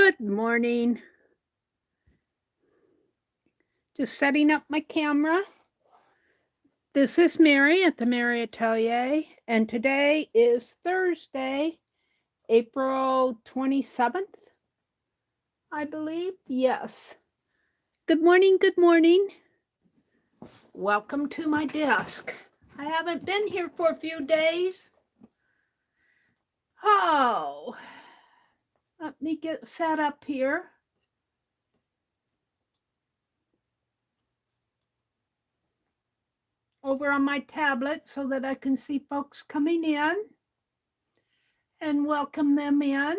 Good morning. Just setting up my camera. This is Meri at the Meri Atelier, and today is Thursday, April 27th, I believe. Yes. Good morning, good morning. Welcome to my desk. I haven't been here for a few days. Oh, let me get set up here. Over on my tablet so that I can see folks coming in and welcome them in.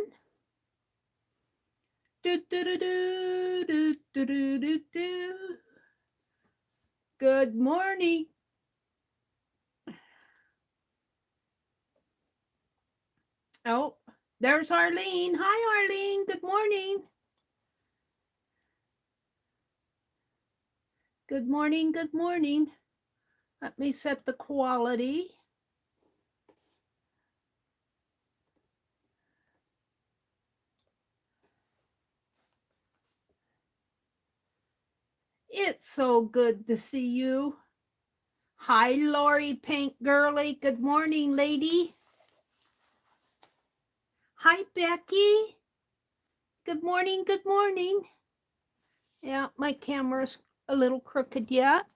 Do, do, do, do, do, do, do, do, do. Good morning. Oh, there's Arlene. Hi, Arlene. Good morning. Good morning. Good morning. Let me set the quality. It's so good to see you. Hi, Lori Pink Girly. Good morning, lady. Hi, Becky. Good morning. Good morning. Yeah, my camera's a little crooked yet.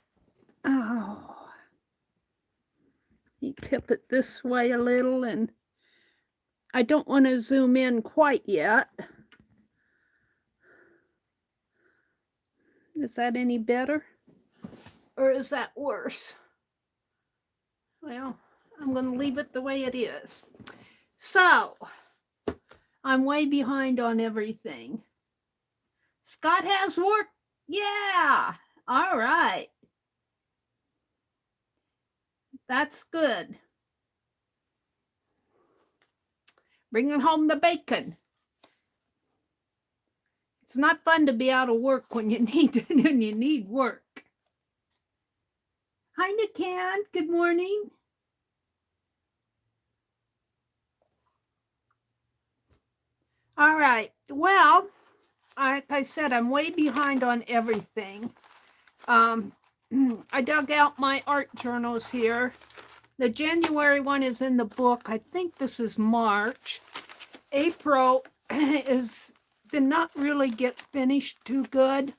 Oh. You tip it this way a little, and I don't want to zoom in quite yet. Is that any better? Or is that worse? Well, I'm going to leave it the way it is. So, I'm way behind on everything. Scott has work. Yeah. All right. That's good. Bringing home the bacon. It's not fun to be out of work when you need work. Hi, Nikan. Good morning. All right. Well, like I said, I'm way behind on everything. I dug out my art journals here. The January one is in the book. I think this is March. April did not really get finished too good.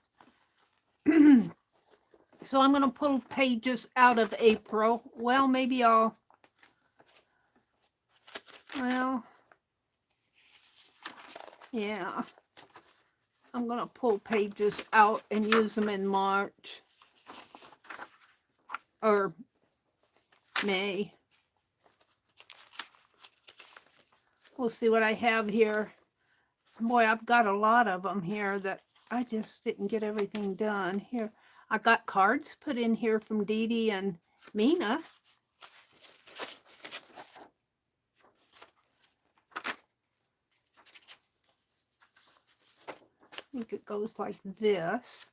So I'm going to pull pages out of April. Well, maybe well, yeah. I'm going to pull pages out and use them in March or May. We'll see what I have here. Boy, I've got a lot of them here that I just didn't get everything done. Here, I got cards put in here from Dee Dee and Mina. I think it goes like this.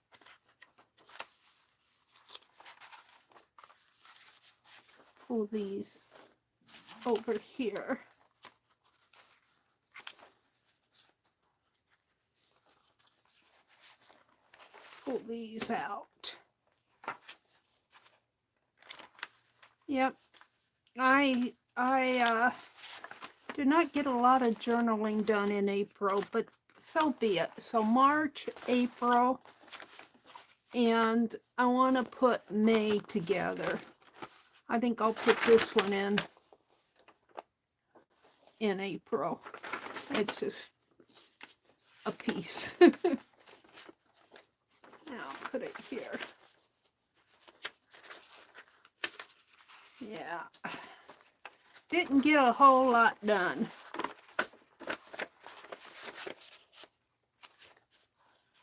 Pull these over here. Pull these out. Yep. I did not get a lot of journaling done in April, but so be it. So March, April, and I want to put May together. I think I'll put this one in April. It's just a piece. Now I'll put it here. Yeah. Didn't get a whole lot done.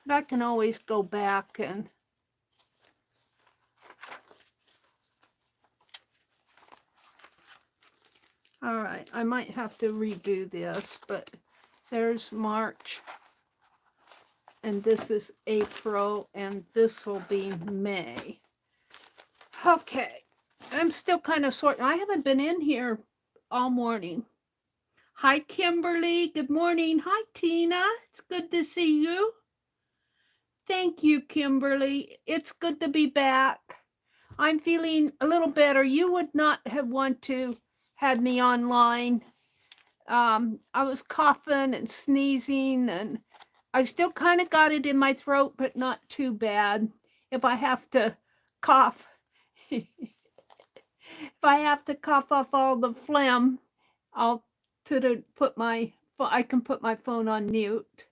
But I can always go back and all right, I might have to redo this, but there's March, and this is April, and this will be May. Okay, I'm still kind of sorting. I haven't been in here all morning. Hi, Kimberly. Good morning. Hi, Tina. It's good to see you. Thank you, Kimberly. It's good to be back. I'm feeling a little better. You would not have want to had me online. I was coughing and sneezing, and I still kind of got it in my throat, but not too bad. If I have to cough, if I have to cough off all the phlegm, I'll put my I can put my phone on mute.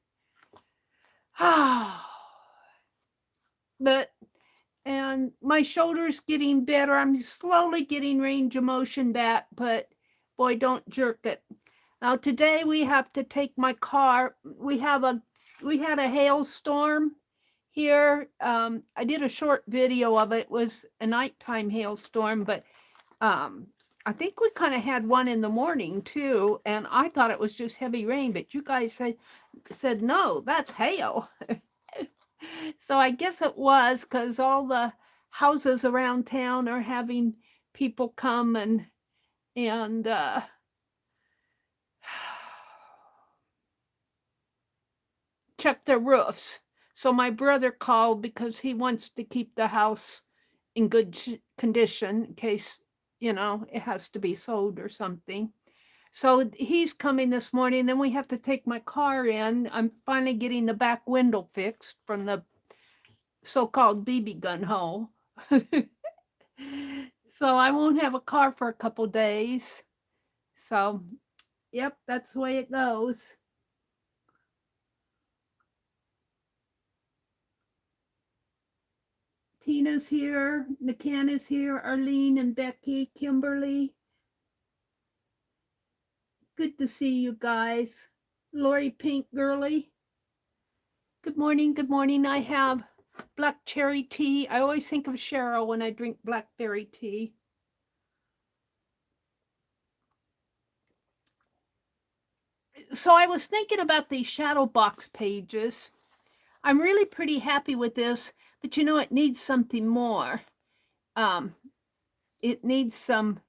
But and my shoulder's getting better. I'm slowly getting range of motion back, but boy, don't jerk it. Now today we have to take my car. We had a hailstorm here. I did a short video of it. It was a nighttime hailstorm, but I think we kind of had one in the morning too, and I thought it was just heavy rain, but you guys said no, that's hail. So I guess it was because all the houses around town are having people come and check their roofs. So my brother called because he wants to keep the house in good condition in case, it has to be sold or something. So he's coming this morning. Then we have to take my car in. I'm finally getting the back window fixed from the so-called BB gun hole. So I won't have a car for a couple days. So, yep, that's the way it goes. Tina's here, Nikan is here, Arlene and Becky, Kimberly. Good to see you guys. Lori Pink Girly. Good morning, good morning. I have black cherry tea. I always think of Cheryl when I drink blackberry tea. So I was thinking about these shadow box pages. I'm really pretty happy with this, but it needs something more. It needs something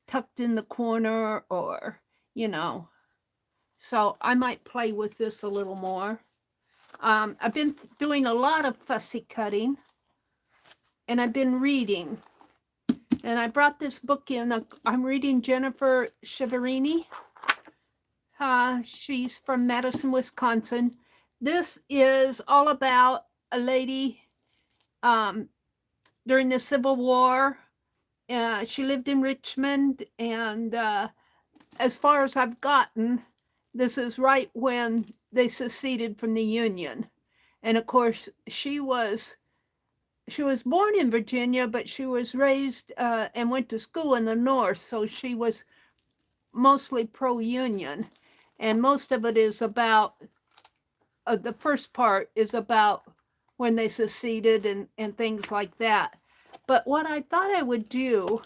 tucked in the corner or, so I might play with this a little more. I've been doing a lot of fussy cutting, and I've been reading. And I brought this book in. I'm reading Jennifer Shiverini. She's from Madison, Wisconsin. This is all about a lady during the Civil War. She lived in Richmond, and as far as I've gotten, this is right when they seceded from the Union. And of course, she was born in Virginia, but she was raised and went to school in the North, so she was mostly pro-Union. And most of it is about, the first part is about when they seceded and things like that. But what I thought I would do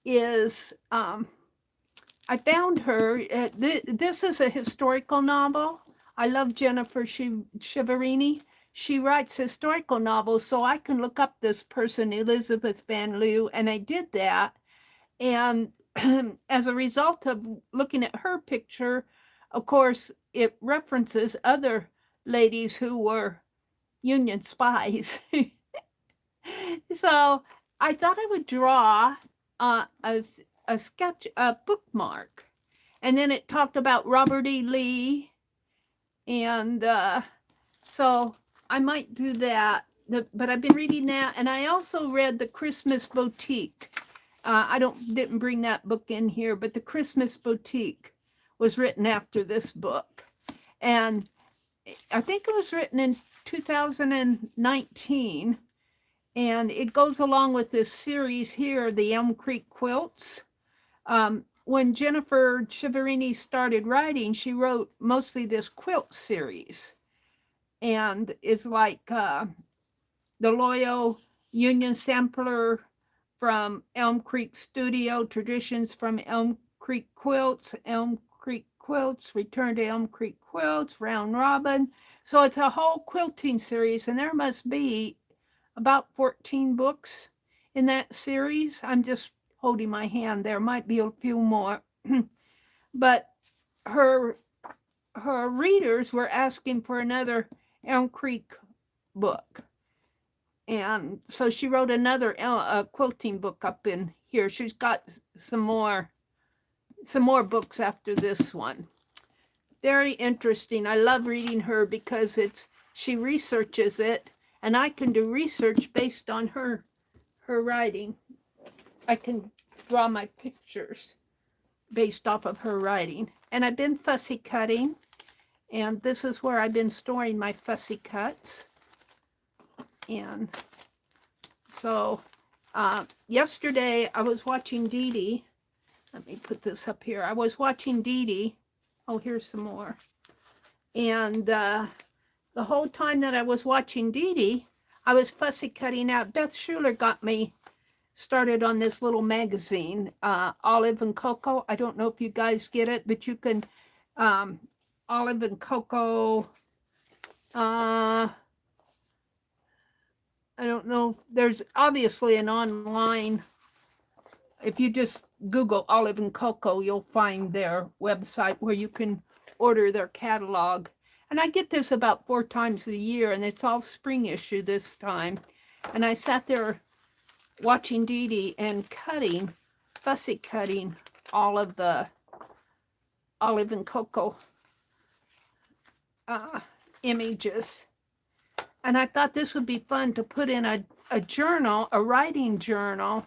is, I found her, this is a historical novel. I love Jennifer Shiverini. She writes historical novels, so I can look up this person, Elizabeth Van Leeuw, and I did that. And as a result of looking at her picture, of course, it references other ladies who were Union spies. So I thought I would draw a sketch, a bookmark. And then it talked about Robert E. Lee. And so I might do that. But I've been reading that. And I also read The Christmas Boutique. I didn't bring that book in here, but The Christmas Boutique was written after this book. And I think it was written in 2019. And it goes along with this series here, the Elm Creek Quilts. When Jennifer Shiverini started writing, she wrote mostly this quilt series. And it's like the Loyal Union Sampler from Elm Creek Studio, Traditions from Elm Creek Quilts, Return to Elm Creek Quilts, Round Robin. So it's a whole quilting series, and there must be about 14 books in that series. I'm just holding my hand. There might be a few more. But her readers were asking for another Elm Creek book. And so she wrote another quilting book up in here. She's got some more books after this one. Very interesting. I love reading her because she researches it, and I can do research based on her writing. I can draw my pictures based off of her writing. And I've been fussy cutting, and this is where I've been storing my fussy cuts. And so yesterday I was watching Dee Dee. Let me put this up here. I was watching Dee Dee. Oh, here's some more. And the whole time that I was watching Dee Dee, I was fussy cutting out. Beth Schuler got me started on this little magazine, Olive and Cocoa. I don't know if you guys get it, but you can, Olive and Cocoa, I don't know. There's obviously an online, if you just Google Olive and Cocoa, you'll find their website where you can order their catalog. And I get this about 4 times a year, and it's all spring issue this time. And I sat there watching Dee Dee and fussy cutting all of the Olive and Cocoa images. And I thought this would be fun to put in a journal, a writing journal,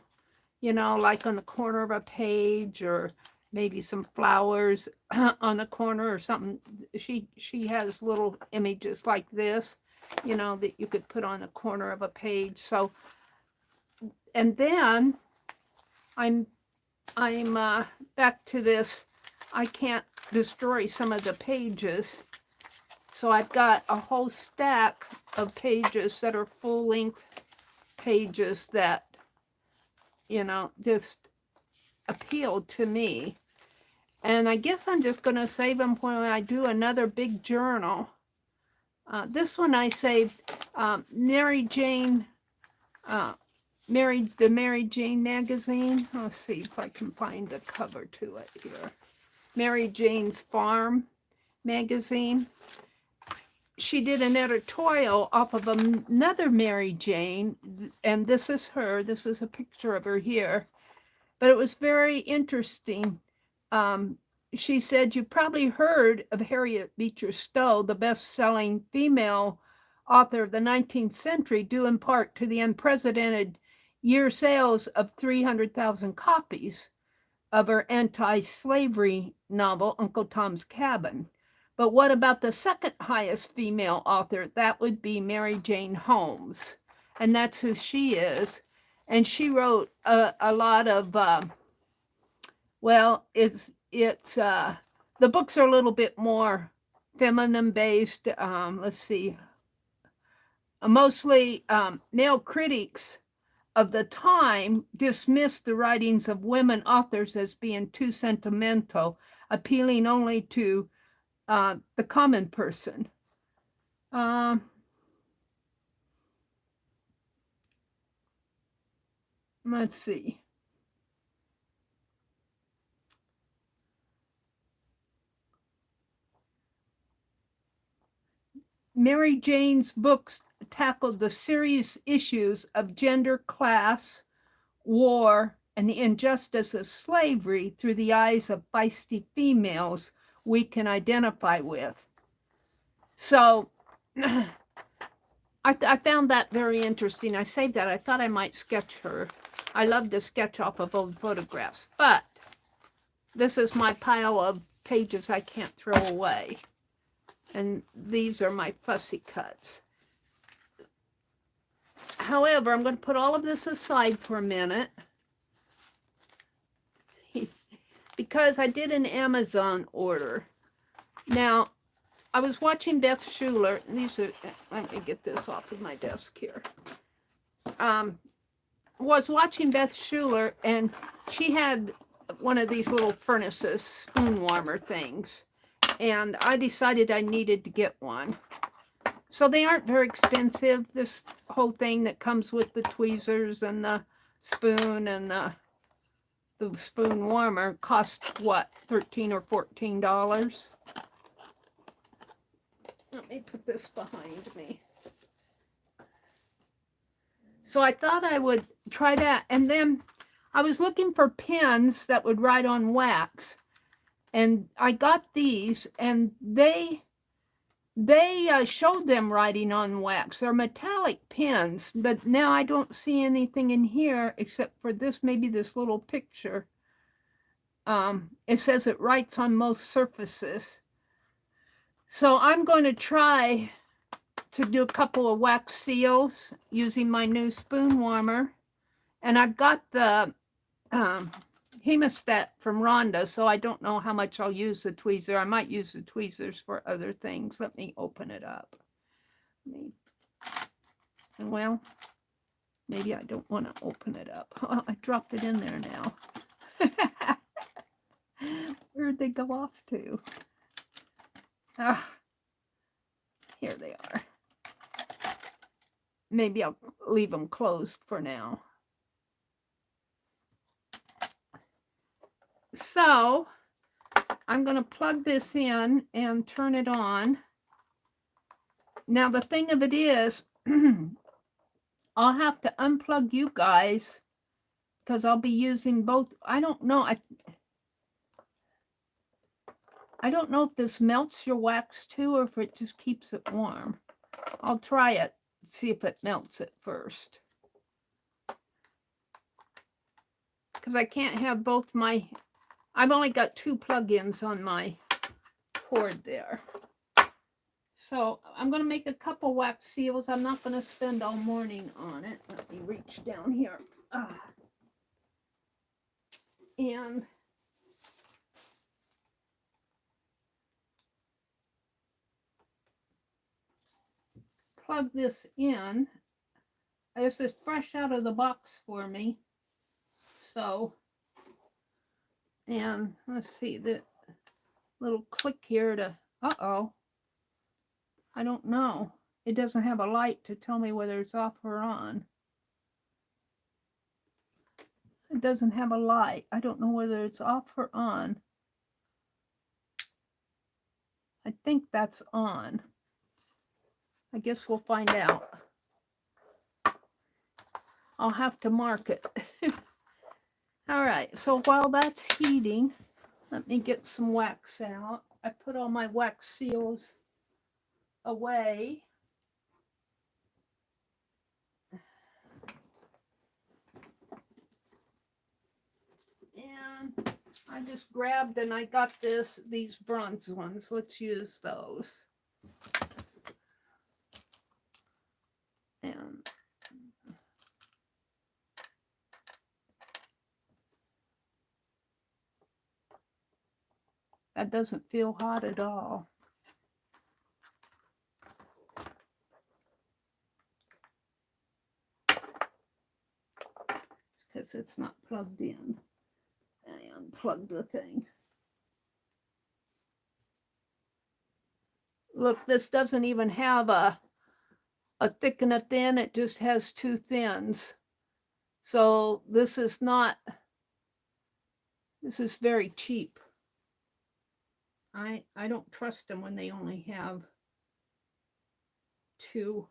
you know, like on the corner of a page, or maybe some flowers on the corner or something. She has little images like this, you know, that you could put on the corner of a page. So, and then I'm back to this. I can't destroy some of the pages. So I've got a whole stack of pages that are full-length pages that, you know, just appealed to me. And I guess I'm just going to save them when I do another big journal. This one I saved, Mary Jane, the Meri Jane magazine. Let's see if I can find the cover to it here. Mary Jane's Farm magazine. She did an editorial off of another Meri Jane, and this is her. This is a picture of her here. But it was very interesting. She said, "You've probably heard of Harriet Beecher Stowe, the best-selling female author of the 19th century, due in part to the unprecedented year sales of 300,000 copies of her anti-slavery novel, Uncle Tom's Cabin. But what about the second highest female author? That would be Mary Jane Holmes." And that's who she is. And she wrote a lot of, well, the books are a little bit more feminine based. Let's see. Mostly male critics of the time dismissed the writings of women authors as being too sentimental, appealing only to the common person. Let's see. Mary Jane's books tackled the serious issues of gender, class, war, and the injustice of slavery through the eyes of feisty females we can identify with. So I found that very interesting. I saved that. I thought I might sketch her. I love to sketch off of old photographs, but this is my pile of pages I can't throw away. And these are my fussy cuts. However, I'm going to put all of this aside for a minute because I did an Amazon order. Now, I was watching Beth Schuler. These are, let me get this off of my desk here. Was watching Beth Schuler, and she had one of these little furnaces, spoon warmer things. And I decided I needed to get one. So they aren't very expensive, this whole thing that comes with the tweezers and the spoon and the the spoon warmer cost what, $13 or $14. Let me put this behind me. So I thought I would try that. And then I was looking for pens that would write on wax. And I got these, and they showed them writing on wax. They're metallic pens, but now I don't see anything in here except for this, maybe this little picture. It says it writes on most surfaces. So I'm going to try to do a couple of wax seals using my new spoon warmer. And I've got the hemostat from Rhonda, so I don't know how much I'll use the tweezer. I might use the tweezers for other things. Let me open it up. Well, maybe I don't want to open it up. Oh, I dropped it in there now. Where'd they go off to? Here they are. Maybe I'll leave them closed for now. So I'm going to plug this in and turn it on. Now the thing of it is, I'll have to unplug you guys because I'll be using both. I don't know. I don't know if this melts your wax too or if it just keeps it warm. I'll try it, see if it melts it first. Because I can't have both my... I've only got 2 plug-ins on my cord there. So I'm going to make a couple wax seals. I'm not going to spend all morning on it. Let me reach down here. And plug this in. This is fresh out of the box for me. So, and let's see, the little click here to, uh-oh. I don't know. It doesn't have a light to tell me whether it's off or on. It doesn't have a light. I don't know whether it's off or on. I think that's on. I guess we'll find out. I'll have to mark it. All right, so while that's heating, let me get some wax out. I put all my wax seals away. And I just grabbed and I got these bronze ones. Let's use those. And that doesn't feel hot at all. It's because it's not plugged in. I unplugged the thing. Look, this doesn't even have a thick and a thin. It just has 2 thins. So this is not, this is very cheap. I don't trust them when they only have 2.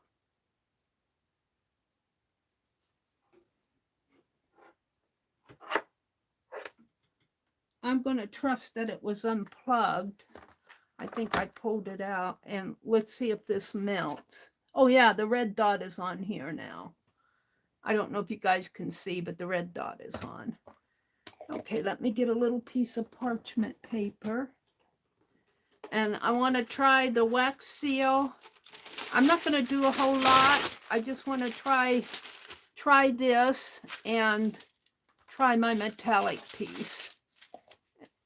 I'm going to trust that it was unplugged. I think I pulled it out, and let's see if this melts. Oh yeah, the red dot is on here now. I don't know if you guys can see, but the red dot is on. Okay, let me get a little piece of parchment paper. And I want to try the wax seal. I'm not going to do a whole lot. I just want to try this and try my metallic piece.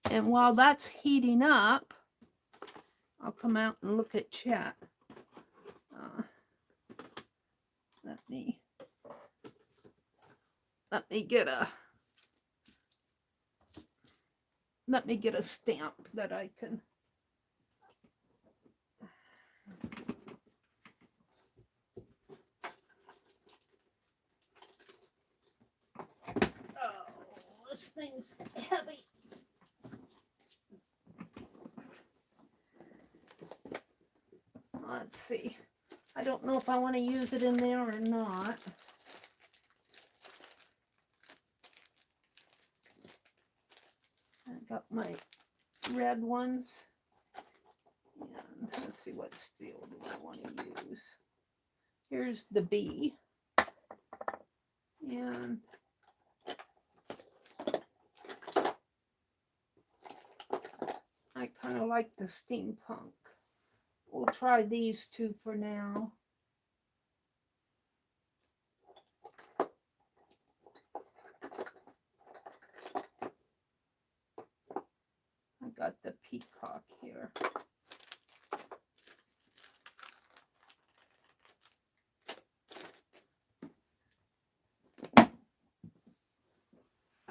And while that's heating up, I'll come out and look at chat. Let me get a stamp that I can. Oh, let's thing's heavy. Let's see. I don't know if I want to use it in there or not. I got my red ones. And let's see what steel do I want to use. Here's the B. And I kind of like the steampunk. We'll try these two for now. I got the peacock here.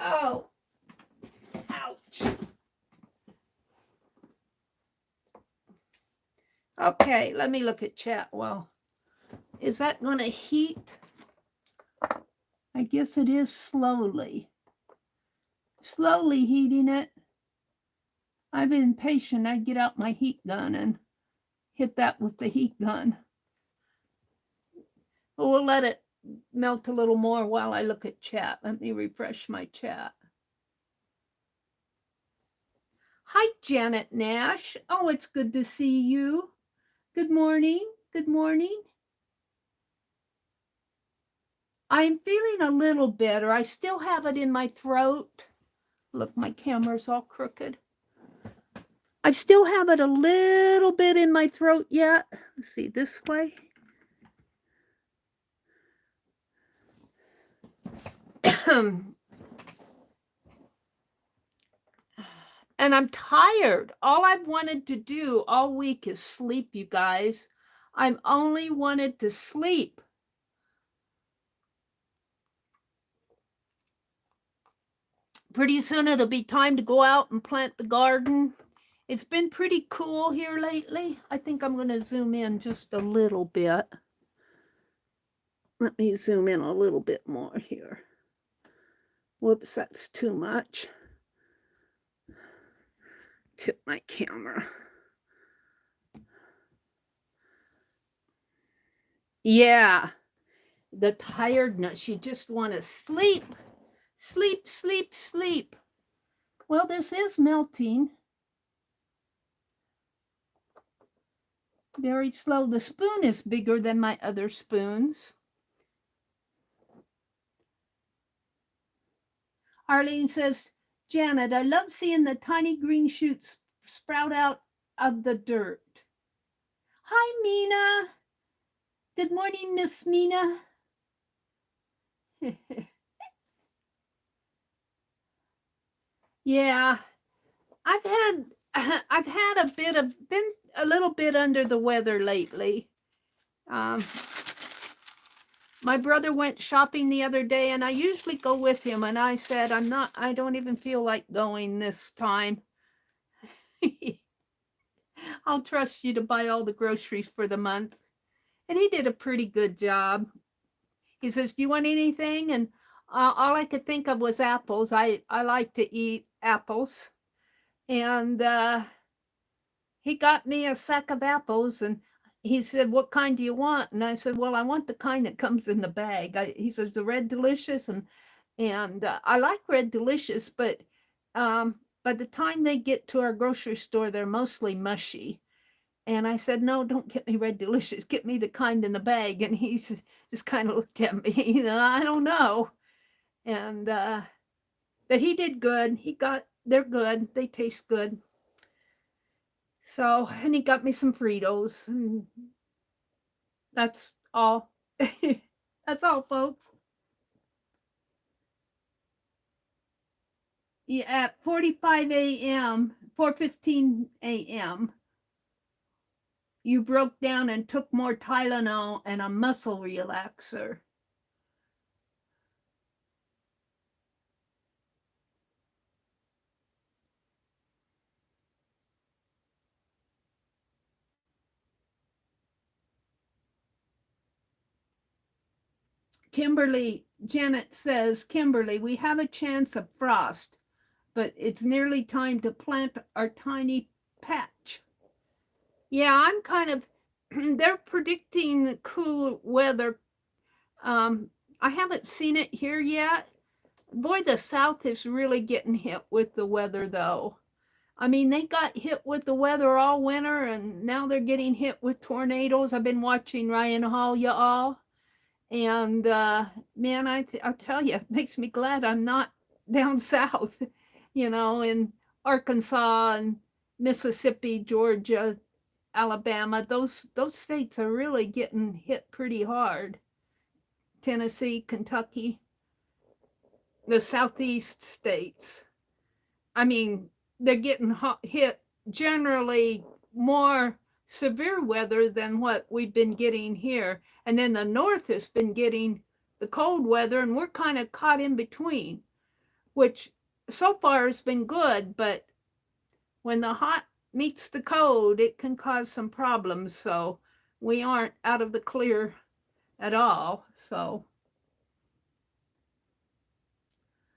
Oh, ouch. Okay, let me look at chat. Well, is that going to heat? I guess it is slowly. Slowly heating it. I've been patient. I'd get out my heat gun and hit that with the heat gun. But we'll let it melt a little more while I look at chat. Let me refresh my chat. Hi, Janet Nash. Oh, it's good to see you. Good morning. Good morning. I'm feeling a little better. I still have it in my throat. Look, my camera's all crooked. I still have it a little bit in my throat yet. Let's see, this way. And I'm tired. All I've wanted to do all week is sleep, you guys. I've only wanted to sleep. Pretty soon it'll be time to go out and plant the garden. It's been pretty cool here lately. I think I'm going to zoom in just a little bit. Let me zoom in a little bit more here. Whoops, that's too much. Tip my camera. Yeah, the tiredness. You just want to sleep. Sleep, sleep, sleep. Well, this is melting. Very slow. The spoon is bigger than my other spoons. Arlene says, Janet, I love seeing the tiny green shoots sprout out of the dirt. Hi, Mina. Good morning, Miss Mina. Yeah, I've had been a little bit under the weather lately. My brother went shopping the other day, and I usually go with him, and I said, I don't even feel like going this time. I'll trust you to buy all the groceries for the month. And he did a pretty good job. He says, do you want anything? And all I could think of was apples. I like to eat apples. And he got me a sack of apples, and he said, what kind do you want? And I said, well, I want the kind that comes in the bag. He says, the Red Delicious. And I like Red Delicious, but by the time they get to our grocery store, they're mostly mushy. And I said, no, don't get me Red Delicious. Get me the kind in the bag. And he just kind of looked at me, I don't know. And but he did good. They're good. They taste good. So, and he got me some Fritos. And that's all. That's all, folks. Yeah, at 4:45 a.m., 4:15 a.m., you broke down and took more Tylenol and a muscle relaxer. Kimberly, Janet says, Kimberly, we have a chance of frost, but it's nearly time to plant our tiny patch. Yeah, I'm kind of, they're predicting cool weather. I haven't seen it here yet. Boy, the South is really getting hit with the weather, though. I mean, they got hit with the weather all winter, and now they're getting hit with tornadoes. I've been watching Ryan Hall, y'all. And man, I'll tell you, it makes me glad I'm not down south, in Arkansas and Mississippi, Georgia, Alabama. Those states are really getting hit pretty hard. Tennessee, Kentucky, the southeast states. I mean, they're getting hit generally more severe weather than what we've been getting here. And then the north has been getting the cold weather, and we're kind of caught in between, which so far has been good, but when the hot meets the cold, it can cause some problems. So we aren't out of the clear at all. So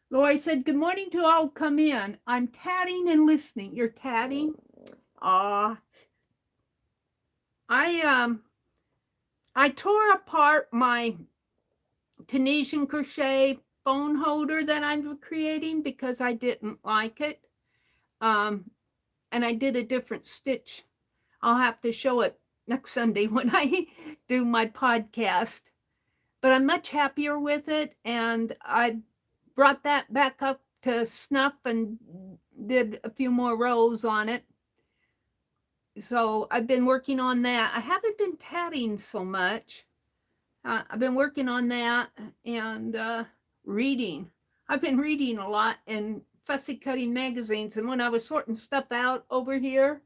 Lori said, good morning to all. Come in. I'm tatting and listening. You're tatting? I tore apart my Tunisian crochet phone holder that I'm creating because I didn't like it. And I did a different stitch. I'll have to show it next Sunday when I do my podcast. But I'm much happier with it, and I brought that back up to snuff and did a few more rows on it. So I've been working on that. I haven't been tatting so much. I've been working on that and reading. I've been reading a lot in fussy cutting magazines. And when I was sorting stuff out over here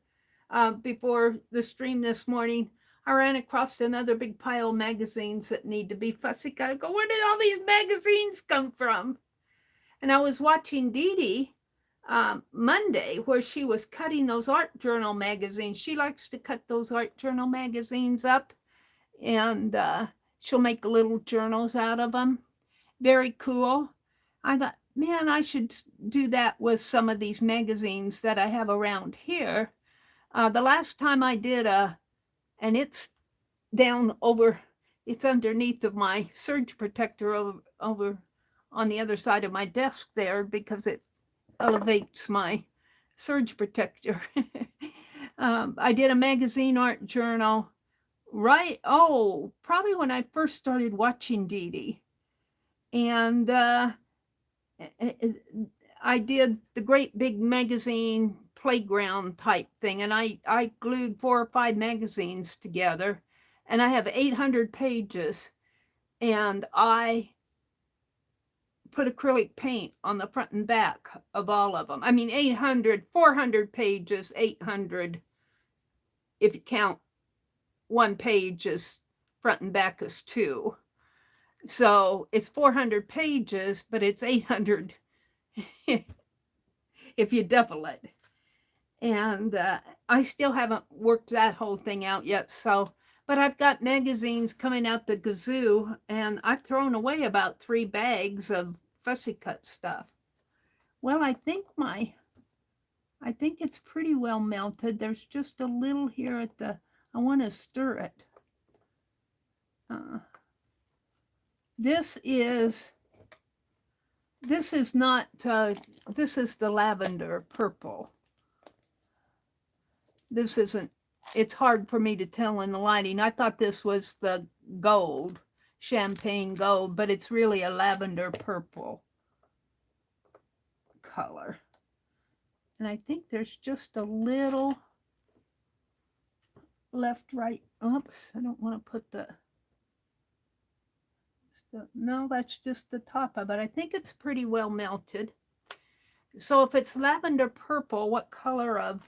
before the stream this morning, I ran across another big pile of magazines that need to be fussy cut. I go, where did all these magazines come from? And I was watching Dee Dee Monday, where she was cutting those art journal magazines. She likes to cut those art journal magazines up, and she'll make little journals out of them. Very cool. I thought, man, I should do that with some of these magazines that I have around here. The last time I did and it's down over, it's underneath of my surge protector over on the other side of my desk there, because it elevates my surge protector. I did a magazine art journal probably when I first started watching Dee Dee. And I did the great big magazine playground type thing, and I glued 4 or 5 magazines together, and I have 800 pages, and I put acrylic paint on the front and back of all of them. I mean, 400 pages, 800, if you count one page as front and back as 2. So it's 400 pages, but it's 800 if you double it. And I still haven't worked that whole thing out yet. But I've got magazines coming out the gazoo, and I've thrown away about 3 bags of fussy cut stuff. Well, I think it's pretty well melted. There's just a little here I want to stir it. This is not, this is the lavender purple. This isn't, it's hard for me to tell in the lighting. I thought this was the gold, champagne gold, but it's really a lavender purple color. And I think there's just a little left, right. Oops, I don't want to put no, that's just the top of it. I think it's pretty well melted. So if it's lavender purple, what color of,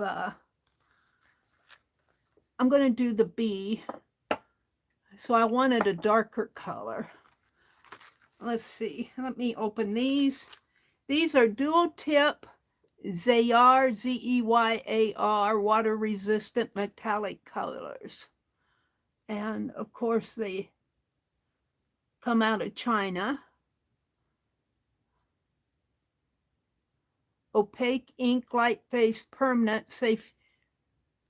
I'm going to do the B. So I wanted a darker color. Let's see. Let me open these. These are dual tip Zeyar, Zeyar, water resistant metallic colors. And of course they come out of China. opaque ink, light-faced, permanent, safe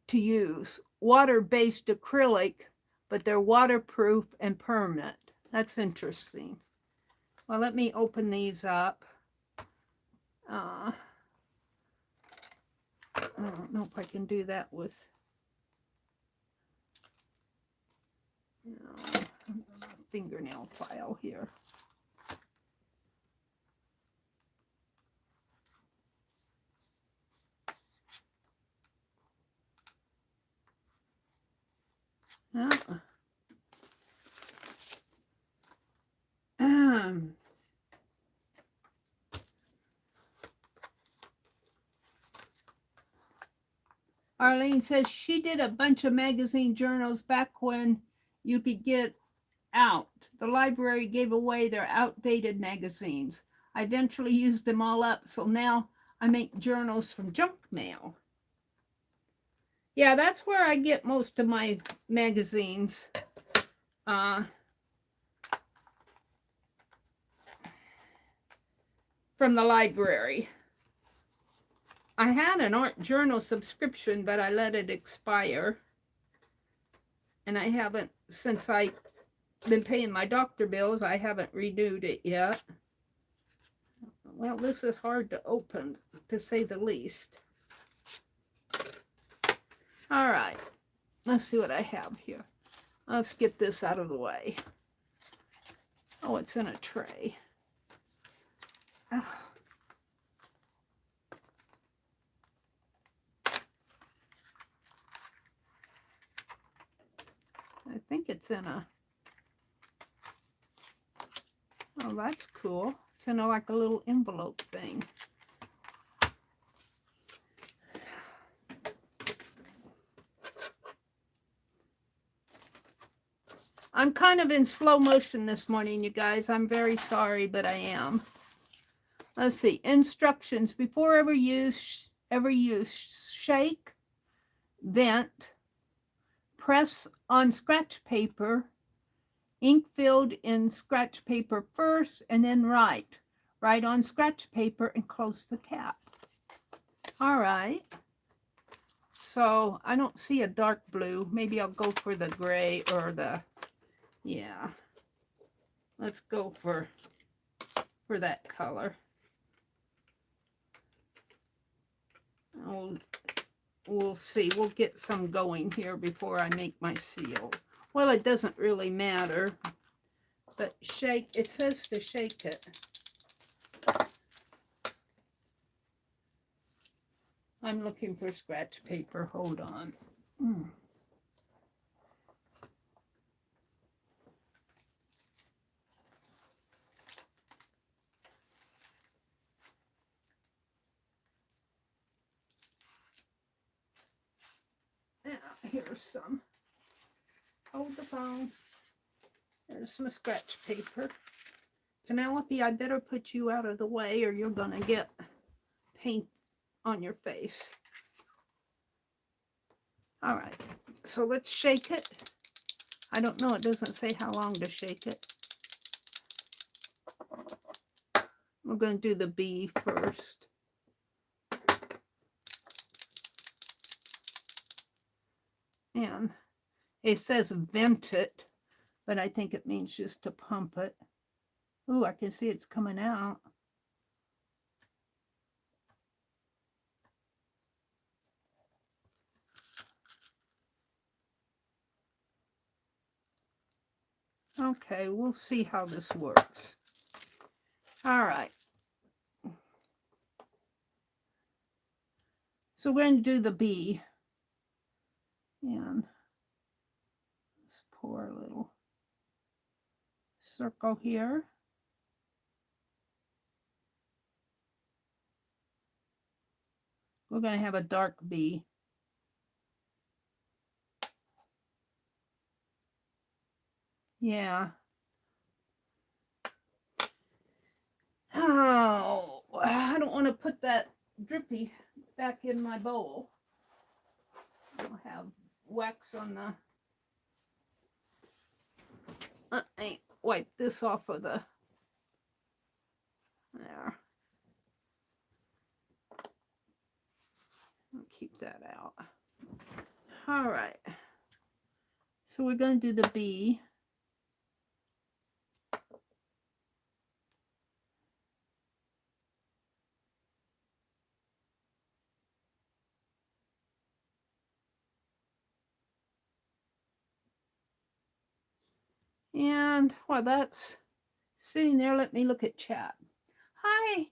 to use. Water-based acrylic, but they're waterproof and permanent. That's interesting. Well, let me open these up. I don't know if I can do that with fingernail file here. Arlene says she did a bunch of magazine journals back when you could get out. The library gave away their outdated magazines. I eventually used them all up, so now I make journals from junk mail. Yeah, that's where I get most of my magazines. From the library. I had an art journal subscription, but I let it expire. And I haven't, since I've been paying my doctor bills, I haven't renewed it yet. Well, this is hard to open, to say the least. All right, let's see what I have here. Let's get this out of the way. Oh, it's in a tray. Oh. I think it's in a, oh, that's cool. It's in a, like a little envelope thing. I'm kind of in slow motion this morning, you guys. I'm very sorry, but I am. Let's see. Instructions. Before ever use, shake, vent, press on scratch paper, ink filled in scratch paper first, and then write. Write on scratch paper and close the cap. All right. So I don't see a dark blue. Maybe I'll go for the gray or the, yeah. Let's go for that color. We'll see. We'll get some going here before I make my seal. Well, it doesn't really matter. But shake, it says to shake it. I'm looking for scratch paper. Hold on. Here's some. Hold the phone. There's some scratch paper. Penelope, I better put you out of the way or you're going to get paint on your face. All right. So let's shake it. I don't know. It doesn't say how long to shake it. We're going to do the B first. And it says vent it, but I think it means just to pump it. Ooh, I can see it's coming out. Okay, we'll see how this works. All right. So we're going to do the B. And let's pour a little circle here. We're going to have a dark B. Yeah. Oh, I don't want to put that drippy back in my bowl. I'll have wax on the... I wipe this off of the... There. keep that out. All right. So we're going to do the B. And while that's sitting there, let me look at chat. Hi,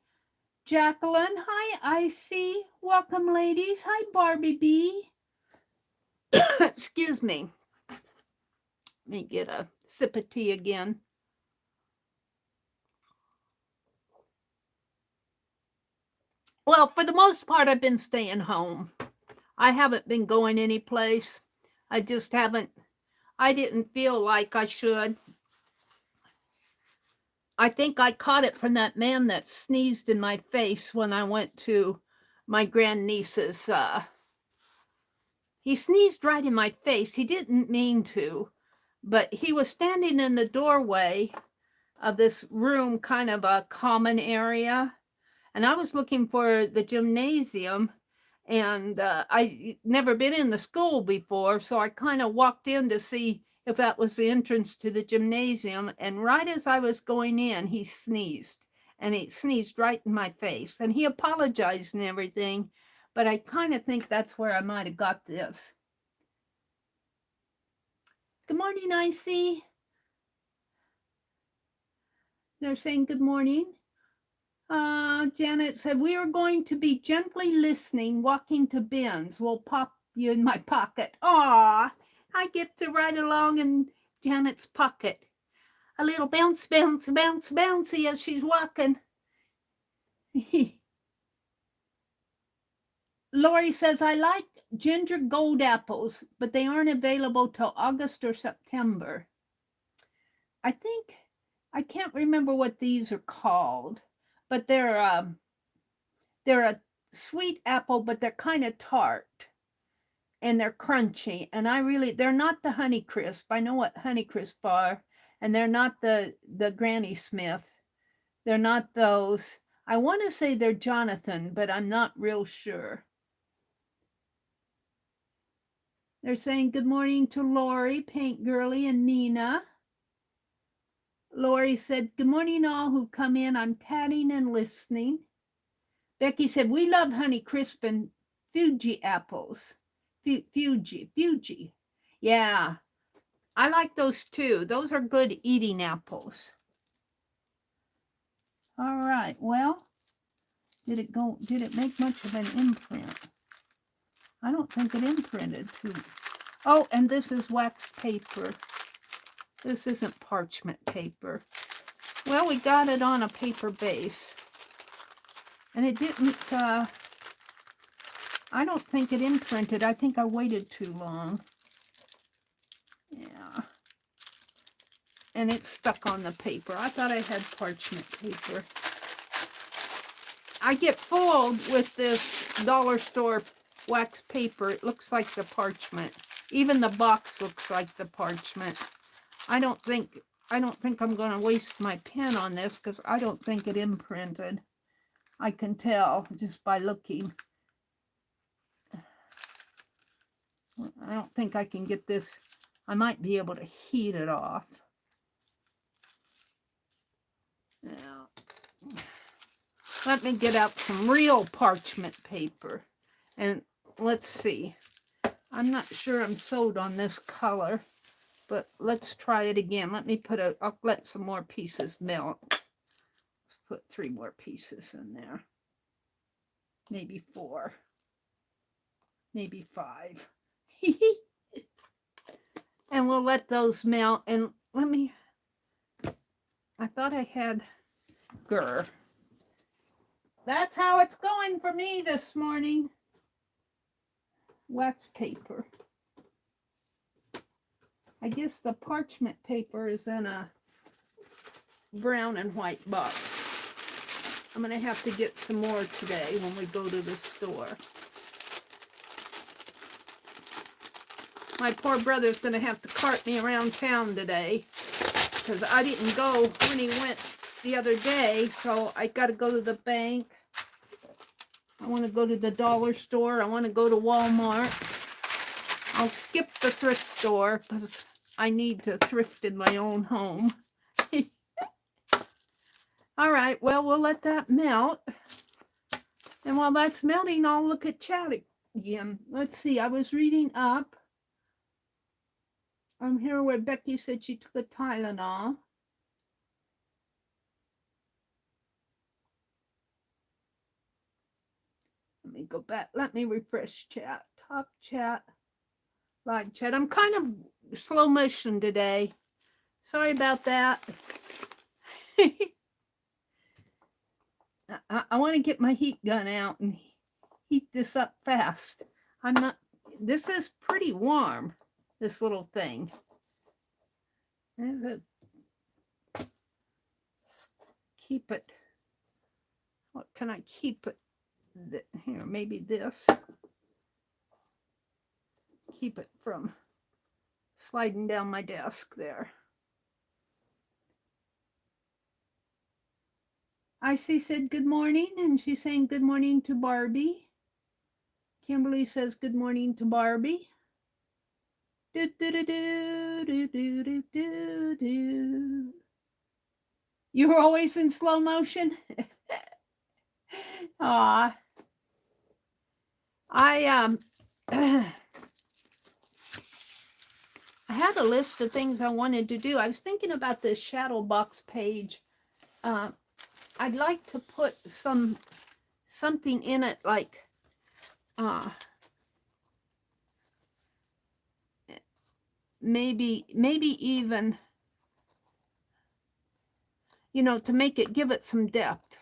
Jacqueline. Hi, Icy. Welcome, ladies. Hi, Barbie B. Excuse me. Let me get a sip of tea again. Well, for the most part, I've been staying home. I haven't been going anyplace. I just haven't. I didn't feel like I should. I think I caught it from that man that sneezed in my face when I went to my grandniece's. He sneezed right in my face. He didn't mean to, but he was standing in the doorway of this room, kind of a common area. And I was looking for the gymnasium, and I never been in the school before, so I kind of walked in to see if that was the entrance to the gymnasium. And right as I was going in, he sneezed, and he sneezed right in my face. And he apologized and everything, but I kind of think that's where I might have got this. Good morning, Icy. They're saying good morning. Janet said, we are going to be gently listening, walking to Ben's. We'll pop you in my pocket. Aw, I get to ride along in Janet's pocket. A little bounce, bounce, bounce, bouncy as she's walking. Lori says, I like ginger gold apples, but they aren't available till August or September. I can't remember what these are called, but they're a sweet apple, but they're kind of tart and they're crunchy. And they're not the Honeycrisp. I know what Honeycrisp are, and they're not the Granny Smith. They're not those. I want to say they're Jonathan, but I'm not real sure. They're saying good morning to Lori, Paint Girly, and Nina. Lori said, good morning all who come in. I'm tatting and listening. Becky said, we love Honeycrisp and Fuji apples. Fuji. Yeah, I like those too. Those are good eating apples. All right, well, did it make much of an imprint? I don't think it imprinted too. Oh, and this is wax paper. This isn't parchment paper. Well, we got it on a paper base. And it didn't, I don't think it imprinted. I think I waited too long. Yeah. And it's stuck on the paper. I thought I had parchment paper. I get fooled with this dollar store wax paper. It looks like the parchment. Even the box looks like the parchment. I don't think I'm going to waste my pen on this because I don't think it imprinted. I can tell just by looking. I don't think I can get this. I might be able to heat it off. Now, let me get out some real parchment paper. And let's see. I'm not sure I'm sold on this color, but let's try it again. I'll let some more pieces melt. Let's put 3 more pieces in there. Maybe 4. Maybe 5. And we'll let those melt. And I thought I had grr. That's how it's going for me this morning. Wax paper. I guess the parchment paper is in a brown and white box. I'm going to have to get some more today when we go to the store. My poor brother's going to have to cart me around town today because I didn't go when he went the other day, so I got to go to the bank. I want to go to the dollar store. I want to go to Walmart. I'll skip the thrift store because I need to thrift in my own home. All right, well, we'll let that melt. And while that's melting, I'll look at chat again. Let's see, I was reading up. I'm here where Becky said she took a Tylenol. Let me go back. Let me refresh chat. Top chat. Live chat. I'm kind of slow motion today. Sorry about that. I want to get my heat gun out and heat this up fast. This is pretty warm, this little thing. Keep it. What can I keep it? Here, maybe this. Keep it from sliding down my desk there. Icy said good morning, and she's saying good morning to Barbie. Kimberly says good morning to Barbie. Do, do, do, do, do, do, do, do, do. You're always in slow motion? Aw. I had a list of things I wanted to do. I was thinking about this shadow box page. I'd like to put something in it, like maybe even, you know, to make it, give it some depth.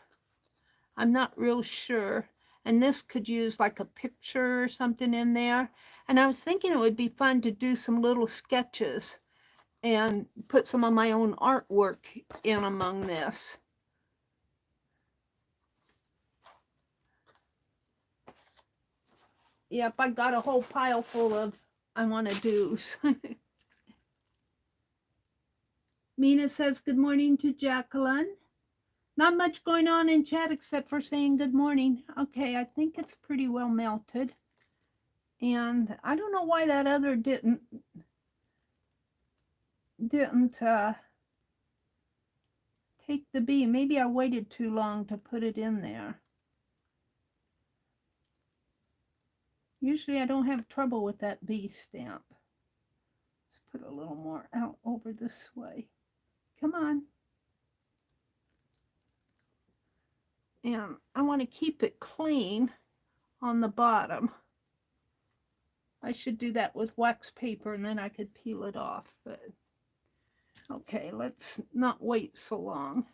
I'm not real sure. And this could use like a picture or something in there. And I was thinking it would be fun to do some little sketches and put some of my own artwork in among this. Yep, I got a whole pile full of I want to do. Mina says good morning to Jacqueline. Not much going on in chat except for saying good morning. Okay, I think it's pretty well melted. And I don't know why that other didn't take the bee. Maybe I waited too long to put it in there. Usually I don't have trouble with that bee stamp. Let's put a little more out over this way. Come on. And I want to keep it clean on the bottom. I should do that with wax paper and then I could peel it off. But okay, let's not wait so long.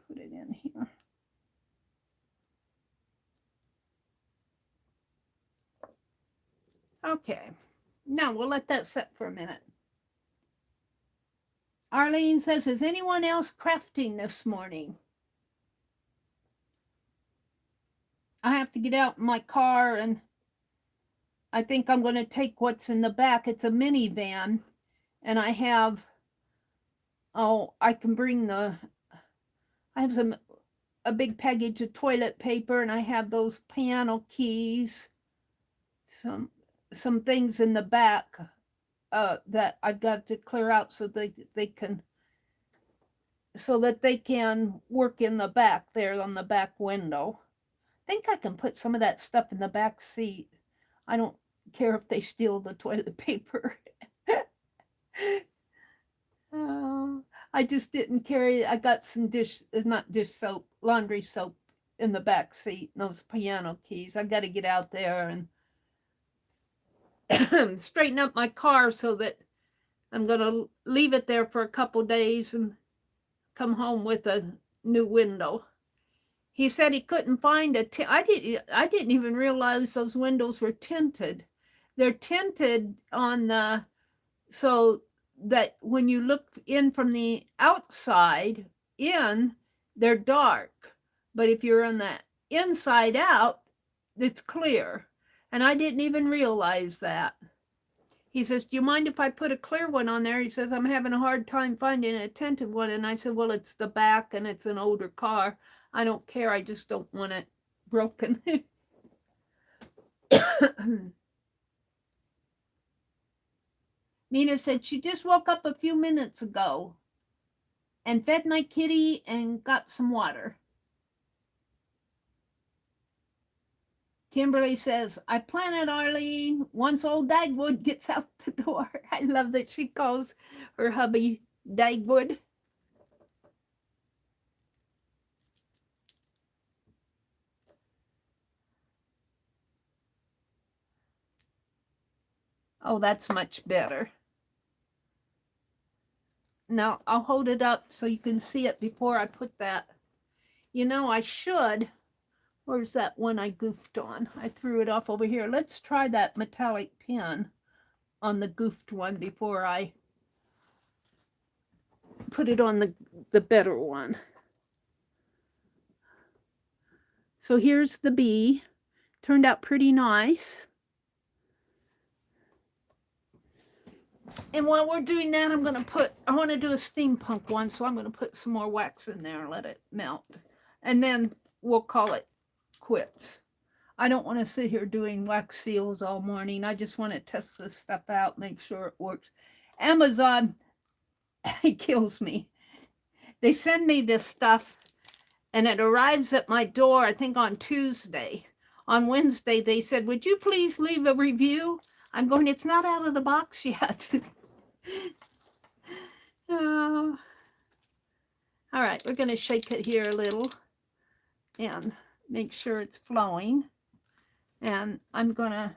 Put it in here. Okay, now we'll let that set for a minute. Arlene says, is anyone else crafting this morning? I have to get out in my car and I think I'm going to take what's in the back. It's a minivan and I have, I can bring I have a big package of toilet paper and I have those piano keys, some things in the back that I've got to clear out so that they can work in the back there on the back window. I think I can put some of that stuff in the back seat. I don't care if they steal the toilet paper. I just didn't carry. I got some laundry soap in the back seat and those piano keys. I got to get out there and straighten up my car so that I'm going to leave it there for a couple days and come home with a new window. He said he couldn't find I didn't even realize those windows were tinted. They're tinted on so that when you look in from the outside in, they're dark. But if you're on the inside out, it's clear. And I didn't even realize that. He says, do you mind if I put a clear one on there? He says, I'm having a hard time finding an attentive one. And I said, well, it's the back and it's an older car. I don't care. I just don't want it broken. Mina said she just woke up a few minutes ago and fed my kitty and got some water. Kimberly says, I plan it, Arlene, once old Dagwood gets out the door. I love that she calls her hubby Dagwood. Oh, that's much better. Now, I'll hold it up so you can see it before I put that. You know, I should. Where's that one I goofed on? I threw it off over here. Let's try that metallic pen on the goofed one before I put it on the better one. So here's the bee. Turned out pretty nice. And while we're doing that, I want to do a steampunk one, so I'm going to put some more wax in there and let it melt. And then we'll call it quits. I don't want to sit here doing wax seals all morning. I just want to test this stuff out, make sure it works. Amazon, it kills me. They send me this stuff, and it arrives at my door, I think on Tuesday. On Wednesday, they said, would you please leave a review? I'm going, it's not out of the box yet. All right, we're going to shake it here a little and make sure it's flowing. And I'm going to,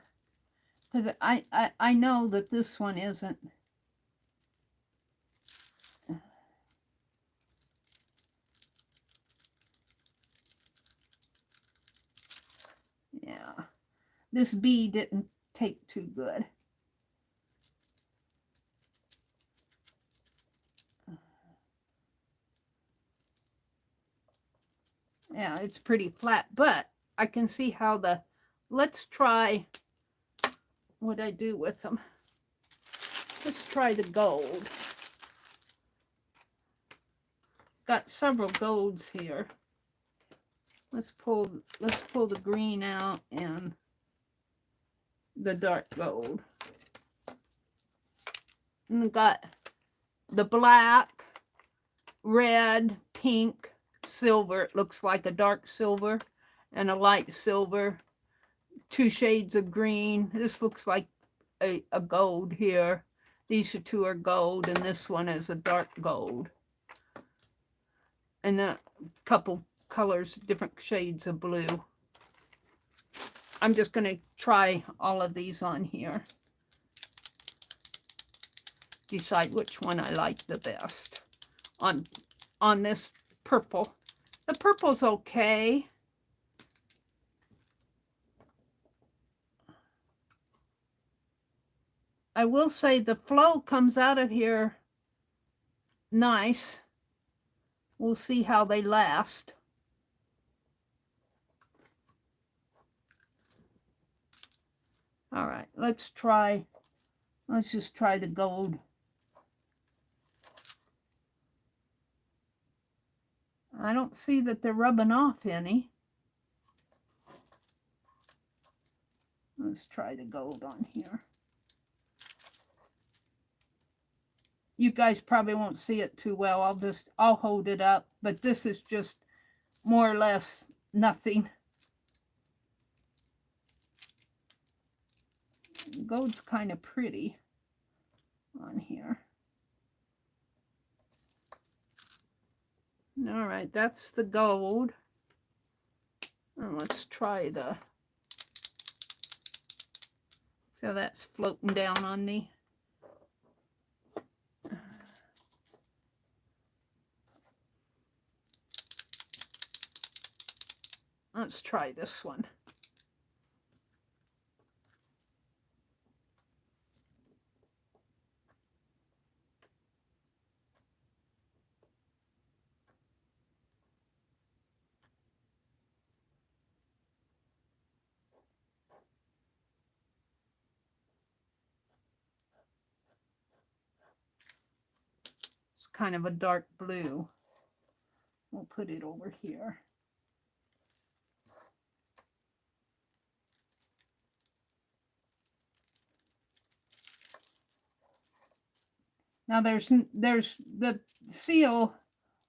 because I know that this one isn't. Yeah, this bee didn't take too good. Yeah, it's pretty flat, but I can see how let's try what I do with them. Let's try the gold. Got several golds here. Let's pull the green out and the dark gold. And we got the black, red, pink, silver. It looks like a dark silver and a light silver. 2 shades of green. This looks like a gold here. These 2 are gold, and this one is a dark gold. And a couple colors, different shades of blue. I'm just going to try all of these on here. Decide which one I like the best. On this purple. The purple's okay. I will say the flow comes out of here nice. We'll see how they last. All right, let's just try the gold. I don't see that they're rubbing off any. Let's try the gold on here. You guys probably won't see it too well. I'll hold it up, but this is just more or less nothing. Gold's kind of pretty on here. All right, that's the gold. And let's try so that's floating down on me. Let's try this one. kind of a dark blue. We'll put it over here. Now there's the seal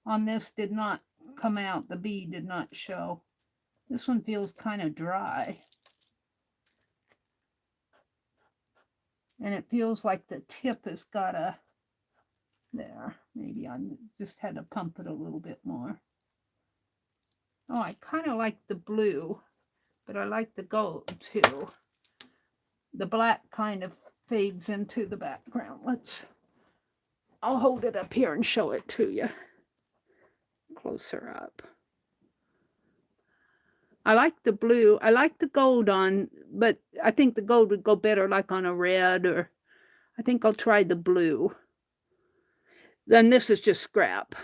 on this did not come out. The bee did not show. This one feels kind of dry. And it feels like the tip has got a, there, maybe I just had to pump it a little bit more. Oh, I kind of like the blue, but I like the gold too. The black kind of fades into the background. I'll hold it up here and show it to you. Closer up. I like the blue. I like the gold on, but I think the gold would go better like on a red, or I think I'll try the blue. Then this is just scrap.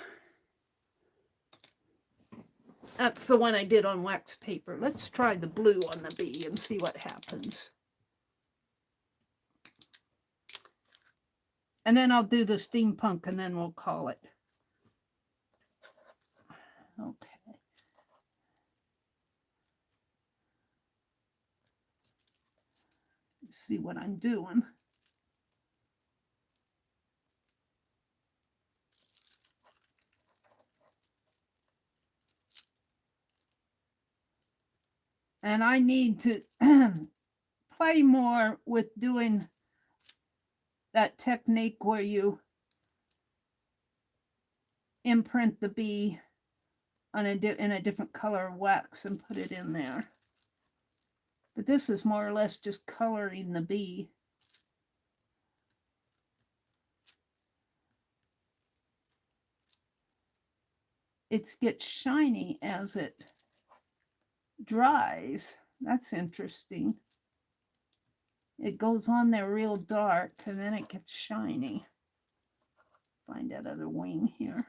That's the one I did on wax paper. Let's try the blue on the bee and see what happens. And then I'll do the steampunk and then we'll call it. Okay. Let's see what I'm doing. And I need to play more with doing that technique where you imprint the bee on in a different color of wax and put it in there. But this is more or less just coloring the bee. It gets shiny as it dries. That's interesting. It goes on there real dark and then it gets shiny. Find that other wing here.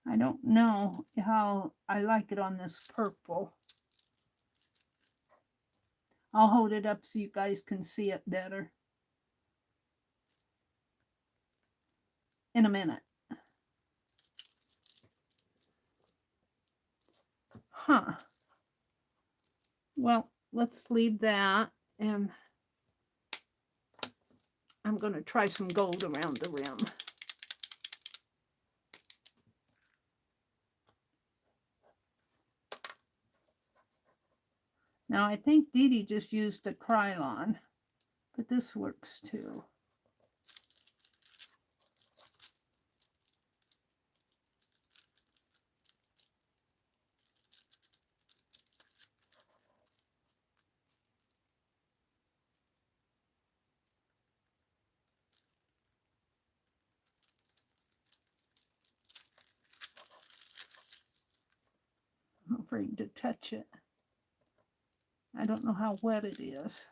I don't know how I like it on this purple. I'll hold it up so you guys can see it better in a minute. Huh. Well, let's leave that, and I'm going to try some gold around the rim. Now, I think Dee Dee just used a Krylon, but this works too. I'm afraid to touch it. I don't know how wet it is.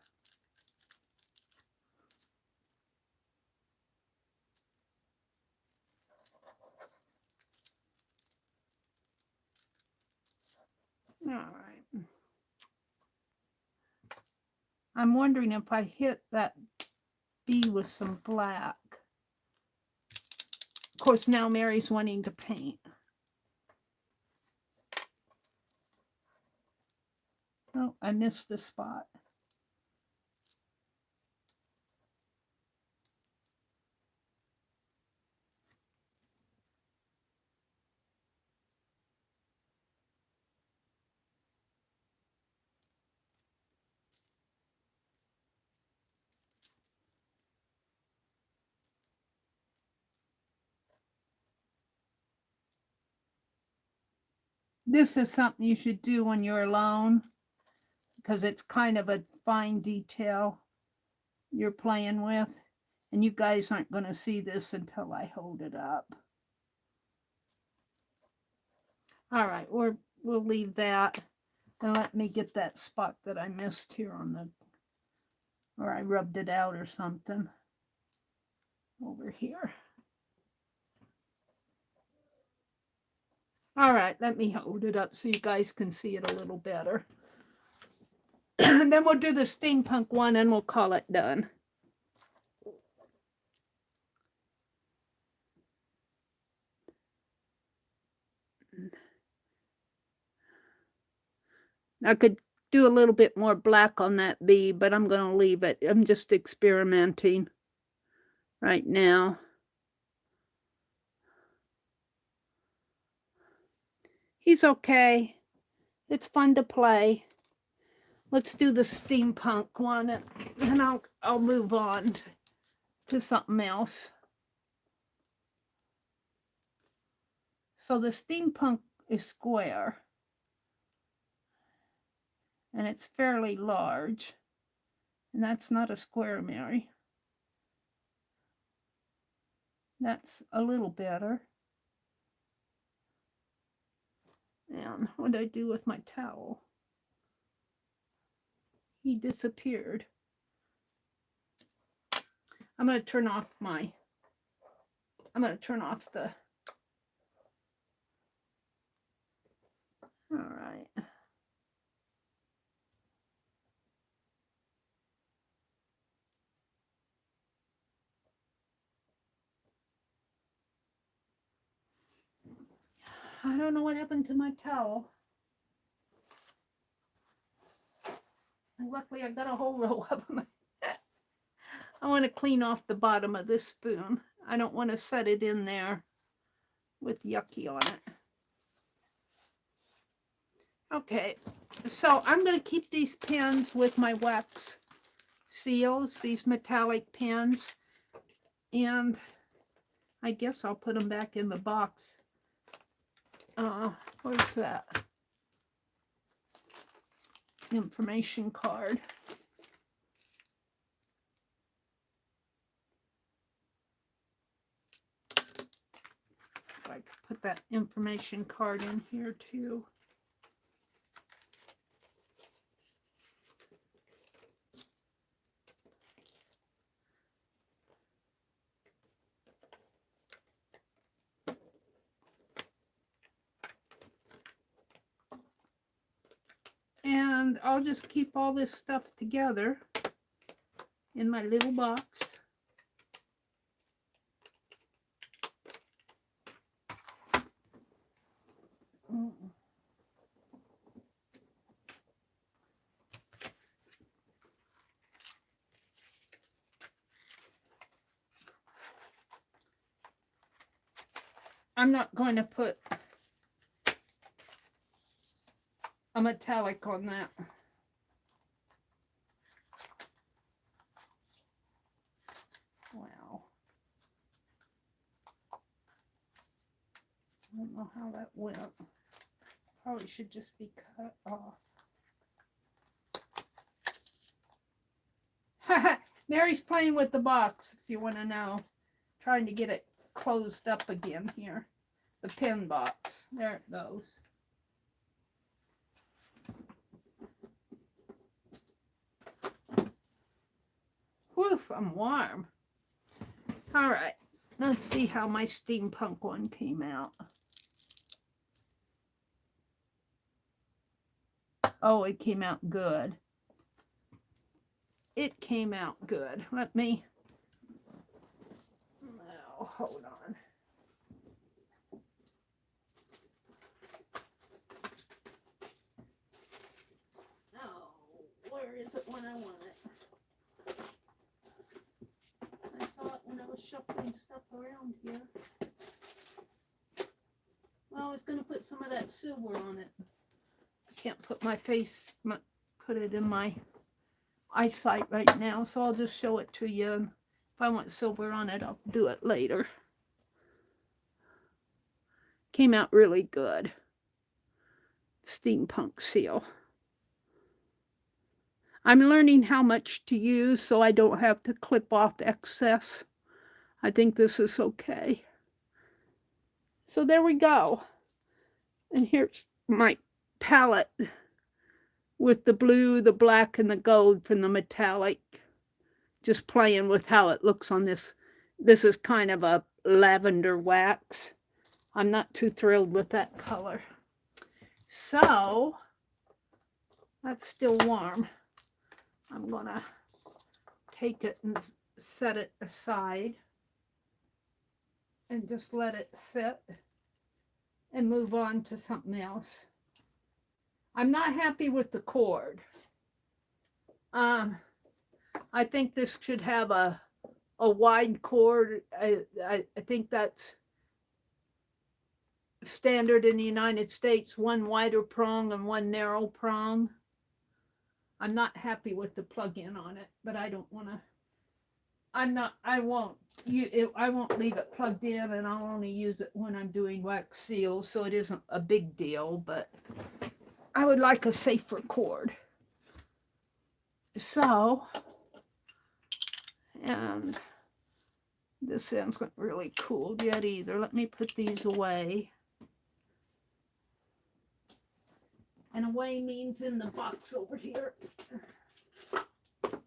All right. I'm wondering if I hit that bee with some black. Of course, now Mary's wanting to paint. Oh, I missed the spot. This is something you should do when you're alone, because it's kind of a fine detail you're playing with. And you guys aren't going to see this until I hold it up. All right, we'll leave that. And let me get that spot that I missed here on the, or I rubbed it out or something over here. All right, let me hold it up so you guys can see it a little better. And then we'll do the steampunk one and we'll call it done. I could do a little bit more black on that bee, but I'm going to leave it. I'm just experimenting right now. He's okay. It's fun to play. Let's do the steampunk one, and then I'll move on to something else. So the steampunk is square, and it's fairly large, and that's not a square, Meri. That's a little better. And what did I do with my towel? He disappeared. I'm going to turn off the, all right. I don't know what happened to my towel. And luckily I got a whole roll of them. I want to clean off the bottom of this spoon. I don't want to set it in there with yucky on it. Okay, so I'm going to keep these pens with my wax seals, these metallic pens, and I guess I'll put them back in the box. Where's that? Information card. I could put that information card in here too. And I'll just keep all this stuff together in my little box. I'm not going to put a metallic on that. Wow. I don't know how that went. Probably should just be cut off. Meri's playing with the box, if you want to know. Trying to get it closed up again here. The pen box. There it goes. Whew, I'm warm. All right, let's see how my steampunk one came out. Oh, it came out good. It came out good. Let me, oh, hold on. Oh, where is it when I want it? I saw it when I was shuffling stuff around here. Well, I was going to put some of that silver on it. I can't put my face, put it in my eyesight right now, so I'll just show it to you. And if I want silver on it, I'll do it later. Came out really good. steampunk seal. I'm learning how much to use so I don't have to clip off excess. I think this is okay. So there we go. And here's my palette with the blue, the black, and the gold from the metallic. Just playing with how it looks on this. This is kind of a lavender wax. I'm not too thrilled with that color. So, that's still warm. I'm gonna take it and set it aside and just let it sit and move on to something else. I'm not happy with the cord. I think this should have a wide cord. I think that's standard in the United States, one wider prong and one narrow prong. I'm not happy with the plug-in on it, but I don't want to. I won't leave it plugged in, and I'll only use it when I'm doing wax seals, so it isn't a big deal, but I would like a safer cord. So, and this end's not really cooled yet either. Let me put these away. And away means in the box over here,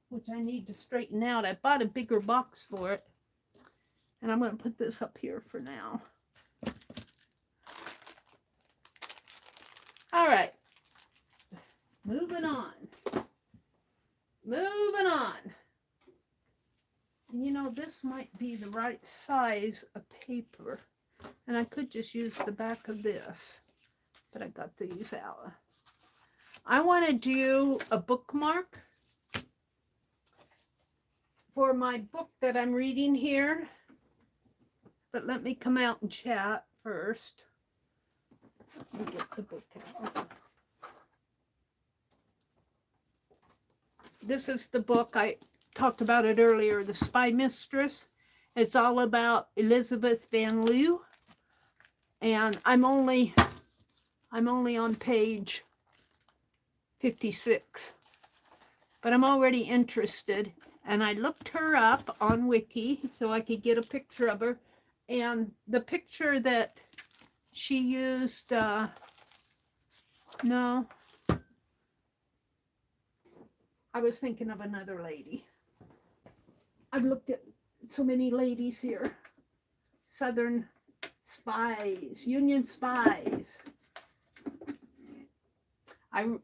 which I need to straighten out. I bought a bigger box for it. And I'm going to put this up here for now. All right. Moving on. Moving on. And you know, this might be the right size of paper. And I could just use the back of this. But I got these out. I want to do a bookmark for my book that I'm reading here. But let me come out and chat first. Let me get the book out. This is the book, I talked about it earlier, The Spy Mistress. It's all about Elizabeth Van Leeuw. And I'm only on page 56. But I'm already interested. And I looked her up on Wiki so I could get a picture of her. And the picture that she used, no, I was thinking of another lady. I've looked at so many ladies here. Southern spies, Union spies. I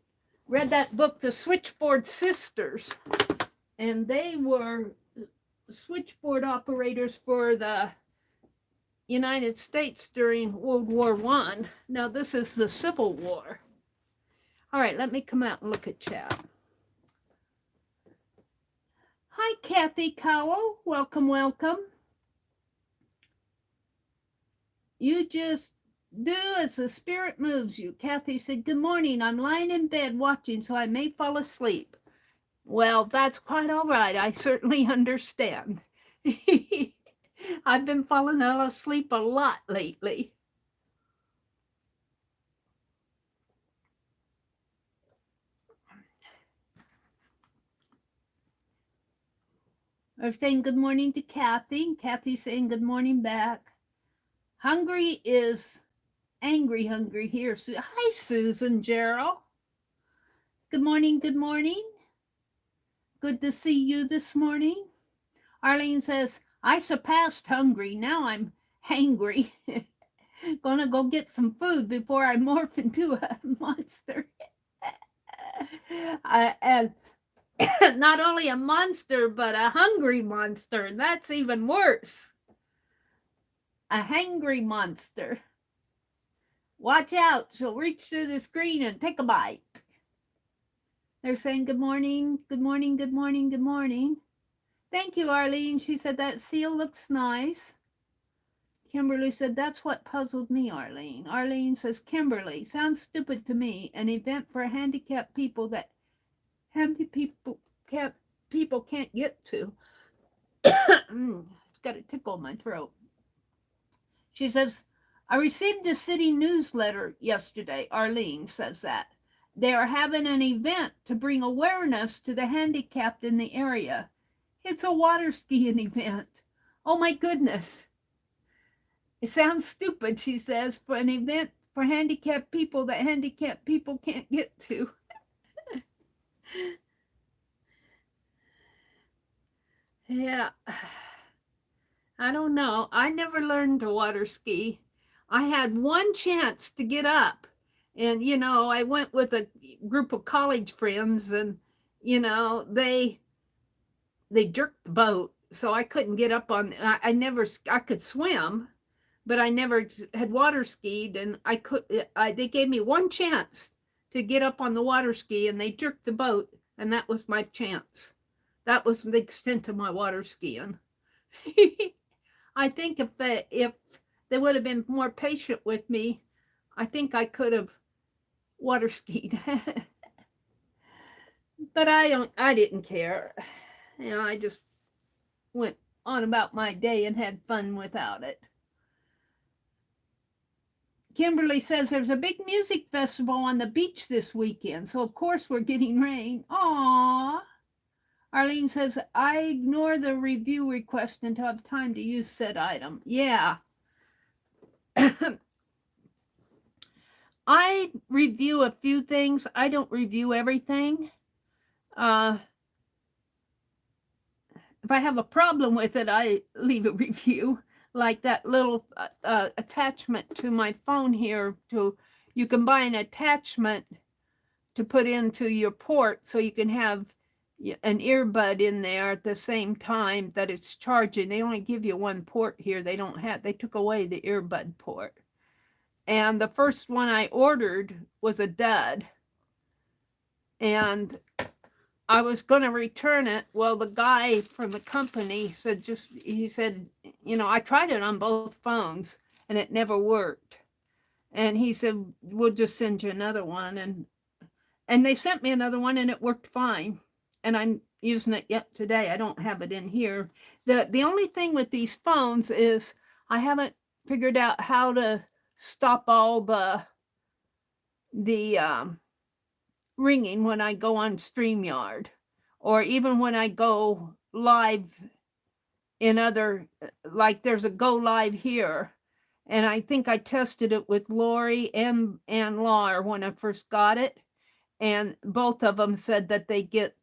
read that book, The Switchboard Sisters, and they were switchboard operators for the United States during World War I. Now this is the Civil War. All right, let me come out and look at chat. Hi, Kathy Cowell. Welcome, welcome. You just do as the spirit moves you. Kathy said, good morning. I'm lying in bed watching, so I may fall asleep. Well, that's quite all right. I certainly understand. I've been falling asleep a lot lately. I'm saying good morning to Kathy. Kathy's saying good morning back. Hungry is angry hungry here. Hi, Susan Gerald. Good morning, good morning. Good to see you this morning. Arlene says, I surpassed hungry. Now I'm hangry. Gonna go get some food before I morph into a monster. And not only a monster, but a hungry monster. And that's even worse. A hangry monster. Watch out. She'll reach through the screen and take a bite. They're saying good morning, good morning, good morning, good morning. Thank you, Arlene. She said that seal looks nice. Kimberly said, that's what puzzled me, Arlene. Arlene says, Kimberly, sounds stupid to me. An event for handicapped people that handicapped people can't get to. It's got a tickle in my throat. She says, I received the city newsletter yesterday. Arlene says that. They are having an event to bring awareness to the handicapped in the area. It's a water skiing event. Oh my goodness. It sounds stupid, she says, for an event for handicapped people that handicapped people can't get to. Yeah. I don't know. I never learned to water ski. I had one chance to get up. And, you know, I went with a group of college friends and, you know, they jerked the boat. So I couldn't get up on, I could swim, but I never had water skied. And they gave me one chance to get up on the water ski and they jerked the boat. And that was my chance. That was the extent of my water skiing. I think if they would have been more patient with me, I think I could have water skied. But I didn't care. You know, I just went on about my day and had fun without it. Kimberly says there's a big music festival on the beach this weekend, so of course we're getting rain. Aww. Arlene says, I ignore the review request until I have time to use said item. Yeah. I review a few things. I don't review everything. If I have a problem with it, I leave a review. Like that little attachment to my phone here. You can buy an attachment to put into your port so you can have an earbud in there at the same time that it's charging. They only give you one port here. They took away the earbud port. And the first one I ordered was a dud. And I was going to return it. Well, the guy from the company said, you know, I tried it on both phones and it never worked. And he said, we'll just send you another one. And they sent me another one and it worked fine. And I'm using it yet today. I don't have it in here. The only thing with these phones is I haven't figured out how to stop all the ringing when I go on StreamYard, or even when I go live in other, like there's a go live here. And I think I tested it with Lori and Lar when I first got it. And both of them said that they get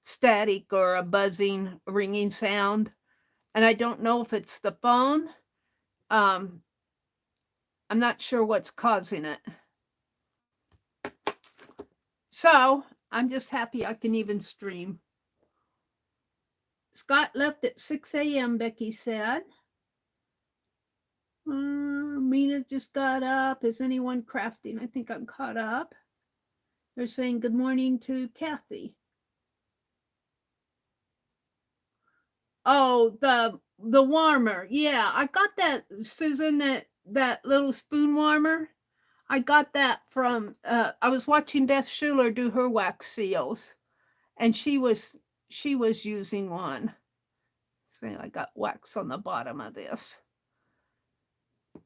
static or a buzzing, ringing sound. And I don't know if it's the phone. I'm not sure what's causing it. So I'm just happy I can even stream. Scott left at 6 a.m., Becky said. Mina just got up. Is anyone crafting? I think I'm caught up. They're saying good morning to Kathy. Oh, the warmer. Yeah, I got that, Susan, that little spoon warmer. I got that from, I was watching Beth Schuler do her wax seals, and she was using one. See, I got wax on the bottom of this.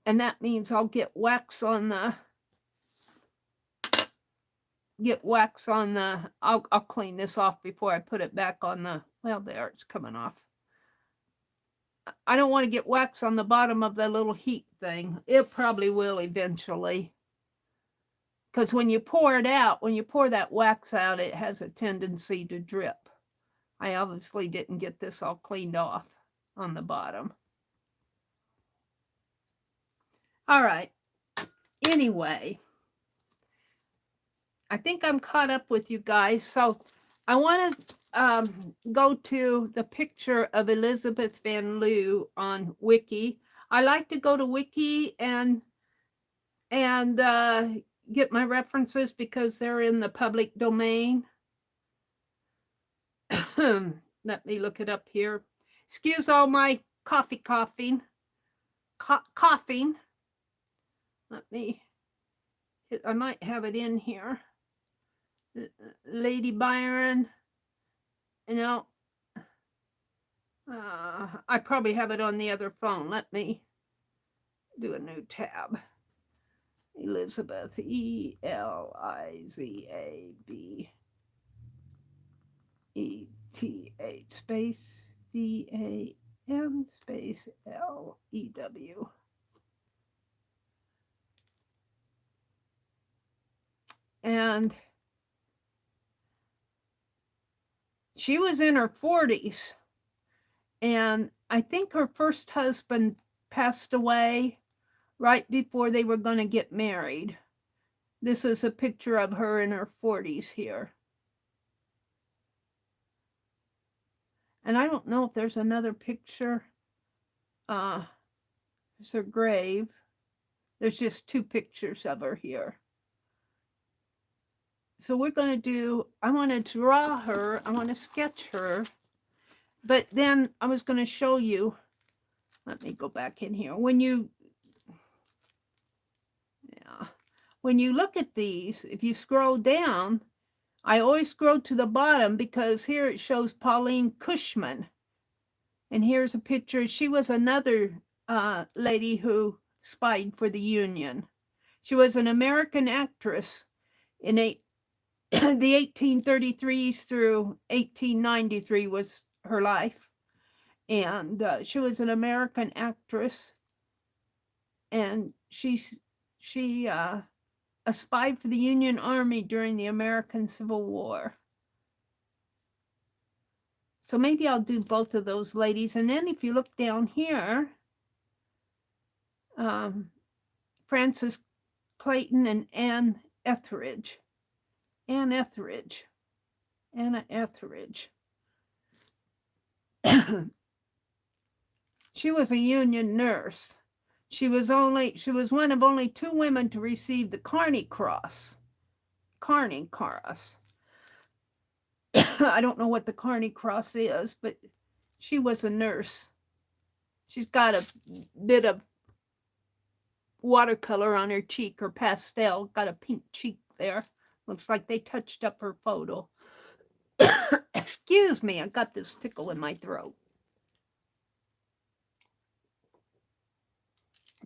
And that means I'll get wax on the, I'll clean this off before I put it back on the, well, there, it's coming off. I don't want to get wax on the bottom of the little heat thing. It probably will eventually. Because when you pour it out, when you pour that wax out, it has a tendency to drip. I obviously didn't get this all cleaned off on the bottom. All right. Anyway, I think I'm caught up with you guys. So I want to go to the picture of Elizabeth Van Leeuw on Wiki. I like to go to Wiki and get my references because they're in the public domain. Let me look it up here. Excuse all my coughing. Let me, I might have it in here. Lady Byron. No. I probably have it on the other phone. Let me do a new tab. Elizabeth, Elizabeth space VAN space LEW. And she was in her 40s. And I think her first husband passed away right before they were going to get married. This is a picture of her in her 40s here. And I don't know if there's another picture. There's her grave. There's just 2 pictures of her here. So we're going to do, I want to draw her. I want to sketch her. But then I was going to show you, let me go back in here. When you look at these, if you scroll down, I always scroll to the bottom because here it shows Pauline Cushman. And here's a picture. She was another lady who spied for the Union. She was an American actress in the 1833s through 1893 was her life. And she was an American actress. And she a spy for the Union Army during the American Civil War. So maybe I'll do both of those ladies. And then if you look down here, Frances Clayton and Anna Etheridge. She was a Union nurse. She was one of only 2 women to receive the Carney Cross. I don't know what the Carney Cross is, but she was a nurse. She's got a bit of watercolor on her cheek, or pastel, got a pink cheek there. Looks like they touched up her photo. Excuse me, I got this tickle in my throat.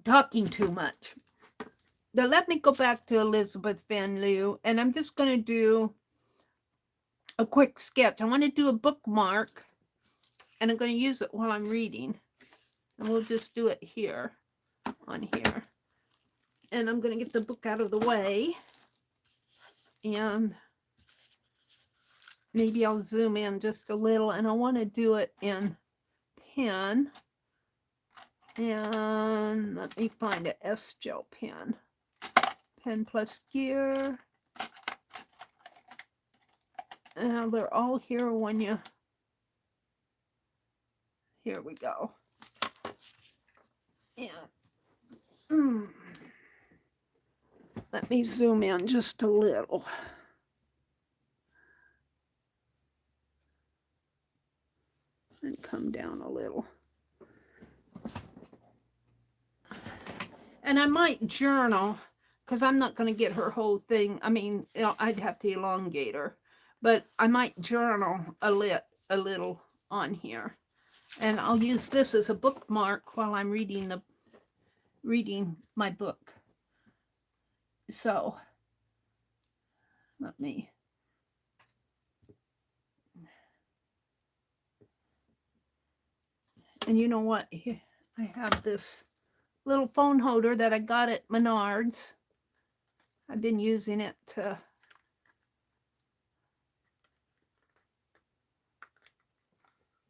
Talking too much. Now let me go back to Elizabeth Van Leeuw, and I'm just going to do a quick sketch. I want to do a bookmark, and I'm going to use it while I'm reading. And we'll just do it here, on here. And I'm going to get the book out of the way. And maybe I'll zoom in just a little, and I want to do it in pen. And let me find a S-gel pen. Pen plus gear. And they're all here when you... Here we go. Yeah. Let me zoom in just a little. And come down a little. And I might journal, because I'm not going to get her whole thing. I mean, I'd have to elongate her. But I might journal a little on here. And I'll use this as a bookmark while I'm reading my book. So, let me... And you know what? Here, I have this little phone holder that I got at Menards. I've been using it to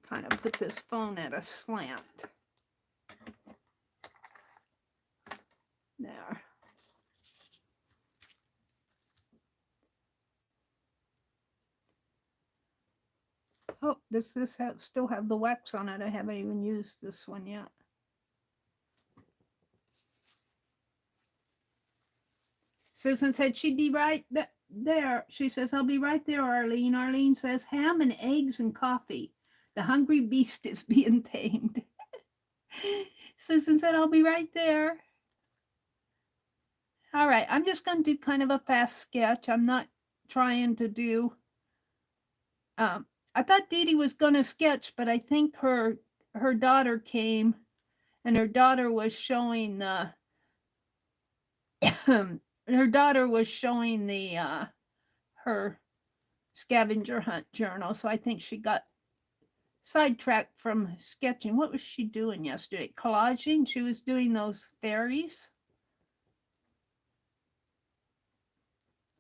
kind of put this phone at a slant. There. Oh, does this still have the wax on it? I haven't even used this one yet. Susan said she'd be right there. She says, I'll be right there, Arlene. Arlene says, ham and eggs and coffee. The hungry beast is being tamed. Susan said, I'll be right there. All right, I'm just going to do kind of a fast sketch. I'm not trying to do... I thought Dee Dee was going to sketch, but I think her daughter came, and her daughter was showing the her daughter was showing the her scavenger hunt journal, so I think she got sidetracked from sketching. What was she doing yesterday? Collaging? She was doing those fairies.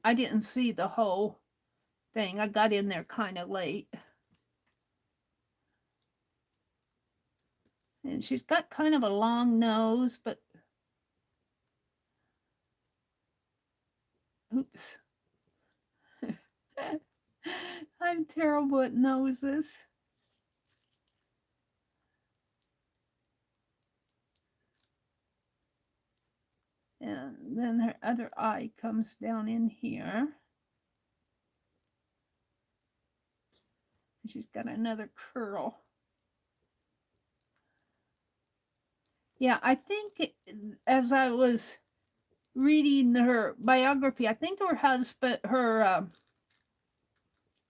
I didn't see the whole thing. I got in there kind of late. And she's got kind of a long nose, but oops. I'm terrible at noses. And then her other eye comes down in here. She's got another curl. Yeah, I think as I was reading her biography, I think her husband, I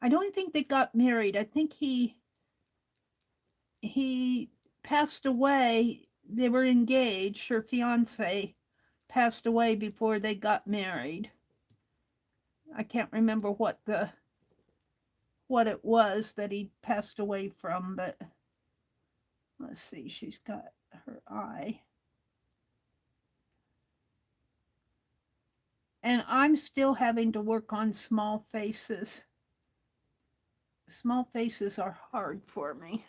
don't think they got married. I think he passed away. They were engaged. Her fiance passed away before they got married. I can't remember what it was that he passed away from, but let's see, she's got her eye. And I'm still having to work on small faces. Small faces are hard for me.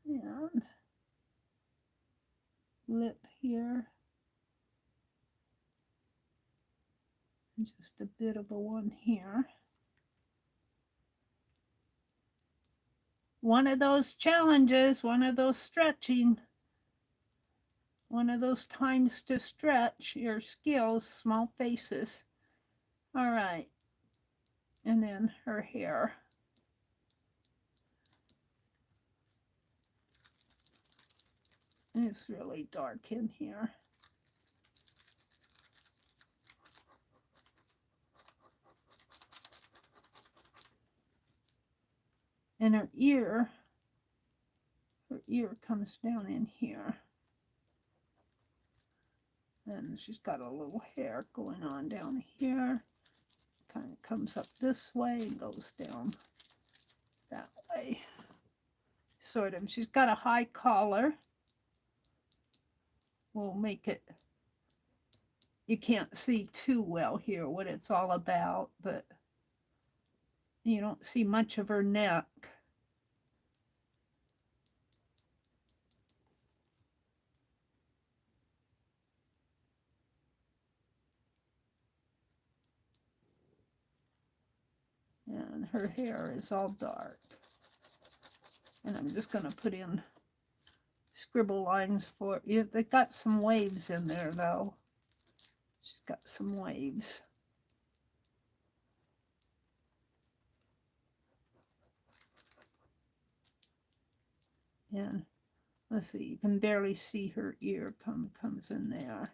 And lip here. Just a bit of a one here. One of those challenges, one of those stretching, one of those times to stretch your skills, small faces. All right. And then her hair. It's really dark in here. And her ear comes down in here. And she's got a little hair going on down here. Kind of comes up this way and goes down that way. Sort of. She's got a high collar. We'll make it, you can't see too well here what it's all about, but you don't see much of her neck. And her hair is all dark. And I'm just going to put in scribble lines for you. They got some waves in there though. She's got some waves. And let's see, you can barely see her ear comes in there.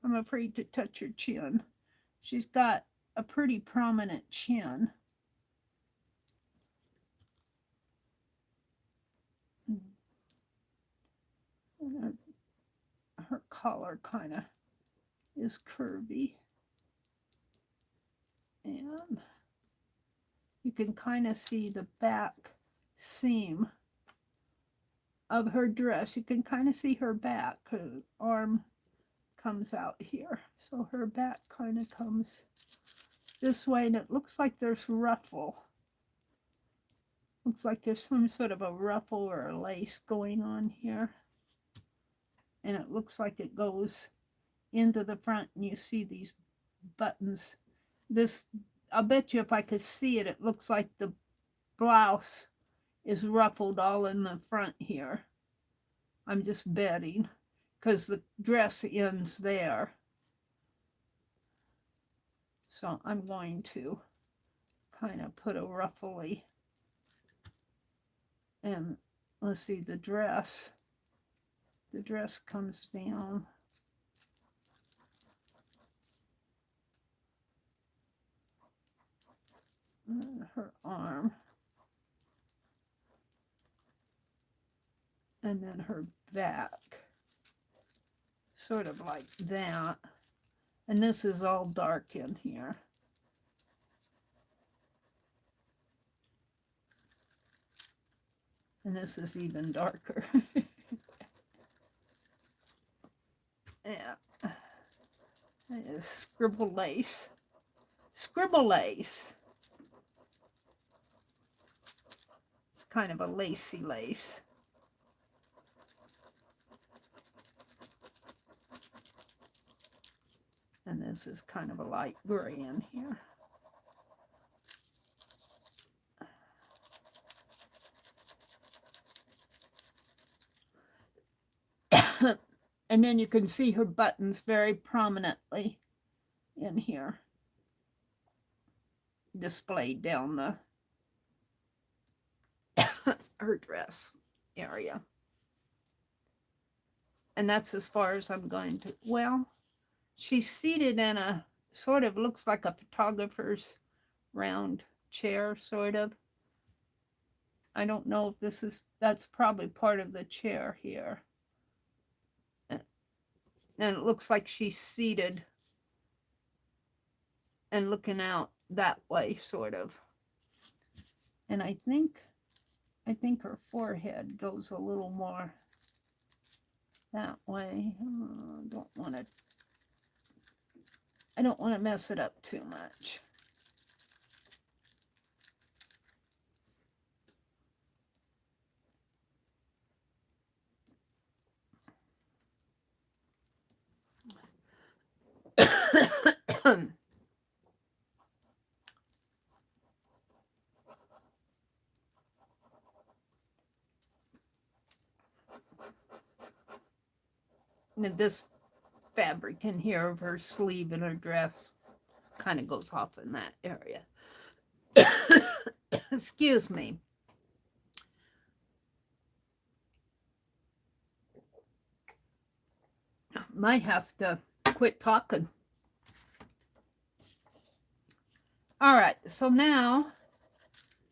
I'm afraid to touch her chin. She's got a pretty prominent chin. Her collar kind of is curvy. And you can kind of see the back seam of her dress. You can kind of see her back. Her arm comes out here. So her back kind of comes this way, and it looks like there's ruffle. Looks like there's some sort of a ruffle or a lace going on here. And it looks like it goes into the front, and you see these buttons. This, I'll bet you if I could see it, it looks like the blouse is ruffled all in the front here. I'm just betting, because the dress ends there. So I'm going to kind of put a ruffly, and let's see, the dress comes down. And her arm. And then her back. Sort of like that. And this is all dark in here. And this is even darker. Yeah. That is scribble lace. Scribble lace. It's kind of a lacy lace. And this is kind of a light gray in here. And then you can see her buttons very prominently in here, displayed down the her dress area. And that's as far as I'm going to. Well, she's seated in a sort of looks like a photographer's round chair, sort of. I don't know if this is, that's probably part of the chair here. And it looks like she's seated and looking out that way, sort of. And I think her forehead goes a little more that way. I don't want to mess it up too much. And this fabric in here of her sleeve and her dress kind of goes off in that area. Excuse me. Might have to quit talking. All right, so now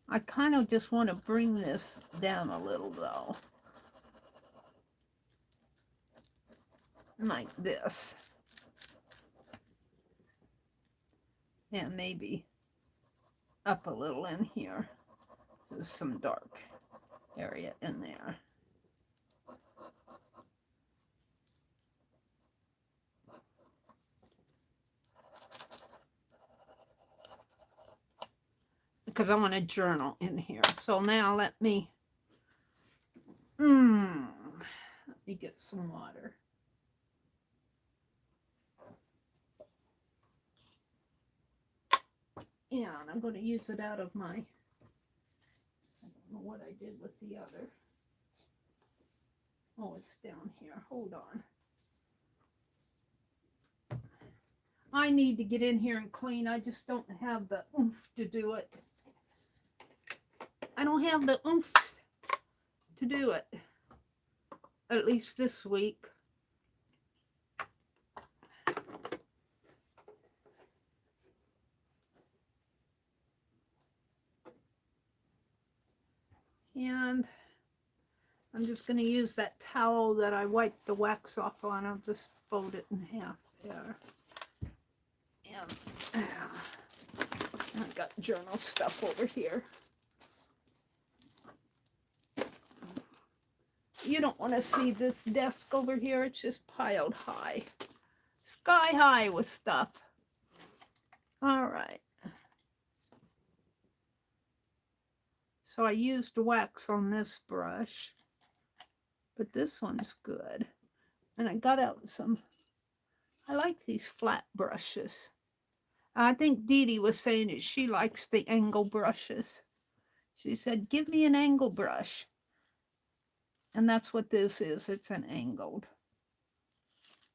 I kind of just want to bring this down a little, though. Like this. And maybe up a little in here. There's some dark area in there. Because I want a journal in here. So now let me get some water. Yeah, and I'm going to use it out of my, I don't know what I did with the other. Oh, it's down here. Hold on. I need to get in here and clean. I just don't have the oomph to do it. I don't have the oomph to do it. At least this week. And I'm just going to use that towel that I wiped the wax off on. I'll just fold it in half there. And I got journal stuff over here. You don't want to see this desk over here. It's just piled high. Sky high with stuff. All right. So I used wax on this brush, but this one's good. And I got out some, I like these flat brushes. I think Dee Dee was saying that she likes the angle brushes. She said, give me an angle brush. And that's what this is. It's an angled.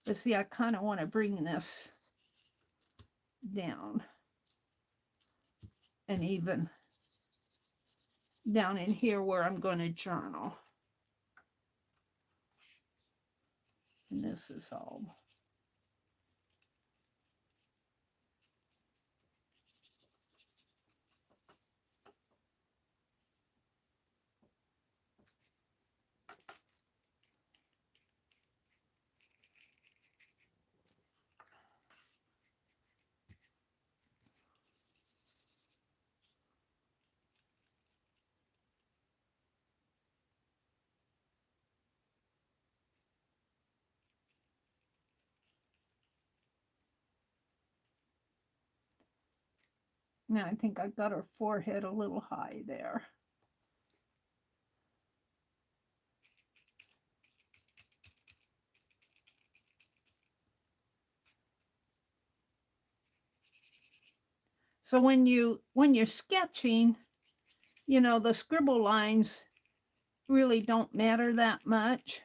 But see, I kind of want to bring this down. and even down in here where I'm going to journal. And this is all. Now I think I got her forehead a little high there. So when you're sketching, you know, the scribble lines really don't matter that much.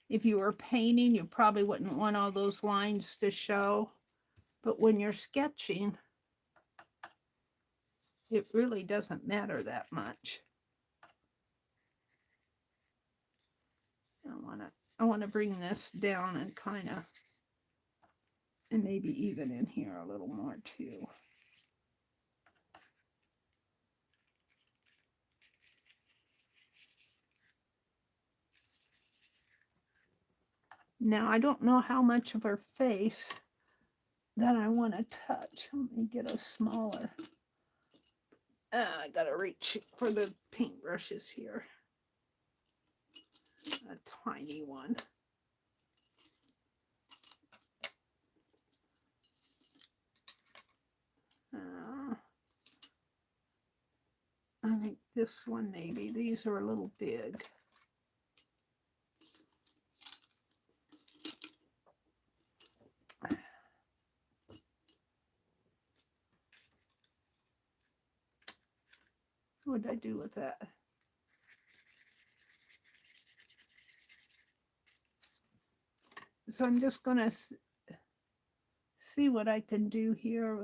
If you were painting, you probably wouldn't want all those lines to show. But when you're sketching, it really doesn't matter that much. I want to bring this down and kind of, and maybe even in here a little more too. Now, I don't know how much of her face that I want to touch. Let me get a smaller. I got to reach for the paintbrushes here. A tiny one. I think this one maybe. These are a little big. What did I do with that? So I'm just going to see what I can do here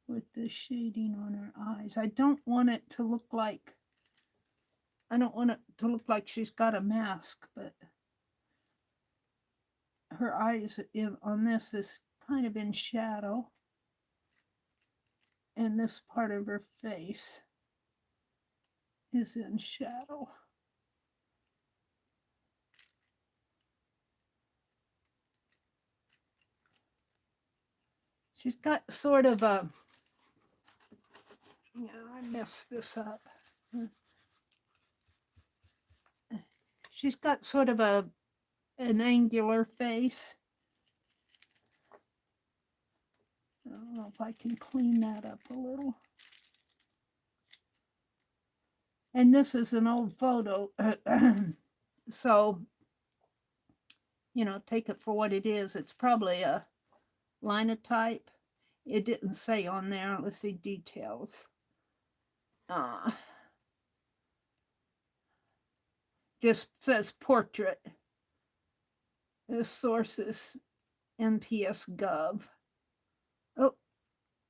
with the shading on her eyes. I don't want it to look like, I don't want it to look like she's got a mask, but her eyes on this is kind of in shadow. And this part of her face is in shadow. She's got sort of a, yeah, I messed this up. She's got sort of an angular face. I don't know if I can clean that up a little. And this is an old photo. So, you know, take it for what it is. It's probably a linotype. It didn't say on there. Let's see details. Just says portrait. The source is NPS Gov. Oh,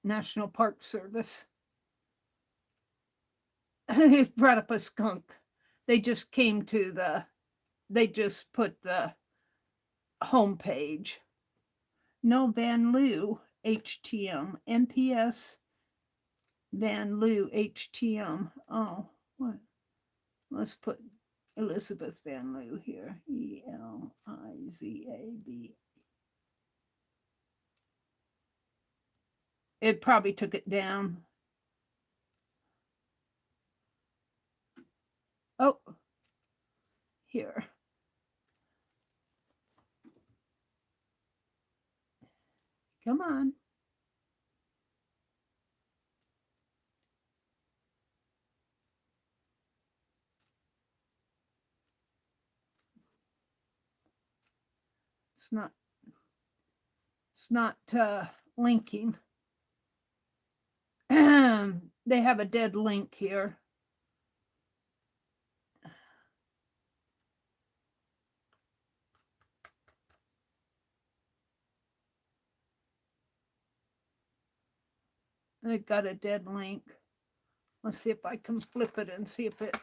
National Park Service. They brought up a skunk. They just came to they just put the homepage. No Van Loo HTM. NPS Van Loo HTM. Oh, what? Let's put Elizabeth Van Loo here. ELIZAB. It probably took it down. Oh, here. Come on. It's not linking. They have a dead link here. It got a dead link. Let's see if I can flip it and see if it...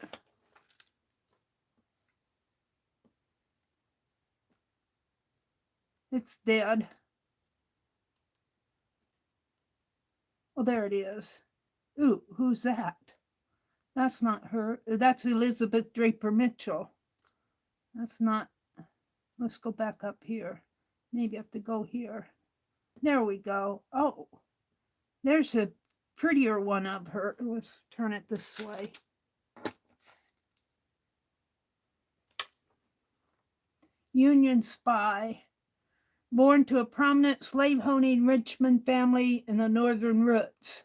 It's dead. Oh, there it is. Ooh, who's that? That's not her. That's Elizabeth Draper Mitchell. That's not... Let's go back up here. Maybe I have to go here. There we go. Oh, there's a prettier one of her. Let's turn it this way. Union Spy. Born to a prominent slave-owning Richmond family in the Northern Roots.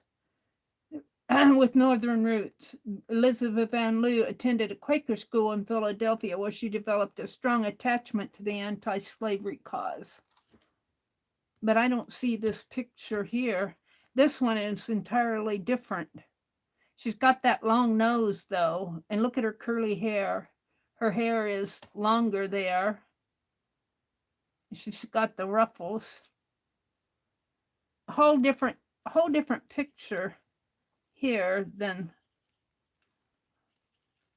With Northern roots, Elizabeth Van Lew attended a Quaker school in Philadelphia where she developed a strong attachment to the anti-slavery cause. But I don't see this picture here. This one is entirely different. She's got that long nose, though, and look at her curly hair. Her hair is longer there. She's got the ruffles. A whole different picture here than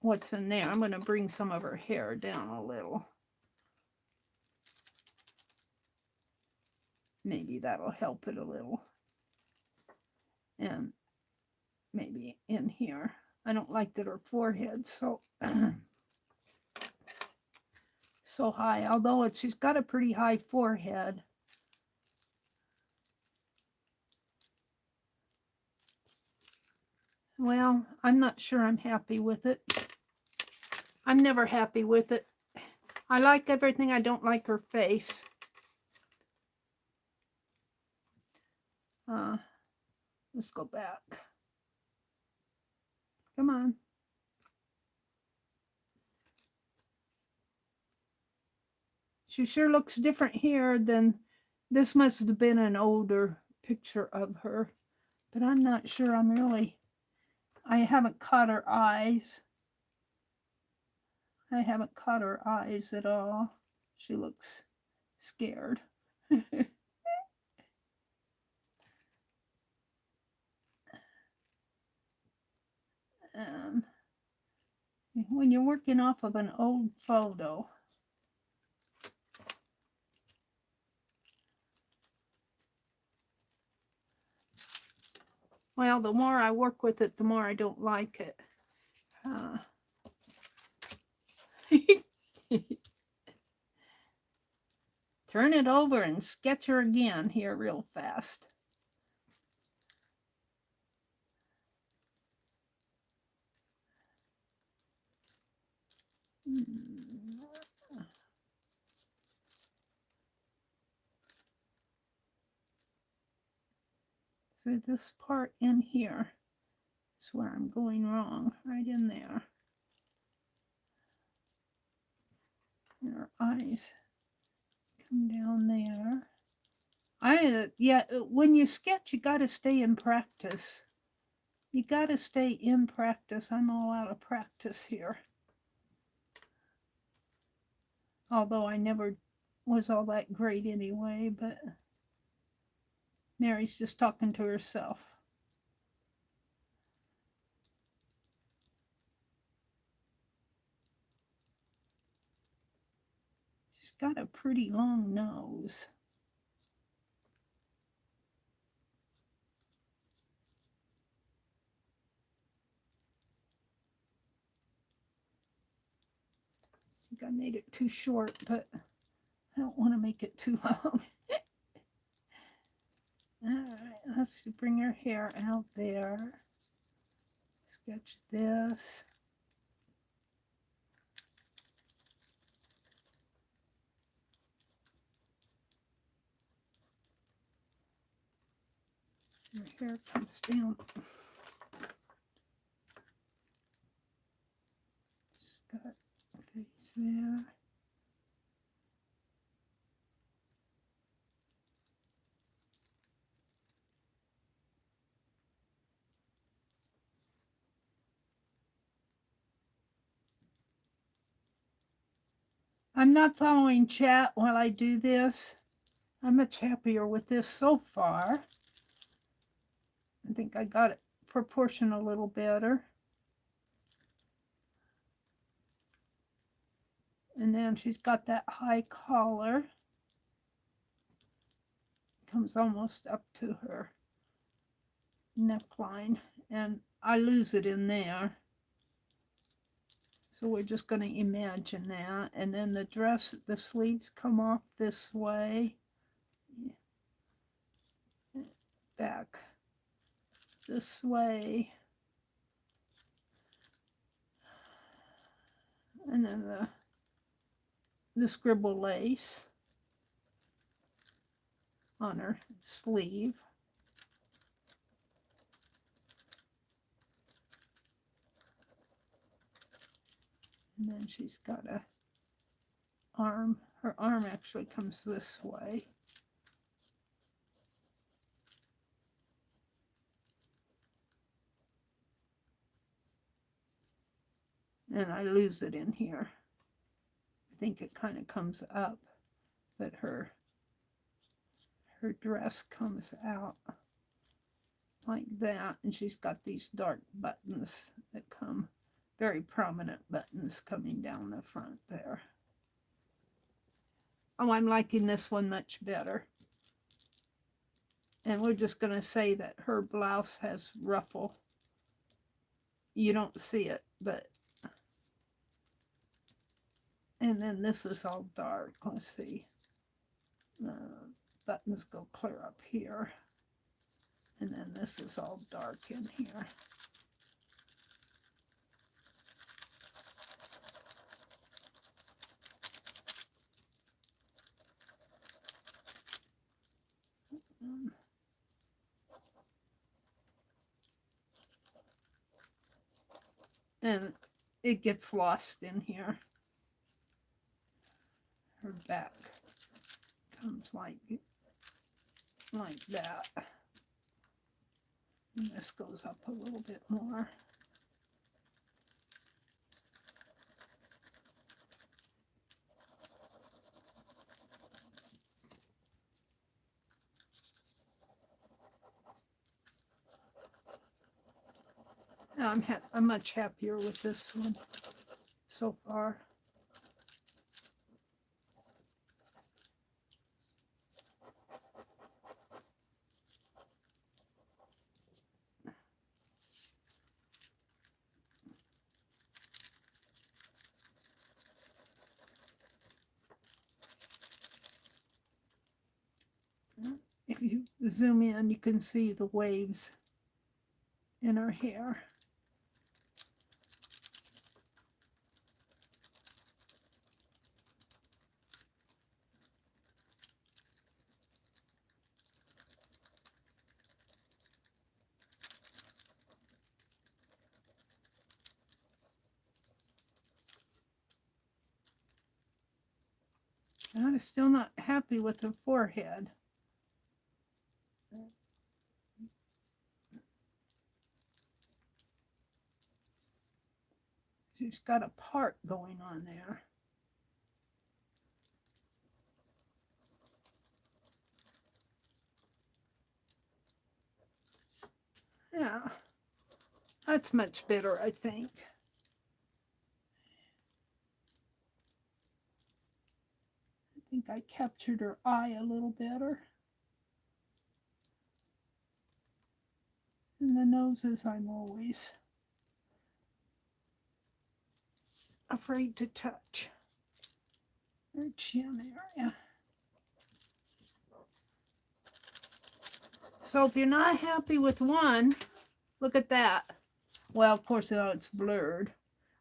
what's in there. I'm going to bring some of her hair down a little. Maybe that'll help it a little. And maybe in here. I don't like that her forehead's so so high, although she's got a pretty high forehead. Well, I'm not sure I'm happy with it. I'm never happy with it. I like everything. I don't like her face. Let's go back. Come on. She sure looks different here than this. Must have been an older picture of her, but I'm not sure I haven't caught her eyes. I haven't caught her eyes at all. She looks scared. When you're working off of an old photo, well, the more I work with it, the more I don't like it. Turn it over and sketch her again here real fast. So this part in here is where I'm going wrong, right in there. And her eyes come down there. When you sketch, you got to stay in practice. You got to stay in practice. I'm all out of practice here. Although I never was all that great anyway, but Meri's just talking to herself. She's got a pretty long nose. I think I made it too short, but I don't want to make it too long. All right, let's bring her hair out there. Sketch this. Her hair comes down. Just got a face there. I'm not following chat while I do this. I'm much happier with this so far think I got it proportion a little better. And then she's got that high collar. Comes almost up to her neckline. And I lose it in there. So we're just going to imagine that. And then the dress, the sleeves come off this way. Back this way. And then the scribble lace on her sleeve. And then she's got a arm. Her arm actually comes this way. And I lose it in here. I think it kind of comes up, but her dress comes out like that, and she's got these dark buttons that come, very prominent buttons coming down the front there. Oh, I'm liking this one much better. And we're just going to say that her blouse has ruffle. You don't see it, but... And then this is all dark. Let's see. The buttons go clear up here. And then this is all dark in here. And it gets lost in here. Her back comes like that. And this goes up a little bit more. Now I'm much happier with this one so far. If you zoom in, you can see the waves in her hair. I'm still not happy with her forehead. She's got a part going on there. Yeah, that's much better, I think. I think I captured her eye a little better. And the noses I'm always afraid to touch. Her chin area. So if you're not happy with one, look at that. Well, of course, now it's blurred.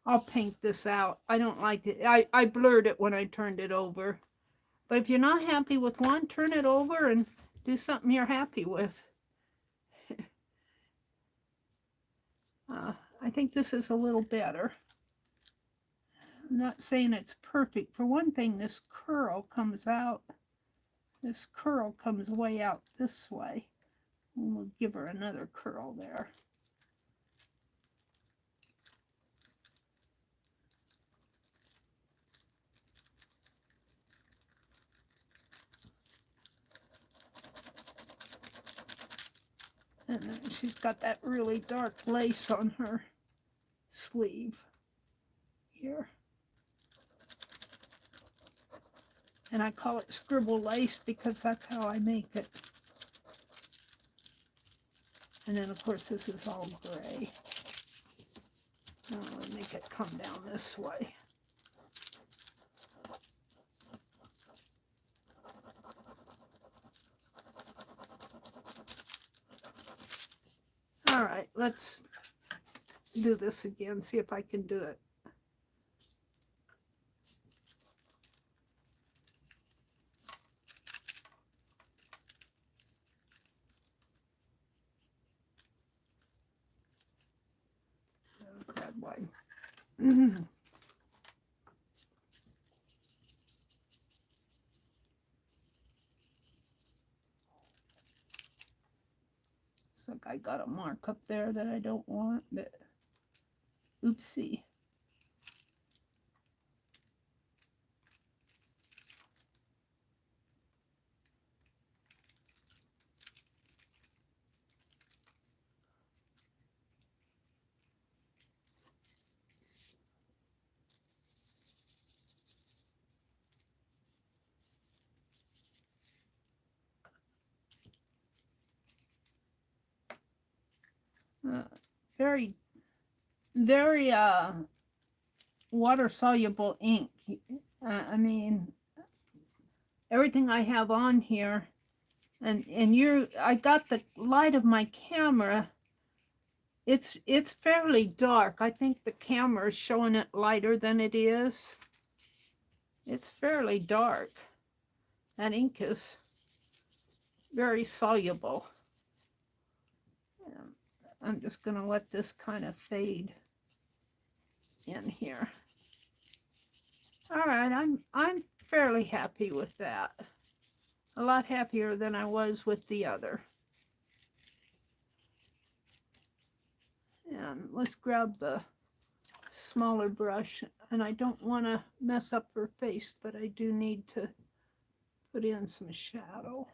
I'll paint this out. I don't like it. I blurred it when I turned it over. But if you're not happy with one, turn it over and do something you're happy with. I think this is a little better. I'm not saying it's perfect. For one thing, this curl comes out. This curl comes way out this way. And we'll give her another curl there. And then she's got that really dark lace on her sleeve here. And I call it scribble lace because that's how I make it. And then, of course, this is all gray. Now I'll make it come down this way. All right, let's do this again, see if I can do it. Grab one. It's like I got a mark up there that I don't want, but oopsie. Very, very water-soluble ink. I mean, everything I have on here, and I got the light of my camera. It's fairly dark. I think the camera is showing it lighter than it is. It's fairly dark. That ink is very soluble. I'm just going to let this kind of fade in here. All right, I'm fairly happy with that. A lot happier than I was with the other. And let's grab the smaller brush. And I don't want to mess up her face, but I do need to put in some shadow.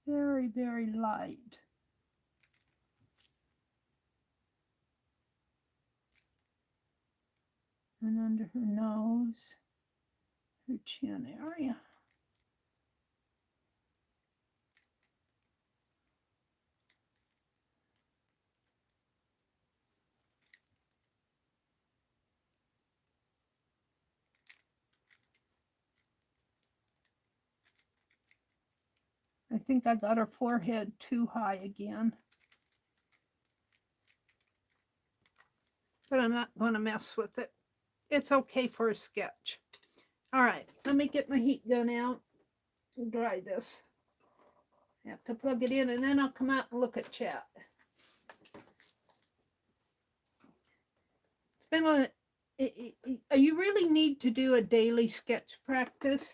Very, very light. And under her nose, her chin area. I think I got her forehead too high again. But I'm not going to mess with it. It's okay for a sketch. All right, let me get my heat gun out and dry this. I have to plug it in and then I'll come out and look at chat. It's been a, you really need to do a daily sketch practice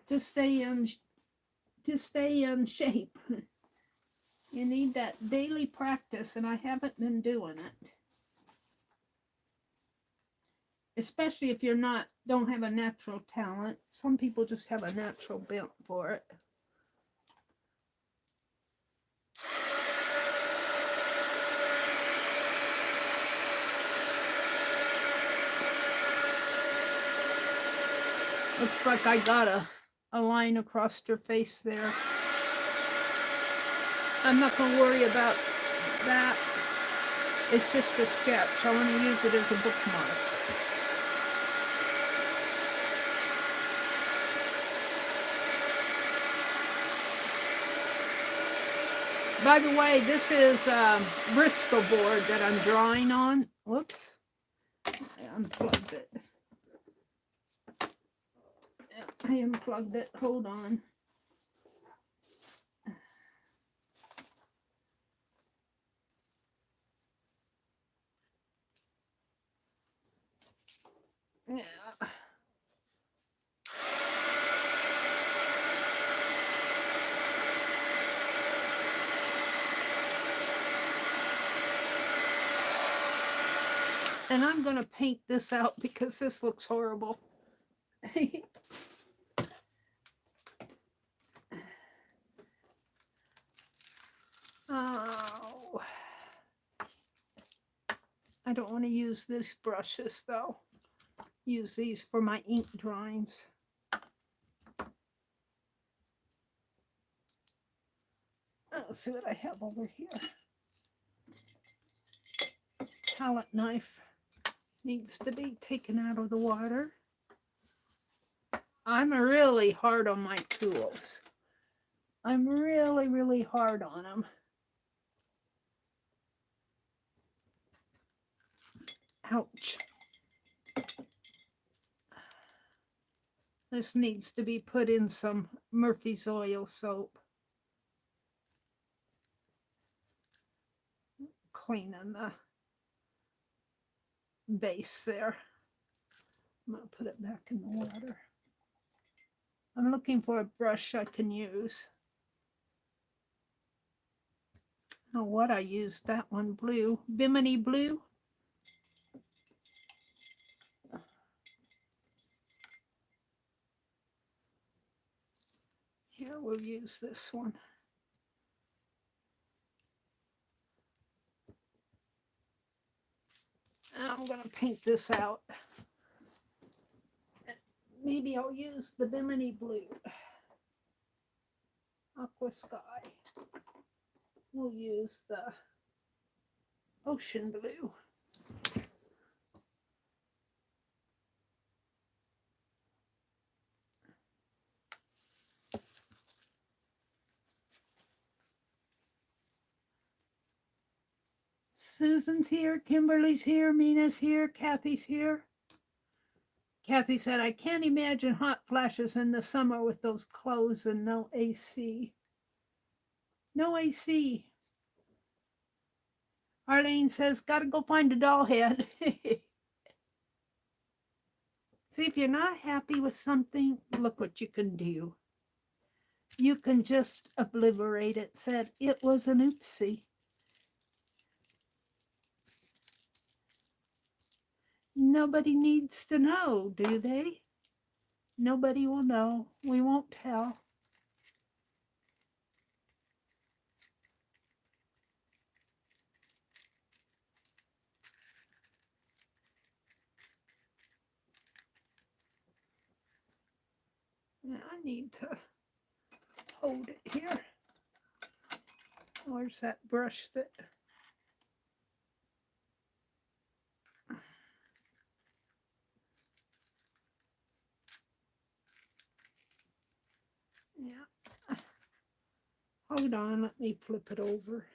to stay in shape. You need that daily practice, and I haven't been doing it. Especially if you're don't have a natural talent. Some people just have a natural bent for it. Looks like I got a line across her face there. I'm not going to worry about that. It's just a sketch. I want to use it as a bookmark. By the way, this is Bristol board that I'm drawing on. Whoops. I unplugged it. I unplugged it. Hold on. Yeah. And I'm going to paint this out because this looks horrible. I go. I don't want to use these brushes though. Use these for my ink drawings. Let's see what I have over here. Palette knife needs to be taken out of the water. I'm really hard on my tools. I'm really hard on them. Ouch. This needs to be put in some Murphy's oil soap. Cleaning the base there. I'm going to put it back in the water. I'm looking for a brush I can use. Oh, what I used, that one blue. Bimini blue. Here, we'll use this one. And I'm going to paint this out. Maybe I'll use the Bimini blue. Aqua Sky. We'll use the Ocean blue. Susan's here, Kimberly's here, Mina's here, Kathy's here. Kathy said, I can't imagine hot flashes in the summer with those clothes and no AC. No AC. Arlene says, gotta go find a doll head. See, if you're not happy with something, look what you can do. You can just obliterate it. Said, it was an oopsie. Nobody needs to know, do they? Nobody will know. We won't tell. Now I need to hold it here. Where's that brush that... Yeah. Hold on, let me flip it over.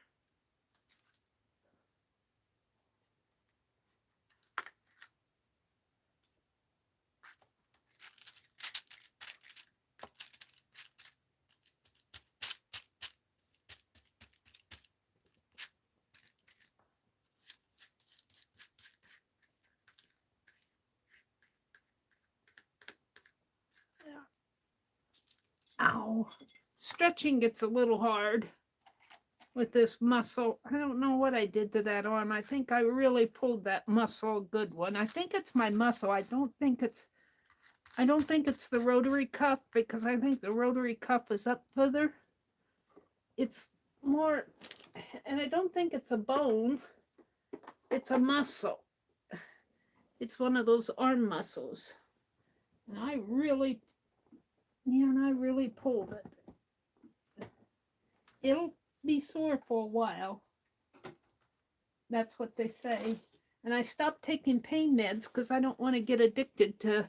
Ow. Stretching gets a little hard with this muscle. I don't know what I did to that arm. I think I really pulled that muscle a good one. I think it's my muscle. I don't think it's the rotary cuff, because I think the rotary cuff is up further. It's more, and I don't think it's a bone. It's a muscle. It's one of those arm muscles. And I really pulled it. It'll be sore for a while. That's what they say. And I stopped taking pain meds because I don't want to get addicted to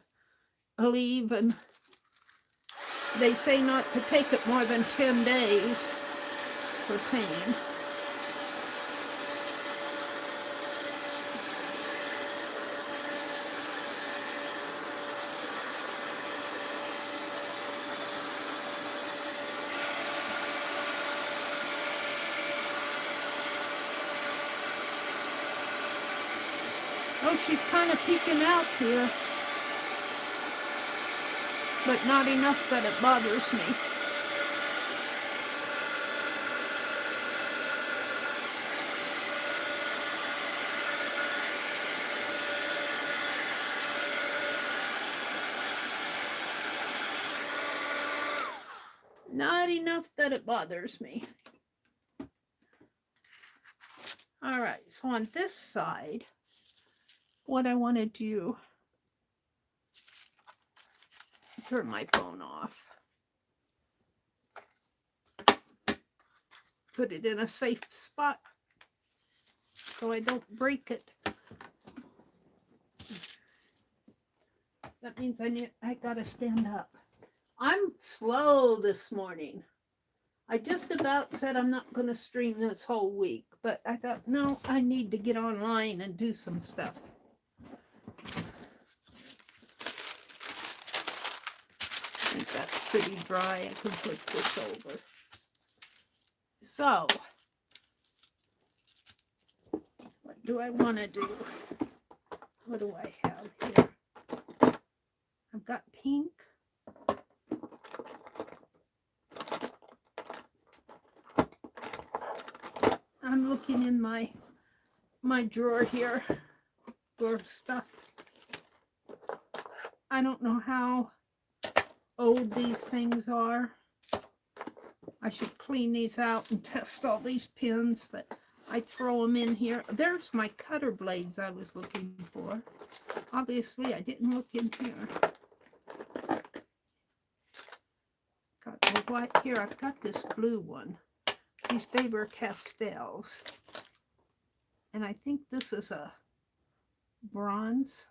Aleve, and they say not to take it more than 10 days for pain. Oh, she's kind of peeking out here, but not enough that it bothers me. Not enough that it bothers me. All right, so on this side, what I want to do, turn my phone off, put it in a safe spot so I don't break it. That means I gotta stand up. I'm slow this morning. I just about said I'm not going to stream this whole week, but I thought, no, I need to get online and do some stuff. I think that's pretty dry. I can put this over. So, what do I want to do? What do I have here? I've got pink. I'm looking in my drawer here for stuff. I don't know how old these things are. I should clean these out and test all these pins that I throw them in here. There's my cutter blades I was looking for. Obviously, I didn't look in here. Got the white here. I've got this blue one. These Faber-Castells. And I think this is a bronze.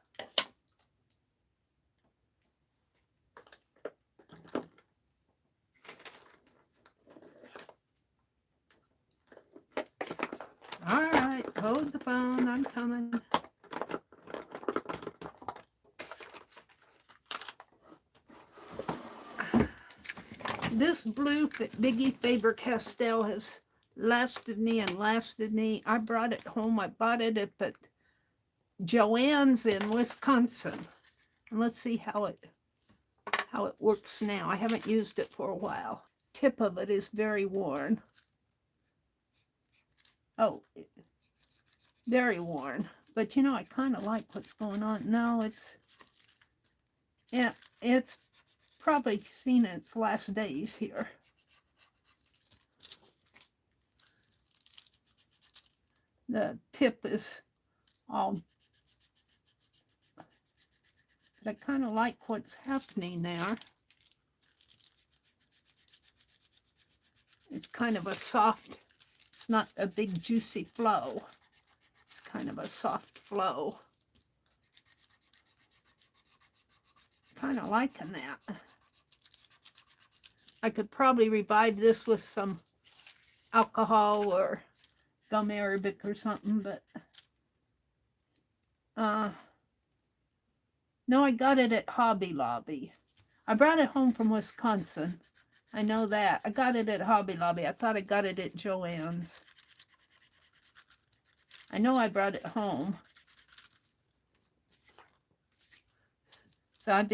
All right, hold the phone. I'm coming. This blue Biggie Faber-Castell has lasted me and lasted me. I brought it home. I bought it up at Joann's in Wisconsin. And let's see how it works now. I haven't used it for a while. Tip of it is very worn. Oh, very worn. But you know, I kind of like what's going on. No, it's probably seen its last days here. The tip is all, but I kind of like what's happening there. It's kind of a soft, it's not a big juicy flow. It's kind of a soft flow. Kind of liking that. I could probably revive this with some alcohol or gum arabic or something, but no, I got it at Hobby Lobby. I brought it home from Wisconsin. I know that. I got it at Hobby Lobby. I thought I got it at Joann's. I know I brought it home. So I've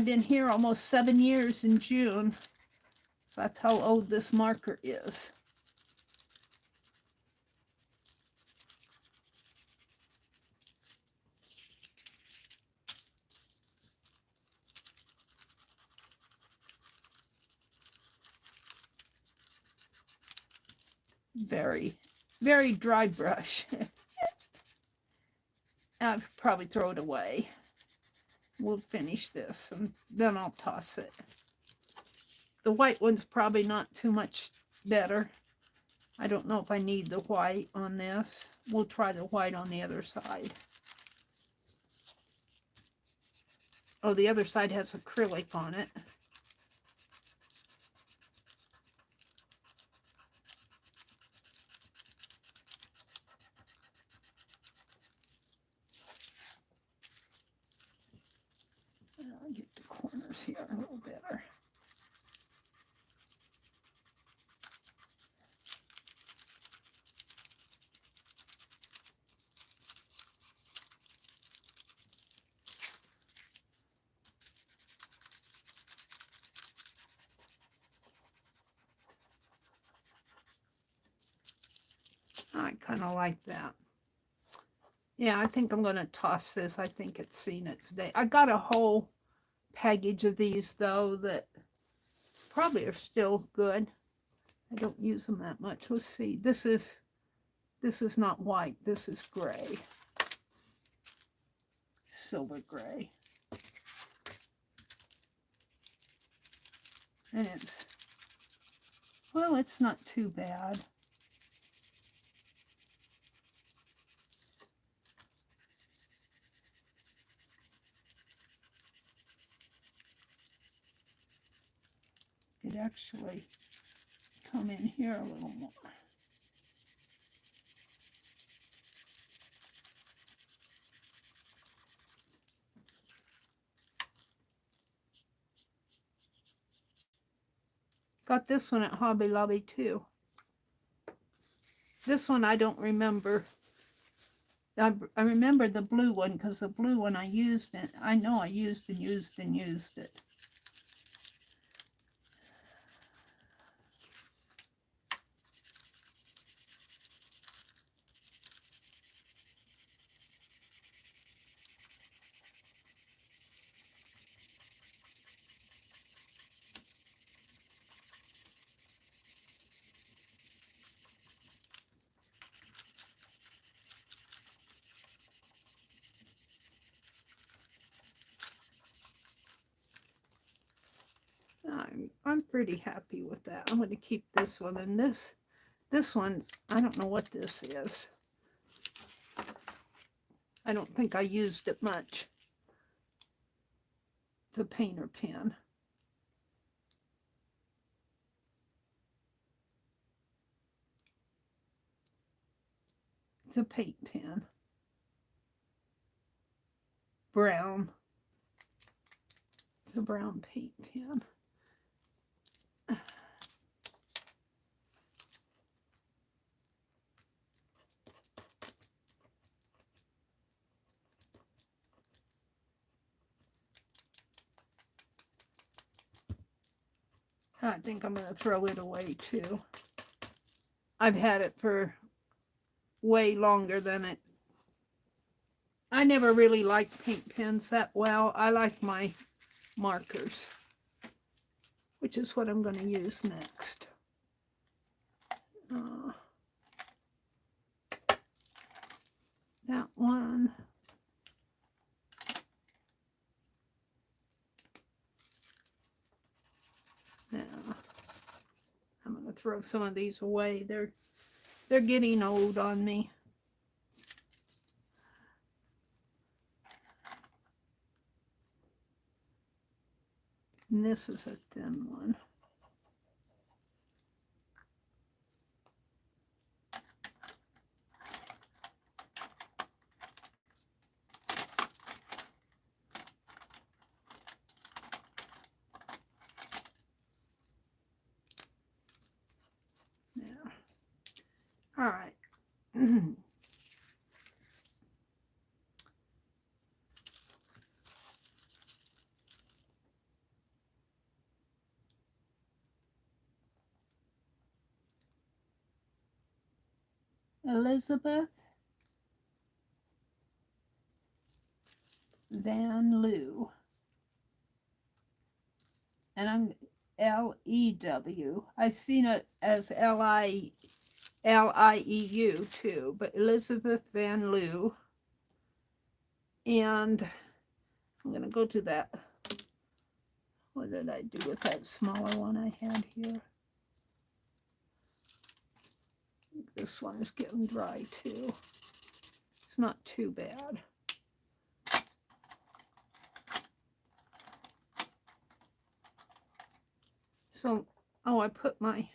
been here almost 7 years in June. So that's how old this marker is. Very, very dry brush. I'll probably throw it away. We'll finish this and then I'll toss it. The white one's probably not too much better. I don't know if I need the white on this. We'll try the white on the other side. Oh, the other side has acrylic on it. I'll get the corners here a little better. I kind of like that. Yeah, I think I'm going to toss this. I think it's seen its day. I got a whole package of these, though, that probably are still good. I don't use them that much. Let's see. This is This is not white, this is gray. Silver gray. And it's, well, it's not too bad. It actually come in here a little more. Got this one at Hobby Lobby too. This one I don't remember. I remember the blue one because the blue one I used it. I know I used and used and used it. I'm pretty happy with that. I'm going to keep this one, and this one's, I don't know what this is. I don't think I used it much. It's a painter pen. It's a paint pen. Brown. It's a brown paint pen. I think I'm going to throw it away too. I've had it for way longer than it. I never really liked paint pens that well. I like my markers, which is what I'm going to use next. That one. Now, I'm going to throw some of these away. They're getting old on me. And this is a thin one. Yeah. All right. Elizabeth Van Lew. And I'm L-E-W. I've seen it as L-I-E-U too, but Elizabeth Van Lew. And I'm going to go to that. What did I do with that smaller one I had here? This one is getting dry too. It's not too bad. So, oh, I put my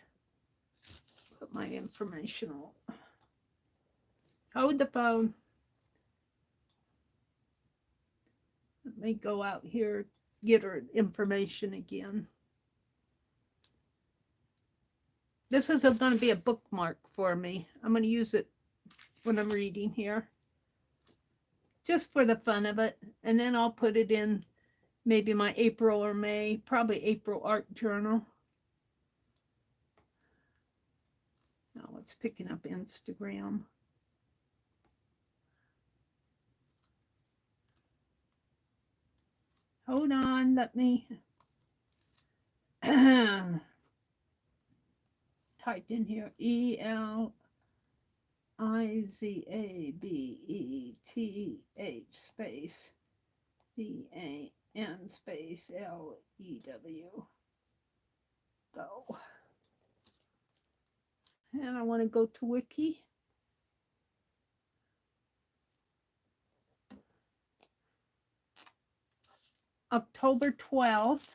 information on. Hold the phone. Let me go out here, get her information again. This is going to be a bookmark for me. I'm going to use it when I'm reading here. Just for the fun of it. And then I'll put it in maybe my April or May, probably April art journal. Oh, it's picking up Instagram. Hold on, let me type in here E-L-I-Z-A-B-E-T-H IZABETH space BAN space LEW. Go. And I want to go to Wiki. October 12th.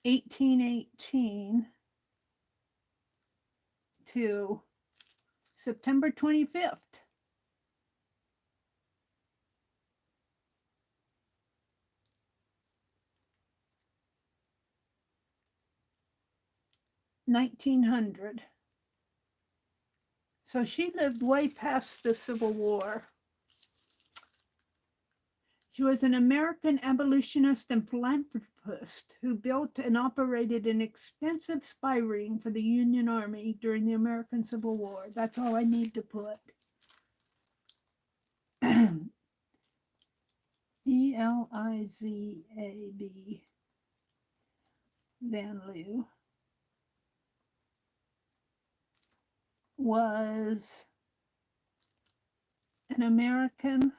1818 to September 25th. $1900. So she lived way past the Civil War. She was an American abolitionist and philanthropist who built and operated an extensive spy ring for the Union Army during the American Civil War. That's all I need to put. Elizab Van Leeuw was an American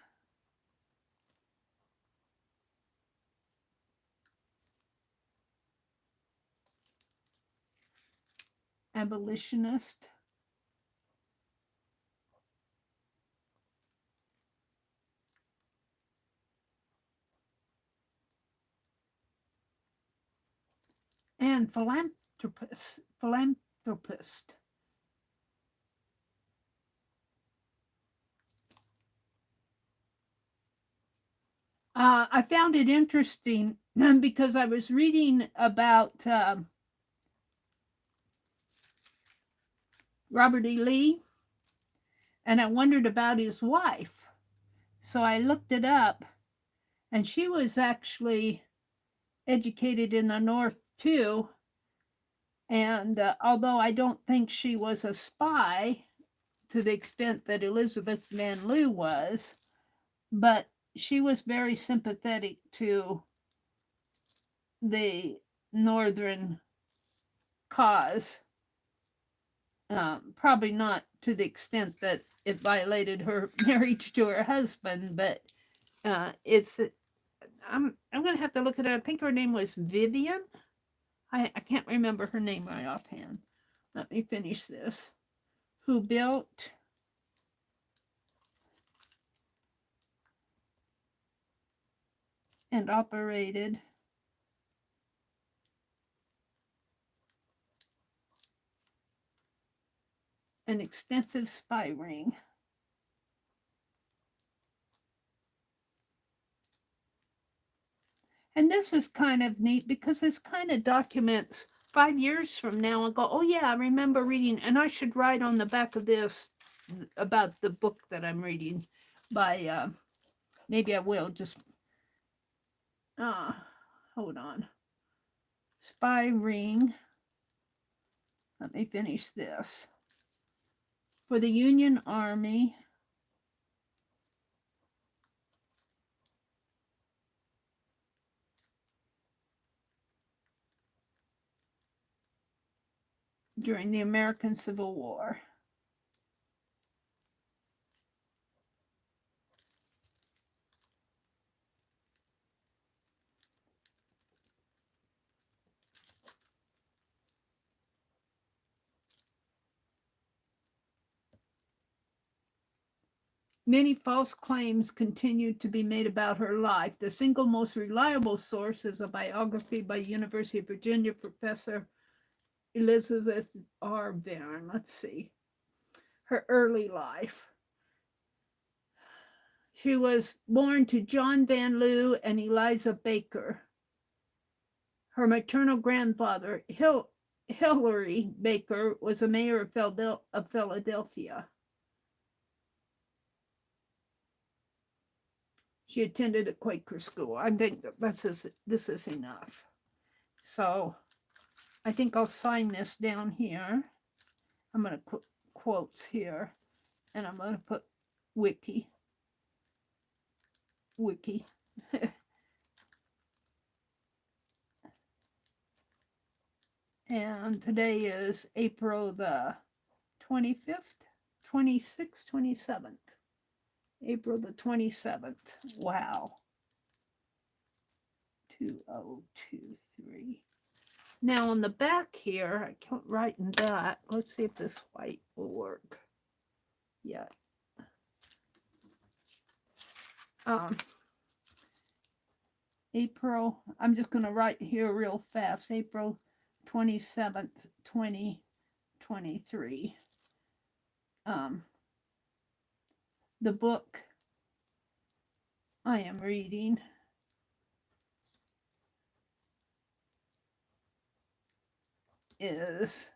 abolitionist and philanthropist. I found it interesting because I was reading about Robert E. Lee, and I wondered about his wife. So I looked it up, and she was actually educated in the North too. And although I don't think she was a spy to the extent that Elizabeth Van Leeuw was, but she was very sympathetic to the Northern cause. Probably not to the extent that it violated her marriage to her husband, but it's. I'm going to have to look at it. I think her name was Vivian. I can't remember her name right offhand. Let me finish this. Who built and operated an extensive spy ring. And this is kind of neat because this kind of documents 5 years from now and go, oh yeah, I remember reading, and I should write on the back of this about the book that I'm reading by, maybe I will just, hold on. Spy ring. Let me finish this. For the Union Army. During the American Civil War. Many false claims continued to be made about her life. The single most reliable source is a biography by University of Virginia professor Elizabeth R. Barron. Let's see. Her early life. She was born to John Van Leeuw and Eliza Baker. Her maternal grandfather, Hilary Baker, was a mayor of Philadelphia. She attended a Quaker school. I think this is enough. So I think I'll sign this down here. I'm going to put quotes here, and I'm going to put Wiki. And today is April the 25th, 26th, 27th. April the 27th. Wow. 2023. Now on the back here, I can't write in that. Let's see if this white will work. Yeah. April, I'm just going to write here real fast. April 27th, 2023. The book I am reading is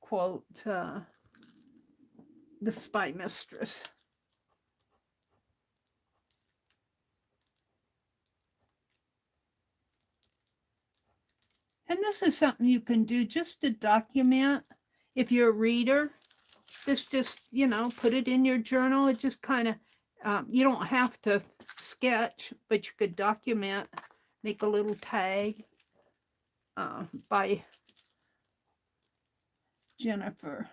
quote, The Spy Mistress. And this is something you can do just to document. If you're a reader, just, put it in your journal. It just kind of, you don't have to sketch, but you could document, make a little tag by Jennifer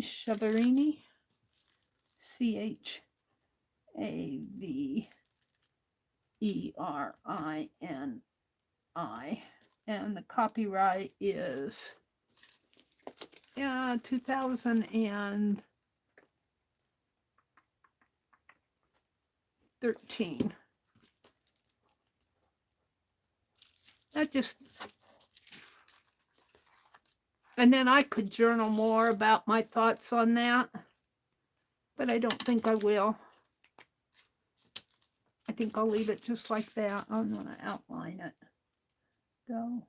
Chiaverini, Chaverini, and the copyright is 2013. That just, and then I could journal more about my thoughts on that, but I don't think I will. I think I'll leave it just like that. I'm going to outline it. Go.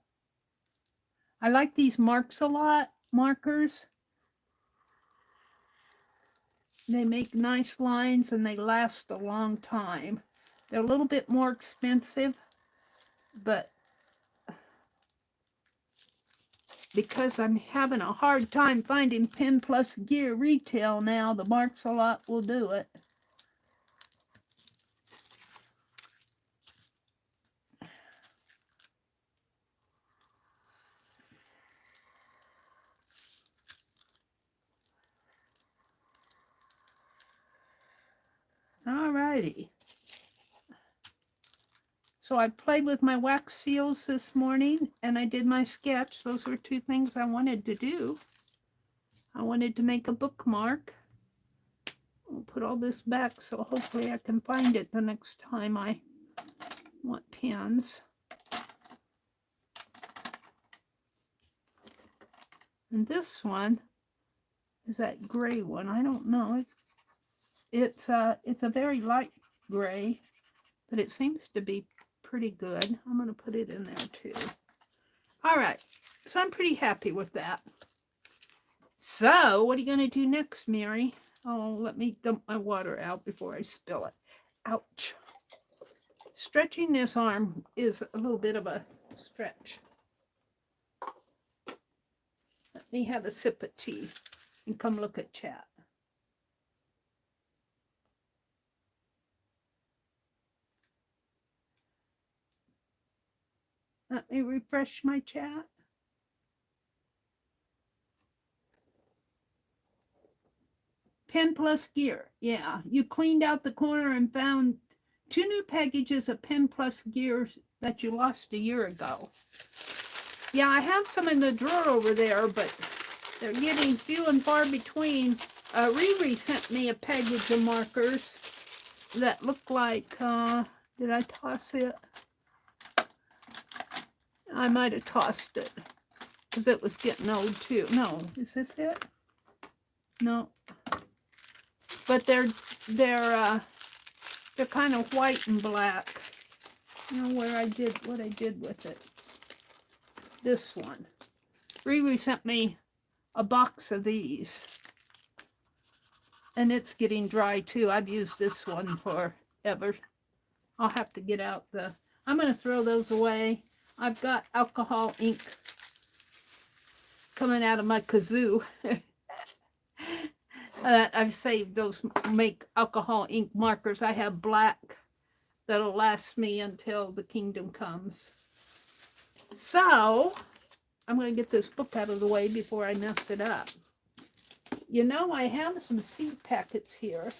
I like these marks a lot, markers. They make nice lines and they last a long time. They're a little bit more expensive, but because I'm having a hard time finding Pen Plus Gear retail now, the Marks a Lot will do it. Alrighty. So I played with my wax seals this morning and I did my sketch. Those were two things I wanted to do. I wanted to make a bookmark. I'll put all this back so hopefully I can find it the next time I want pens. And this one is that gray one. I don't know. It's a very light gray, but it seems to be pretty good. I'm going to put it in there too. All right. So I'm pretty happy with that. So what are you going to do next, Meri? Oh, let me dump my water out before I spill it. Ouch. Stretching this arm is a little bit of a stretch. Let me have a sip of tea and come look at chat. Let me refresh my chat. Pen Plus Gear. Yeah, you cleaned out the corner and found 2 new packages of Pen Plus Gear that you lost a year ago. Yeah, I have some in the drawer over there, but they're getting few and far between. Riri sent me a package of markers that look like, did I toss it? I might have tossed it because it was getting old too. No, is this it? No. But they're kind of white and black. You know what I did with it. This one. Riri sent me a box of these. And it's getting dry too. I've used this one forever. I'll have to get out I'm going to throw those away. I've got alcohol ink coming out of my kazoo. I've saved those, make alcohol ink markers. I have black that'll last me until the kingdom comes. So I'm going to get this book out of the way before I mess it up. You know, I have some seed packets here.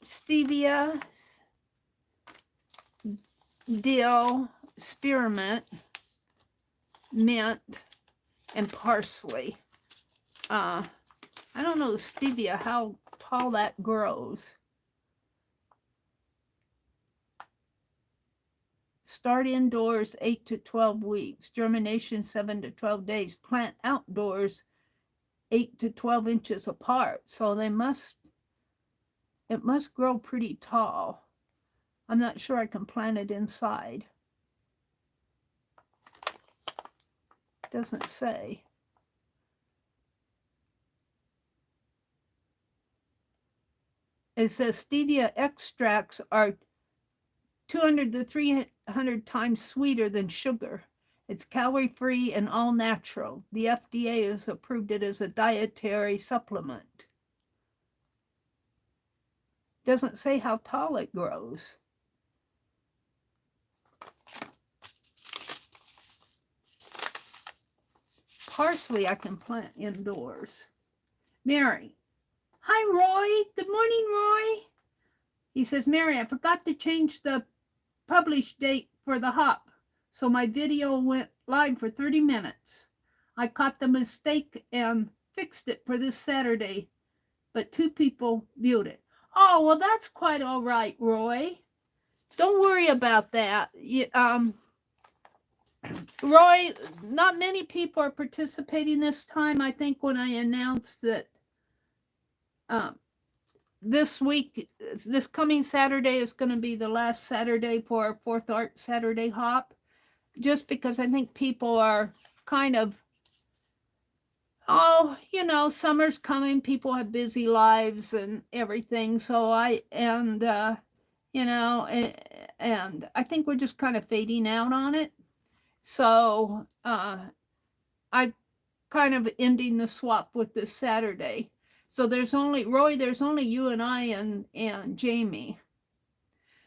Stevia, dill, spearmint, mint, and parsley. I don't know the stevia, how tall that grows. Start indoors 8 to 12 weeks. Germination 7 to 12 days. Plant outdoors 8 to 12 inches apart. So it must grow pretty tall. I'm not sure I can plant it inside. Doesn't say. It says stevia extracts are 200 to 300 times sweeter than sugar. It's calorie-free and all-natural. The FDA has approved it as a dietary supplement. Doesn't say how tall it grows. Parsley I can plant indoors. Mary. Hi, Roy. Good morning, Roy. He says, Mary, I forgot to change the publish date for the hop, so my video went live for 30 minutes. I caught the mistake and fixed it for this Saturday, but 2 people viewed it. Oh, well, that's quite all right, Roy. Don't worry about that. Roy, not many people are participating this time. I think when I announced that this week, this coming Saturday is going to be the last Saturday for our 4th Art Saturday hop, just because I think people are kind of, oh, you know, summer's coming, people have busy lives and everything. So you know, and I think we're just kind of fading out on it. So I kind of ending the swap with this Saturday. So there's only, Roy, there's only you and I and Jamie.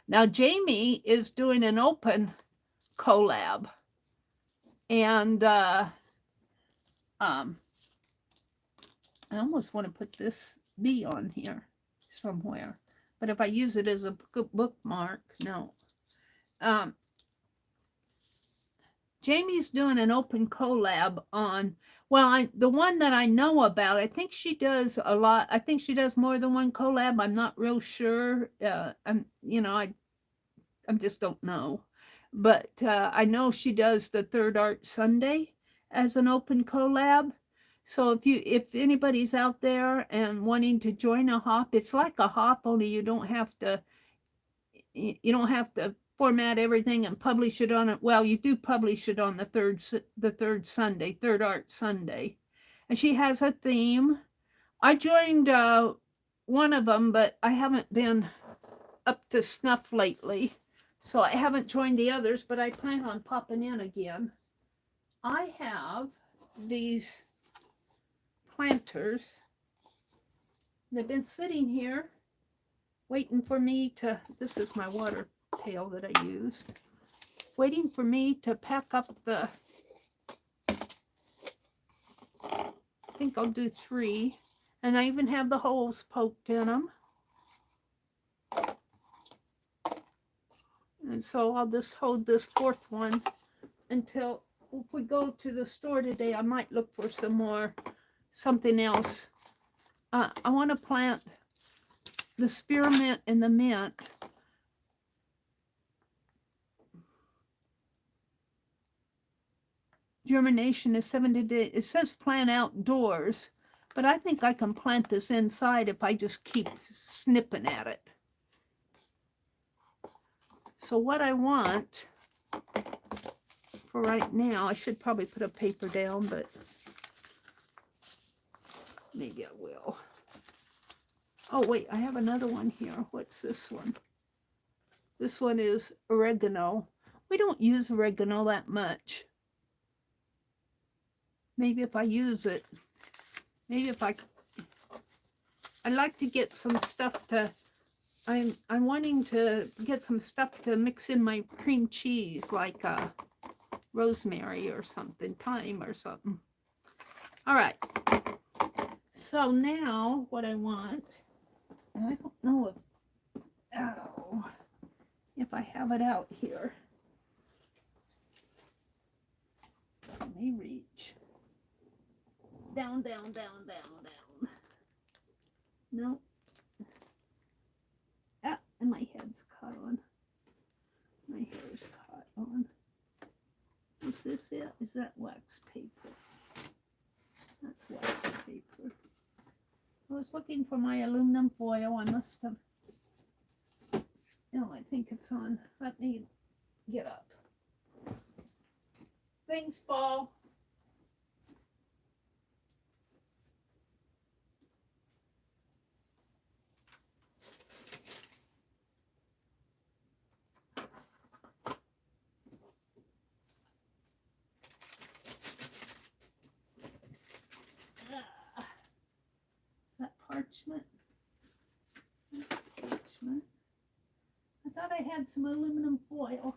Now, Jamie is doing an open collab. And I almost want to put this bee on here somewhere. But if I use it as a bookmark, no. Jamie's doing an open collab on, well, the one that I know about, I think she does a lot. I think she does more than one collab. I'm not real sure. I just don't know. But I know she does the Third Art Sunday as an open collab. So if anybody's out there and wanting to join a hop, it's like a hop, only you don't have to format everything and publish it on it. Well, you do publish it on the third Sunday, Third Art Sunday. And she has a theme. I joined one of them, but I haven't been up to snuff lately. So I haven't joined the others, but I plan on popping in again. I have these planters. They've been sitting here waiting for me to, this is my water pail that I used, waiting for me to pack up the, I think I'll do 3. And I even have the holes poked in them. And so I'll just hold this 4th one until, if we go to the store today, I might look for something else. I want to plant the spearmint and the mint. Germination is 7 days. It says plant outdoors, but I think I can plant this inside if I just keep snipping at it. So what I want for right now, I should probably put a paper down, but maybe I will. Oh, wait, I have another one here. What's this one? This one is oregano. We don't use oregano that much. Maybe if I use it, maybe if I I'd like to get some stuff to, I'm wanting to get some stuff to mix in my cream cheese, like rosemary or something, thyme or something. All right. So now what I want, and I don't know if I have it out here. Let me reach. Down, down, down, down, down. No. Ah, and my head's caught on. My hair's caught on. Is this it? Is that wax paper? That's wax paper. I was looking for my aluminum foil. I must have. No, I think it's on. Let me get up. Things fall. Is that parchment? That's parchment. I thought I had some aluminum foil.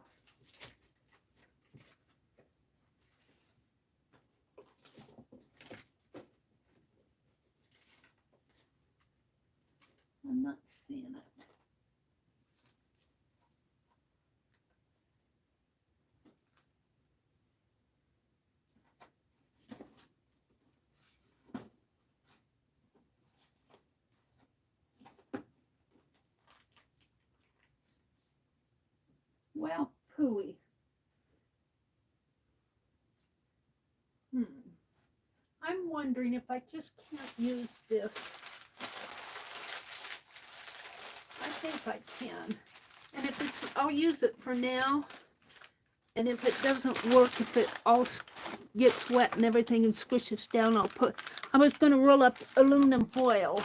I'm not seeing it. Well, pooey. I'm wondering if I just can't use this. I think I can. And if it's, I'll use it for now. And if it doesn't work, if it all gets wet and everything and squishes down, I was going to roll up aluminum foil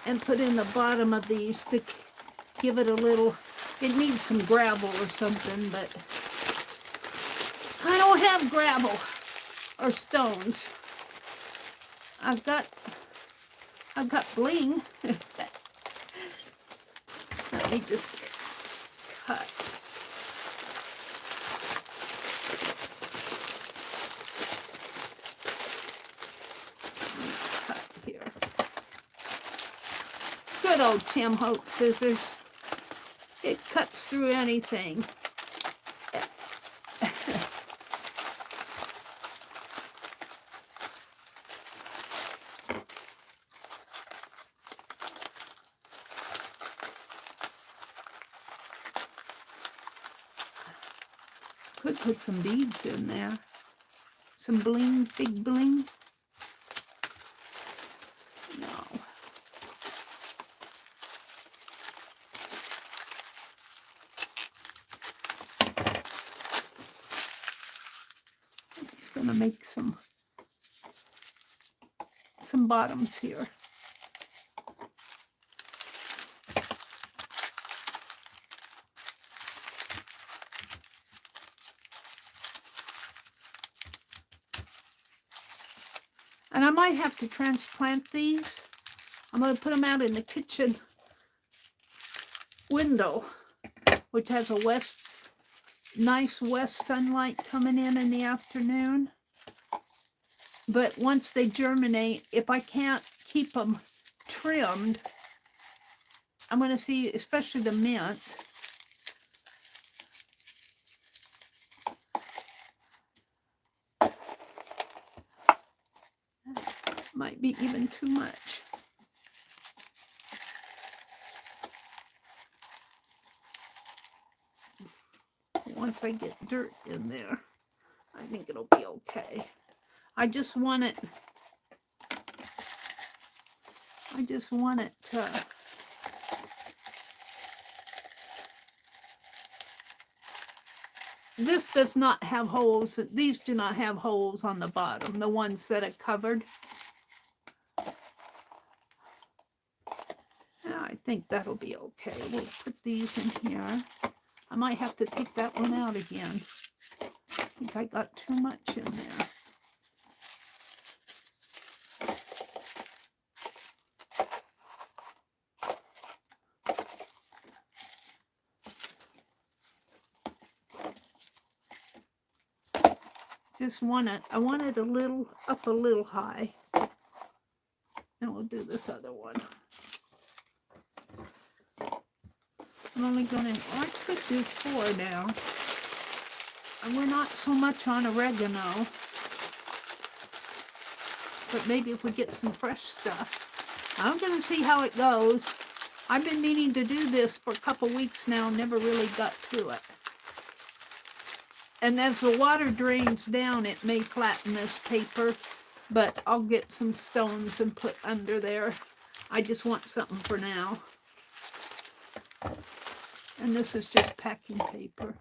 and put in the bottom of these to give it a little, it needs some gravel or something, but I don't have gravel or stones. I've got bling. Let me just cut. Cut here. Good old Tim Holtz scissors. It cuts through anything. Could put some beads in there. Some bling, big bling. No. It's going to make some bottoms here. And I might have to transplant these. I'm going to put them out in the kitchen window, which has a nice west sunlight coming in the afternoon. But once they germinate, if I can't keep them trimmed, I'm going to see, especially the mint. Might be even too much. Once I get dirt in there, I think it'll be okay. I just want it to this does not have holes. These do not have holes on the bottom, the ones that are covered. I think that'll be okay. We'll put these in here. I might have to take that one out again. I think I got too much in there. just want it, I want it a little, up a little high. And we'll do this other one. I'm only gonna, I could do 4 now. And we're not so much on oregano. But maybe if we get some fresh stuff. I'm gonna see how it goes. I've been meaning to do this for a couple weeks now, never really got to it. And as the water drains down, it may flatten this paper, but I'll get some stones and put under there. I just want something for now. And this is just packing paper.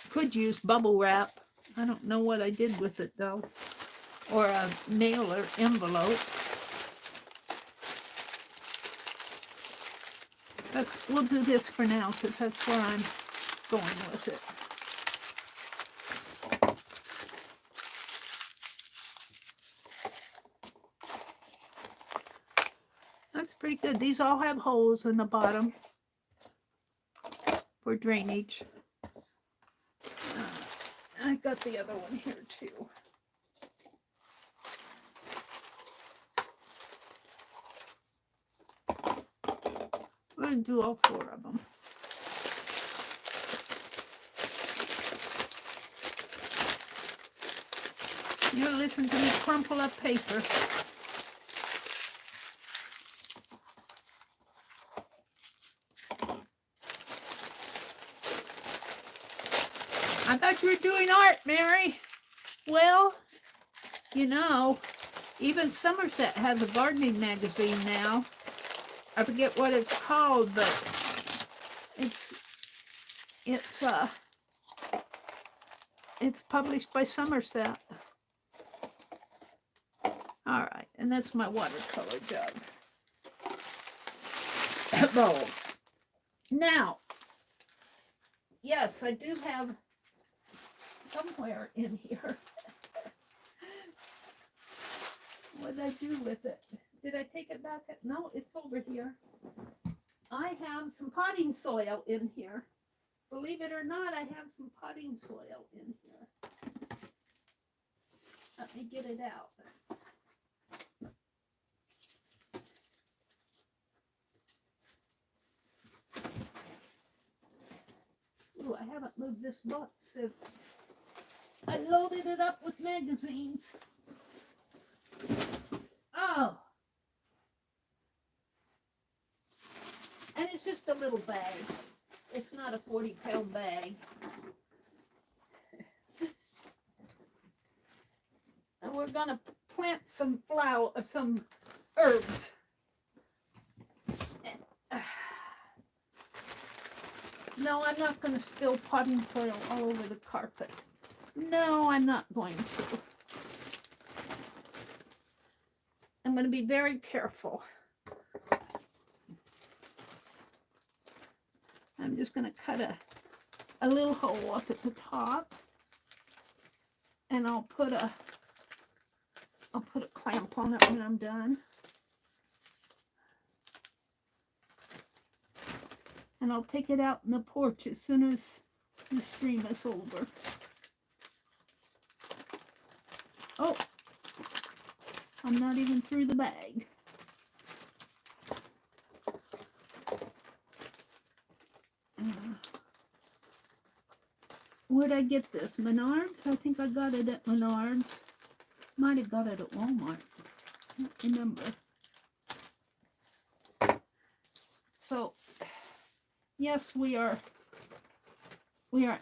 Could use bubble wrap. I don't know what I did with it though. Or a mailer envelope. But we'll do this for now because that's where I'm going with it. That's pretty good. These all have holes in the bottom for drainage. I got the other one here too. We're going to do all 4 of them. You listen to me crumple up paper. I thought you were doing art, Mary. Well, you know, even Somerset has a gardening magazine now. I forget what it's called, but it's published by Somerset. All right, and that's my watercolor jug. Bowl. Now, yes, I do have somewhere in here. What did I do with it? Did I take it back? No, it's over here. I have some potting soil in here. Believe it or not, I have some potting soil in here. Let me get it out. Ooh, I haven't moved this box since I loaded it up with magazines. Oh. And it's just a little bag. It's not a 40-pound bag. And we're gonna plant some some herbs. No, I'm not gonna spill potting soil all over the carpet. No, I'm not going to. I'm going to be very careful. I'm just going to cut a little hole up at the top, and I'll put a clamp on it when I'm done. And I'll take it out in the porch as soon as the stream is over. Oh, I'm not even through the bag. Where'd I get this? Menards? I think I got it at Menards. Might have got it at Walmart. I don't remember. So, yes, we are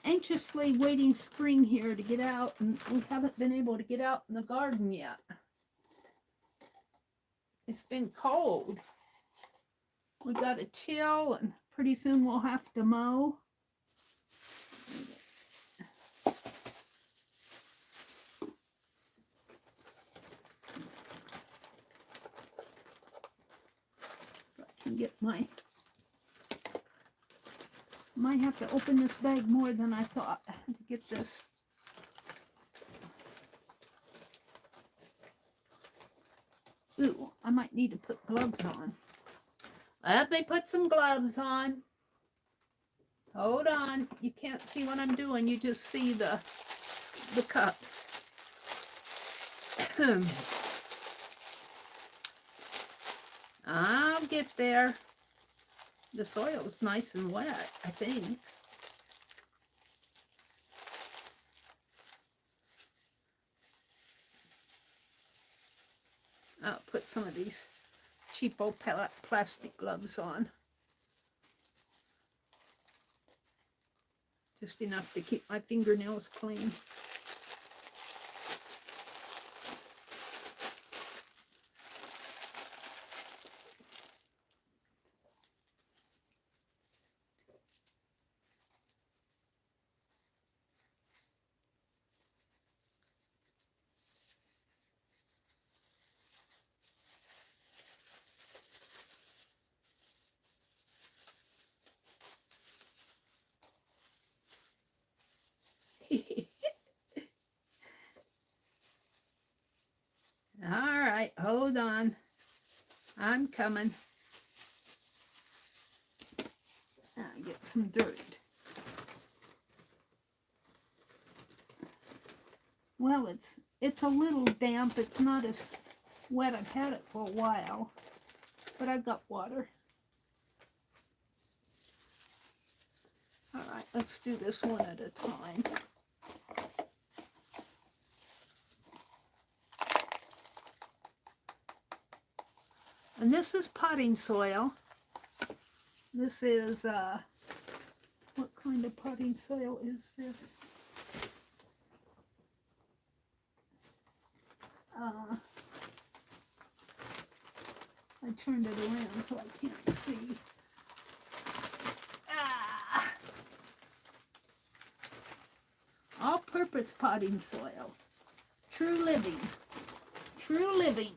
anxiously waiting spring here to get out, and we haven't been able to get out in the garden yet. It's been cold. We got to till, and pretty soon we'll have to mow. I can get my... Might have to open this bag more than I thought to get this. Ooh, I might need to put gloves on. Let me put some gloves on. Hold on. You can't see what I'm doing. You just see the cups. I'll get there. The soil's nice and wet, I think. I'll put some of these cheapo plastic gloves on. Just enough to keep my fingernails clean. All right, hold on. I'm coming. I'll get some dirt. Well, it's a little damp. It's not as wet. I've had it for a while, but I've got water. All right, let's do this one at a time. And this is potting soil. This is, what kind of potting soil is this? I turned it around so I can't see. All-purpose potting soil. True living. True living,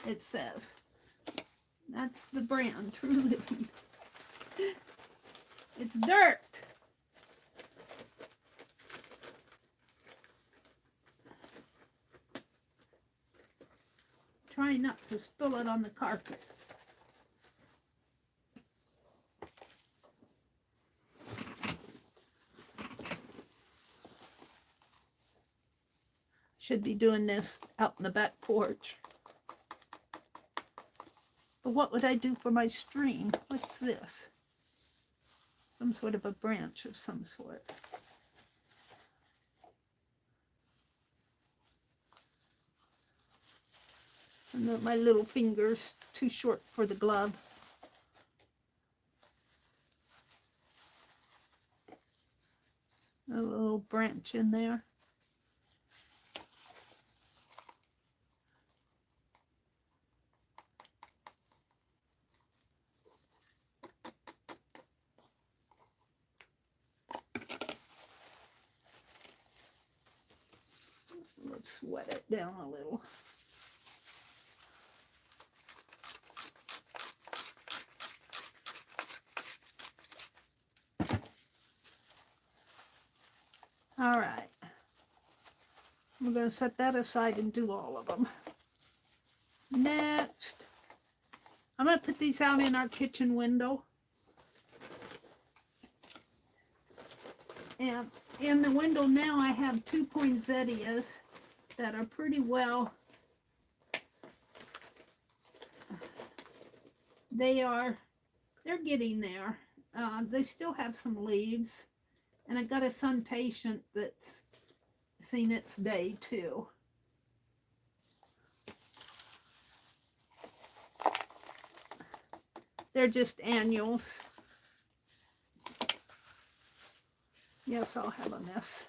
it says. That's the brand, True Living. It's dirt. Try not to spill it on the carpet. Should be doing this out in the back porch. But what would I do for my stream? What's this? Some sort of a branch of some sort. And my little finger's too short for the glove. A little branch in there. Let's wet it down a little. All right. We're going to set that aside and do all of them. Next, I'm going to put these out in our kitchen window. And in the window now I have 2 poinsettias that are pretty well, they're getting there. They still have some leaves, and I got a sun patient that's seen its day too. They're just annuals. Yes, I'll have a mess.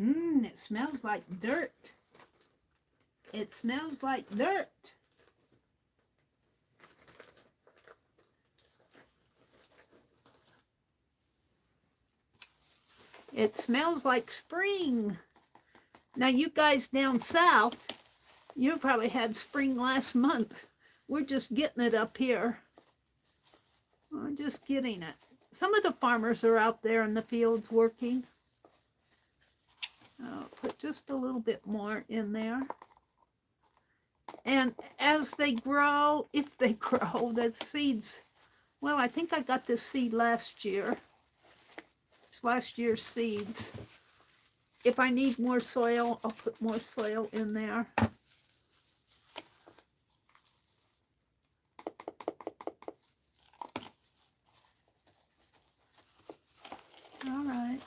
It smells like dirt. It smells like dirt. It smells like spring. Now you guys down south, you probably had spring last month. We're just getting it up here. We're just getting it. some of the farmers are out there in the fields working. I'll put just a little bit more in there. And as they grow, if they grow, the seeds, well, I think I got this seed last year. It's last year's seeds. If I need more soil, I'll put more soil in there. All right.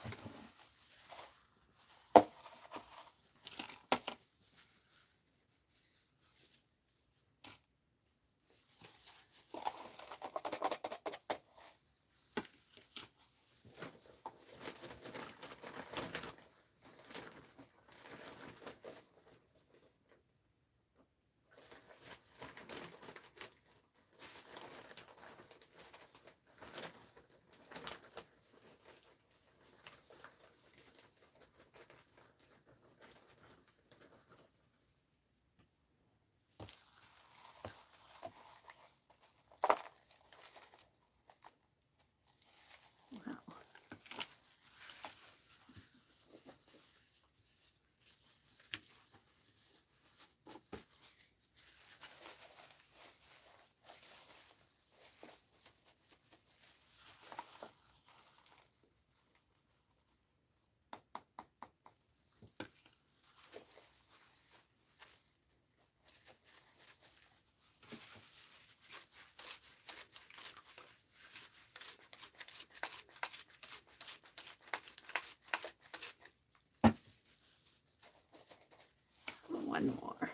One more.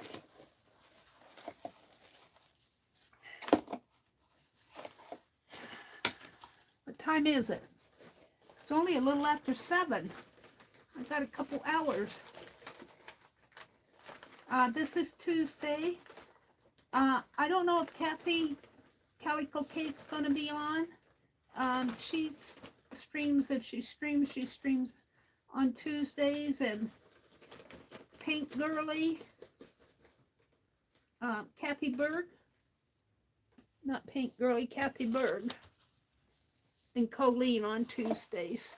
What time is it? It's only a little after 7. I've got a couple hours. This is Tuesday. I don't know if Kathy Calico Cake's going to be on. She streams, if she streams on Tuesdays, and Paint Girly, Kathy Berg, not Paint Girly, Kathy Berg, and Colleen on Tuesdays.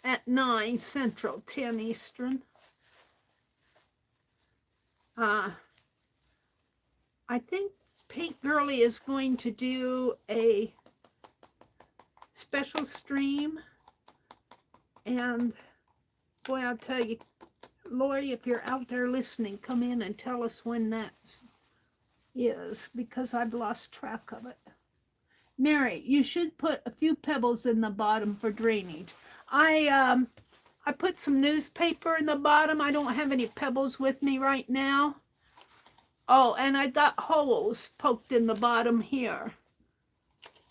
At 9 Central, 10 Eastern. I think Paint Girly is going to do a special stream, and boy, I'll tell you, Lori, if you're out there listening, come in and tell us when that is, because I've lost track of it. Meri, you should put a few pebbles in the bottom for drainage. I put some newspaper in the bottom. I don't have any pebbles with me right now. Oh, and I got holes poked in the bottom here.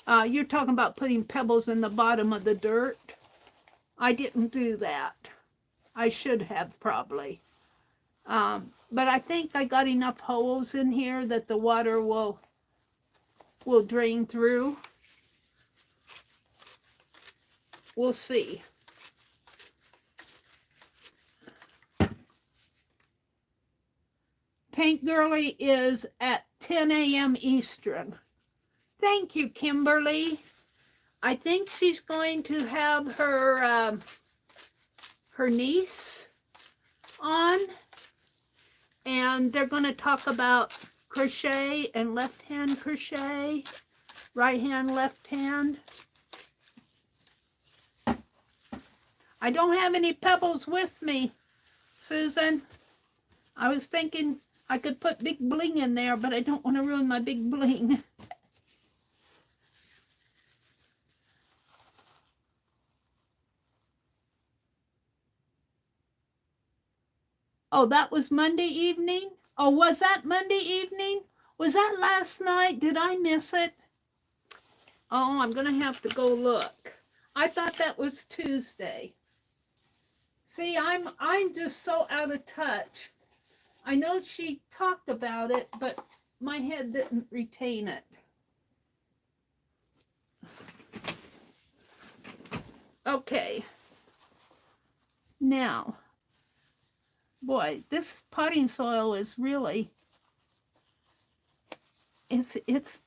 You're talking about putting pebbles in the bottom of the dirt. I didn't do that. I should have probably. But I think I got enough holes in here that the water will drain through. We'll see. Paint Girly is at 10 a.m. Eastern. Thank you, Kimberly. I think she's going to have her her niece on, and they're going to talk about crochet and left-hand crochet, right hand, left hand. I don't have any pebbles with me, Susan. I was thinking I could put big bling in there, but I don't want to ruin my big bling. Oh, that was Monday evening? Oh, was that Monday evening? Was that last night? Did I miss it? Oh, I'm going to have to go look. I thought that was Tuesday. See, I'm just so out of touch. I know she talked about it, but my head didn't retain it. Okay. Now, boy, this potting soil is really it's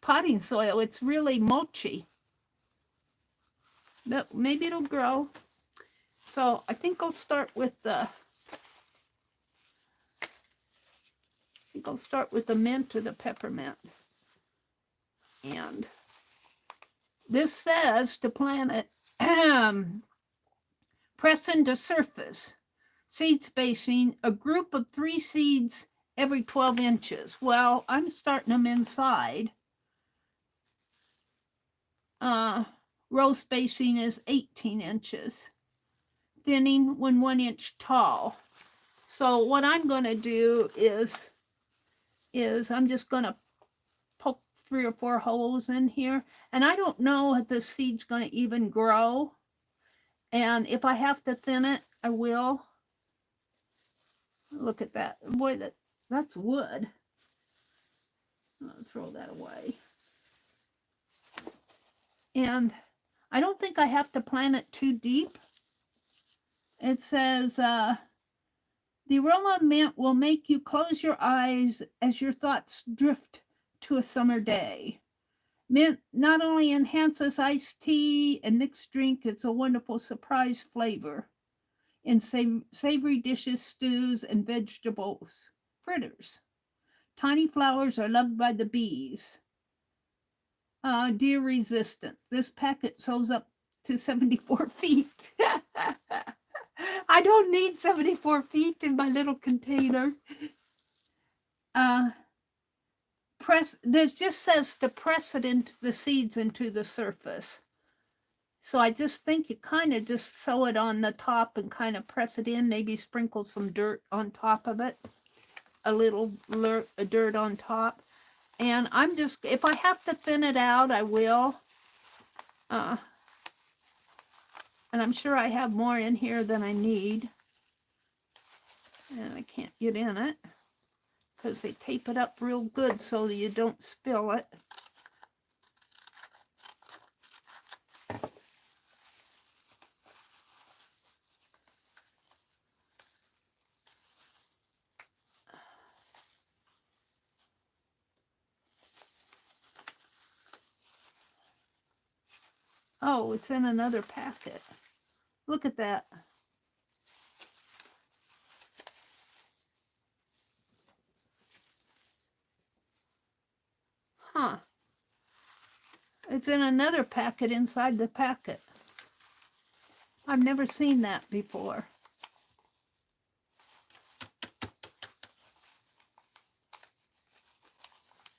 potting soil. It's really mulchy. But maybe it'll grow. So I think I'll start with the mint or the peppermint. And this says to plant it, press into surface. Seed spacing, a group of 3 seeds every 12 inches. Well, I'm starting them inside. Row spacing is 18 inches. Thinning when 1 inch tall. So what I'm going to do is I'm just going to poke 3 or 4 holes in here. And I don't know if the seed's going to even grow. And if I have to thin it, I will. Look at that. Boy, that's wood. I'll throw that away. And I don't think I have to plant it too deep. It says, the aroma of mint will make you close your eyes as your thoughts drift to a summer day. Mint not only enhances iced tea and mixed drink, it's a wonderful surprise flavor in savory dishes, stews, and vegetables fritters. Tiny flowers are loved by the bees. Deer resistant. This packet sews up to 74 feet. I don't need 74 feet in my little container. This just says to press it into the seeds into the surface. So I just think you kind of just sew it on the top and kind of press it in, maybe sprinkle some dirt on top of it, a little dirt on top. And I'm just, if I have to thin it out, I will. And I'm sure I have more in here than I need. And I can't get in it because they tape it up real good so that you don't spill it. Oh, it's in another packet. Look at that. Huh. It's in another packet inside the packet. I've never seen that before.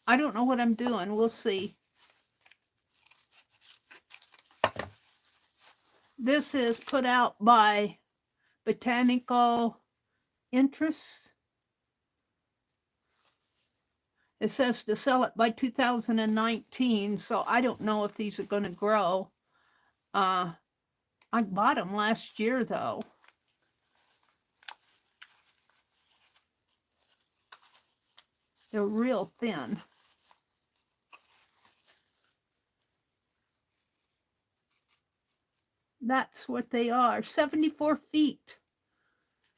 I don't know what I'm doing. We'll see. This is put out by Botanical Interests. It says to sell it by 2019, so I don't know if these are going to grow. I bought them last year, though. They're real thin. That's what they are. 74 feet.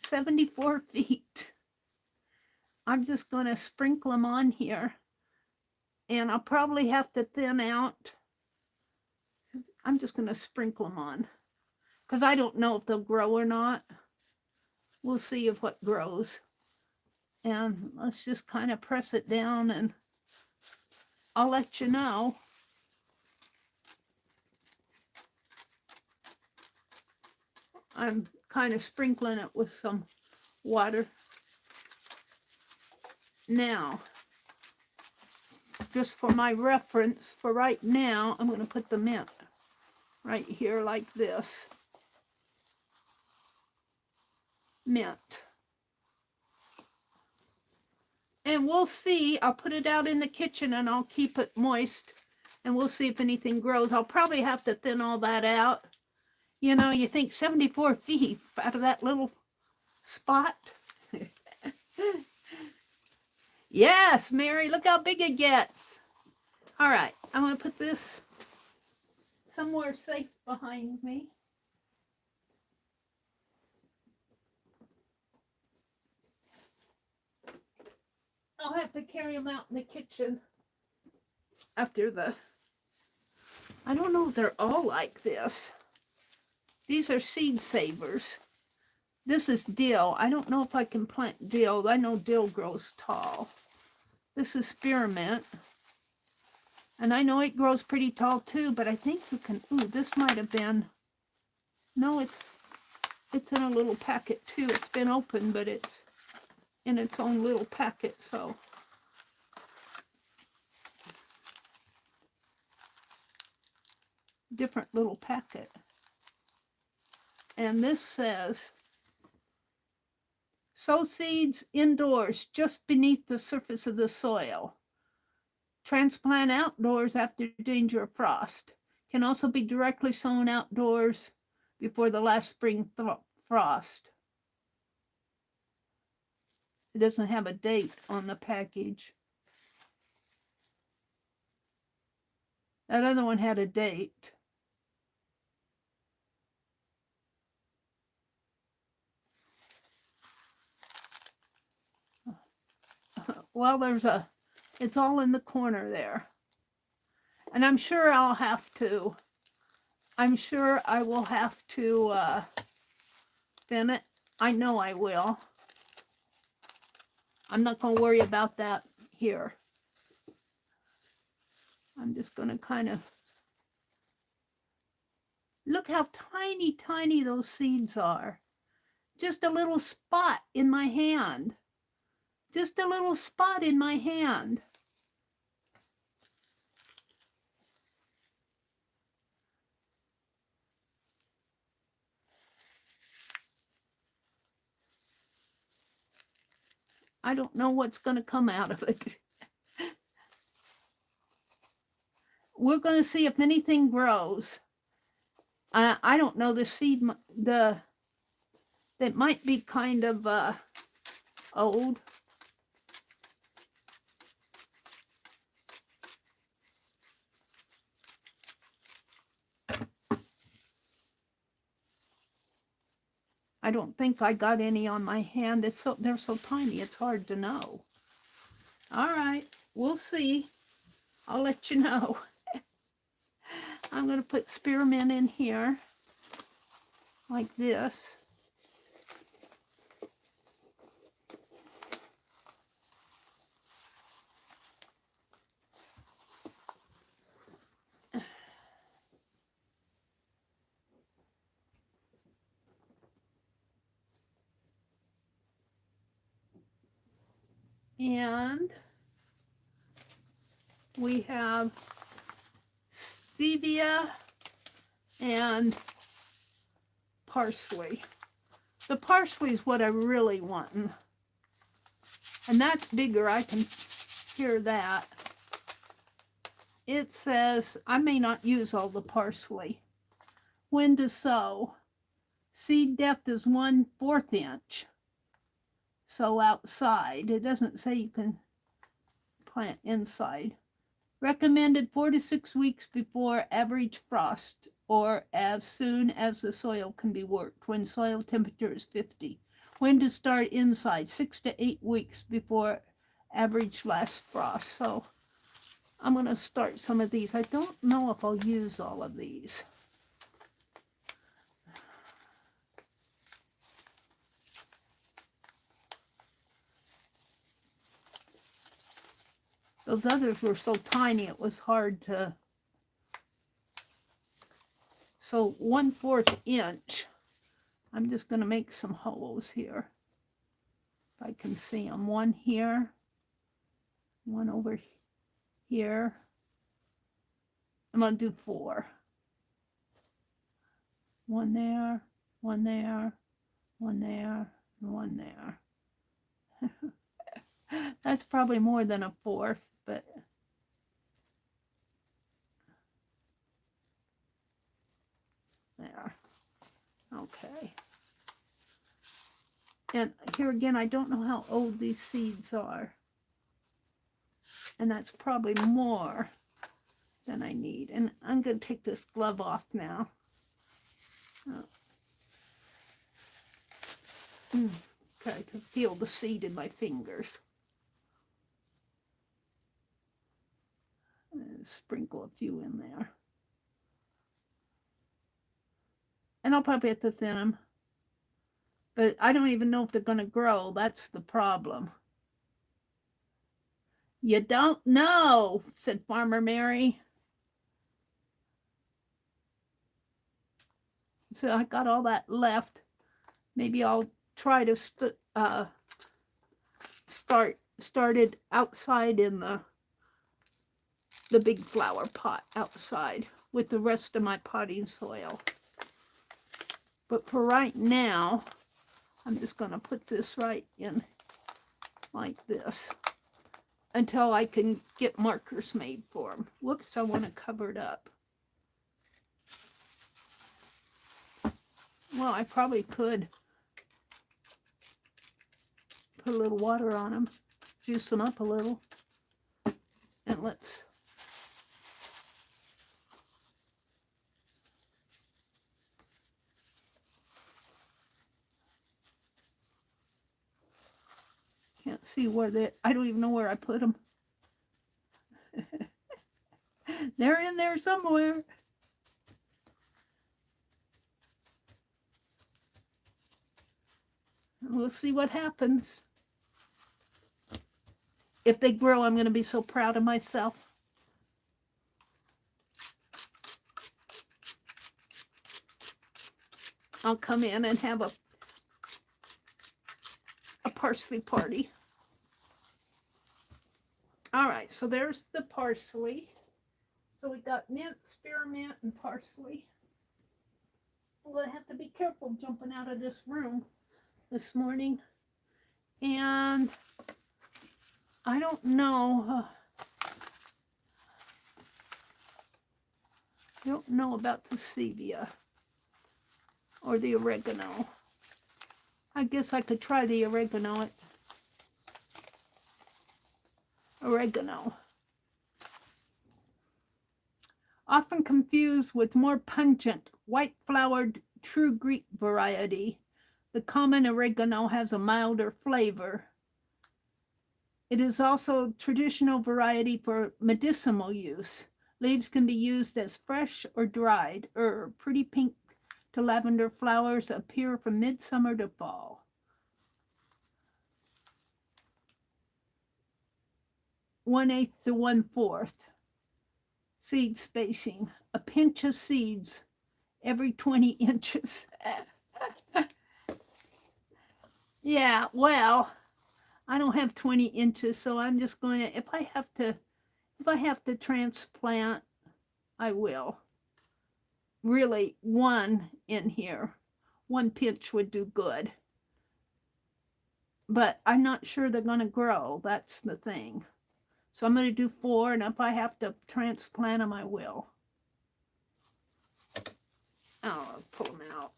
74 feet. I'm just going to sprinkle them on here. And I'll probably have to thin out. I'm just going to sprinkle them on. Because I don't know if they'll grow or not. We'll see if what grows. And let's just kind of press it down and I'll let you know. I'm kind of sprinkling it with some water. Now, just for my reference, for right now, I'm going to put the mint right here like this. Mint. And we'll see. I'll put it out in the kitchen and I'll keep it moist. And we'll see if anything grows. I'll probably have to thin all that out. You know, you think 74 feet out of that little spot. Yes, Mary, look how big it gets. All right, I'm going to put this somewhere safe behind me. I'll have to carry them out in the kitchen after the, I don't know if they're all like this. These are seed savers. This is dill. I don't know if I can plant dill. I know dill grows tall. This is spearmint. And I know it grows pretty tall too, but I think you can, ooh, this might have been, no, it's in a little packet too. It's been opened, but it's in its own little packet, so. Different little packet. And this says, sow seeds indoors just beneath the surface of the soil. Transplant outdoors after danger of frost. Can also be directly sown outdoors before the last spring frost. It doesn't have a date on the package. That other one had a date. Well, it's all in the corner there. And I'm sure I will have to thin it. I know I will. I'm not going to worry about that here. I'm just going to kind of, look how tiny, tiny those seeds are. Just a little spot in my hand. Just a little spot in my hand. I don't know what's going to come out of it. We're going to see if anything grows. I don't know, the seed, that might be kind of old. I don't think I got any on my hand. They're so tiny, it's hard to know. All right, we'll see. I'll let you know. I'm going to put spearmint in here, like this. And we have stevia and parsley. The parsley is what I really want. And that's bigger. I can hear that. It says, I may not use all the parsley. When to sow. Seed depth is 1/4 inch. Sow outside. It doesn't say you can plant inside. Recommended 4 to 6 weeks before average frost or as soon as the soil can be worked when soil temperature is 50. When to start inside, 6 to 8 weeks before average last frost. So I'm going to start some of these. I don't know if I'll use all of these. Those others were so tiny, it was hard to. So 1/4 inch. I'm just going to make some holes here. If I can see them. One here. One over here. I'm going to do 4. One there, one there, one there, and one there. That's probably more than 1/4, but there. Okay. And here again, I don't know how old these seeds are. And that's probably more than I need. And I'm going to take this glove off now. Okay, to feel the seed in my fingers. sprinkle a few in there. And I'll probably have to thin them. But I don't even know if they're going to grow. That's the problem. You don't know, said Farmer Meri. So I got all that left. Maybe I'll try to started outside in the big flower pot outside with the rest of my potting soil. But for right now, I'm just going to put this right in like this until I can get markers made for them. Whoops, I want to cover it up. Well, I probably could put a little water on them, juice them up a little, and let's can't see where they, I don't even know where I put them. They're in there somewhere. We'll see what happens. If they grow, I'm going to be so proud of myself. I'll come in and have a parsley party. All right, so there's the parsley. So we got mint, spearmint, and parsley. I'm going to have to be careful jumping out of this room this morning. And I don't know. I don't know about the stevia or the oregano. I guess I could try the oregano. Often confused with more pungent, white-flowered true Greek variety, the common oregano has a milder flavor. It is also a traditional variety for medicinal use. Leaves can be used as fresh or dried herb. Pretty pink to lavender flowers appear from midsummer to fall. One-eighth to 1/4. Seed spacing. A pinch of seeds every 20 inches. Yeah, well, I don't have 20 inches, so I'm just going to, if I have to transplant, I will. Really, one in here. One pinch would do good. But I'm not sure they're going to grow. That's the thing. So I'm going to do 4, and if I have to transplant them, I will. Oh, I'll pull them out.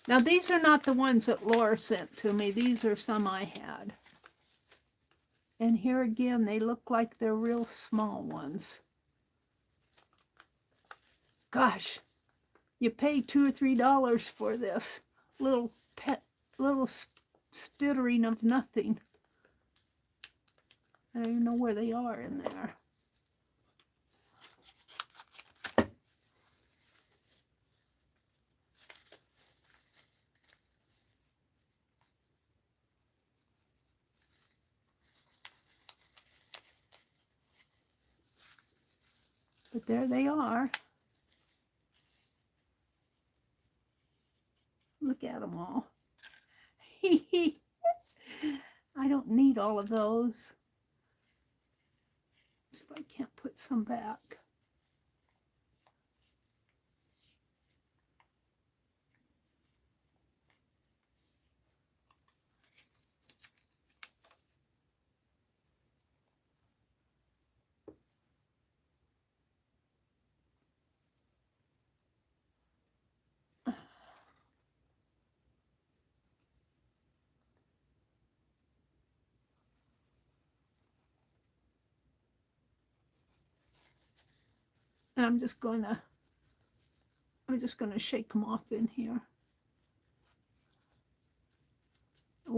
Now, these are not the ones that Laura sent to me. These are some I had. And here again, they look like they're real small ones. Gosh, you pay $2 or $3 for this little spittering of nothing. I don't even know where they are in there. But there they are. Look at them all. I don't need all of those. So I can't put some back. And I'm just gonna shake them off in here.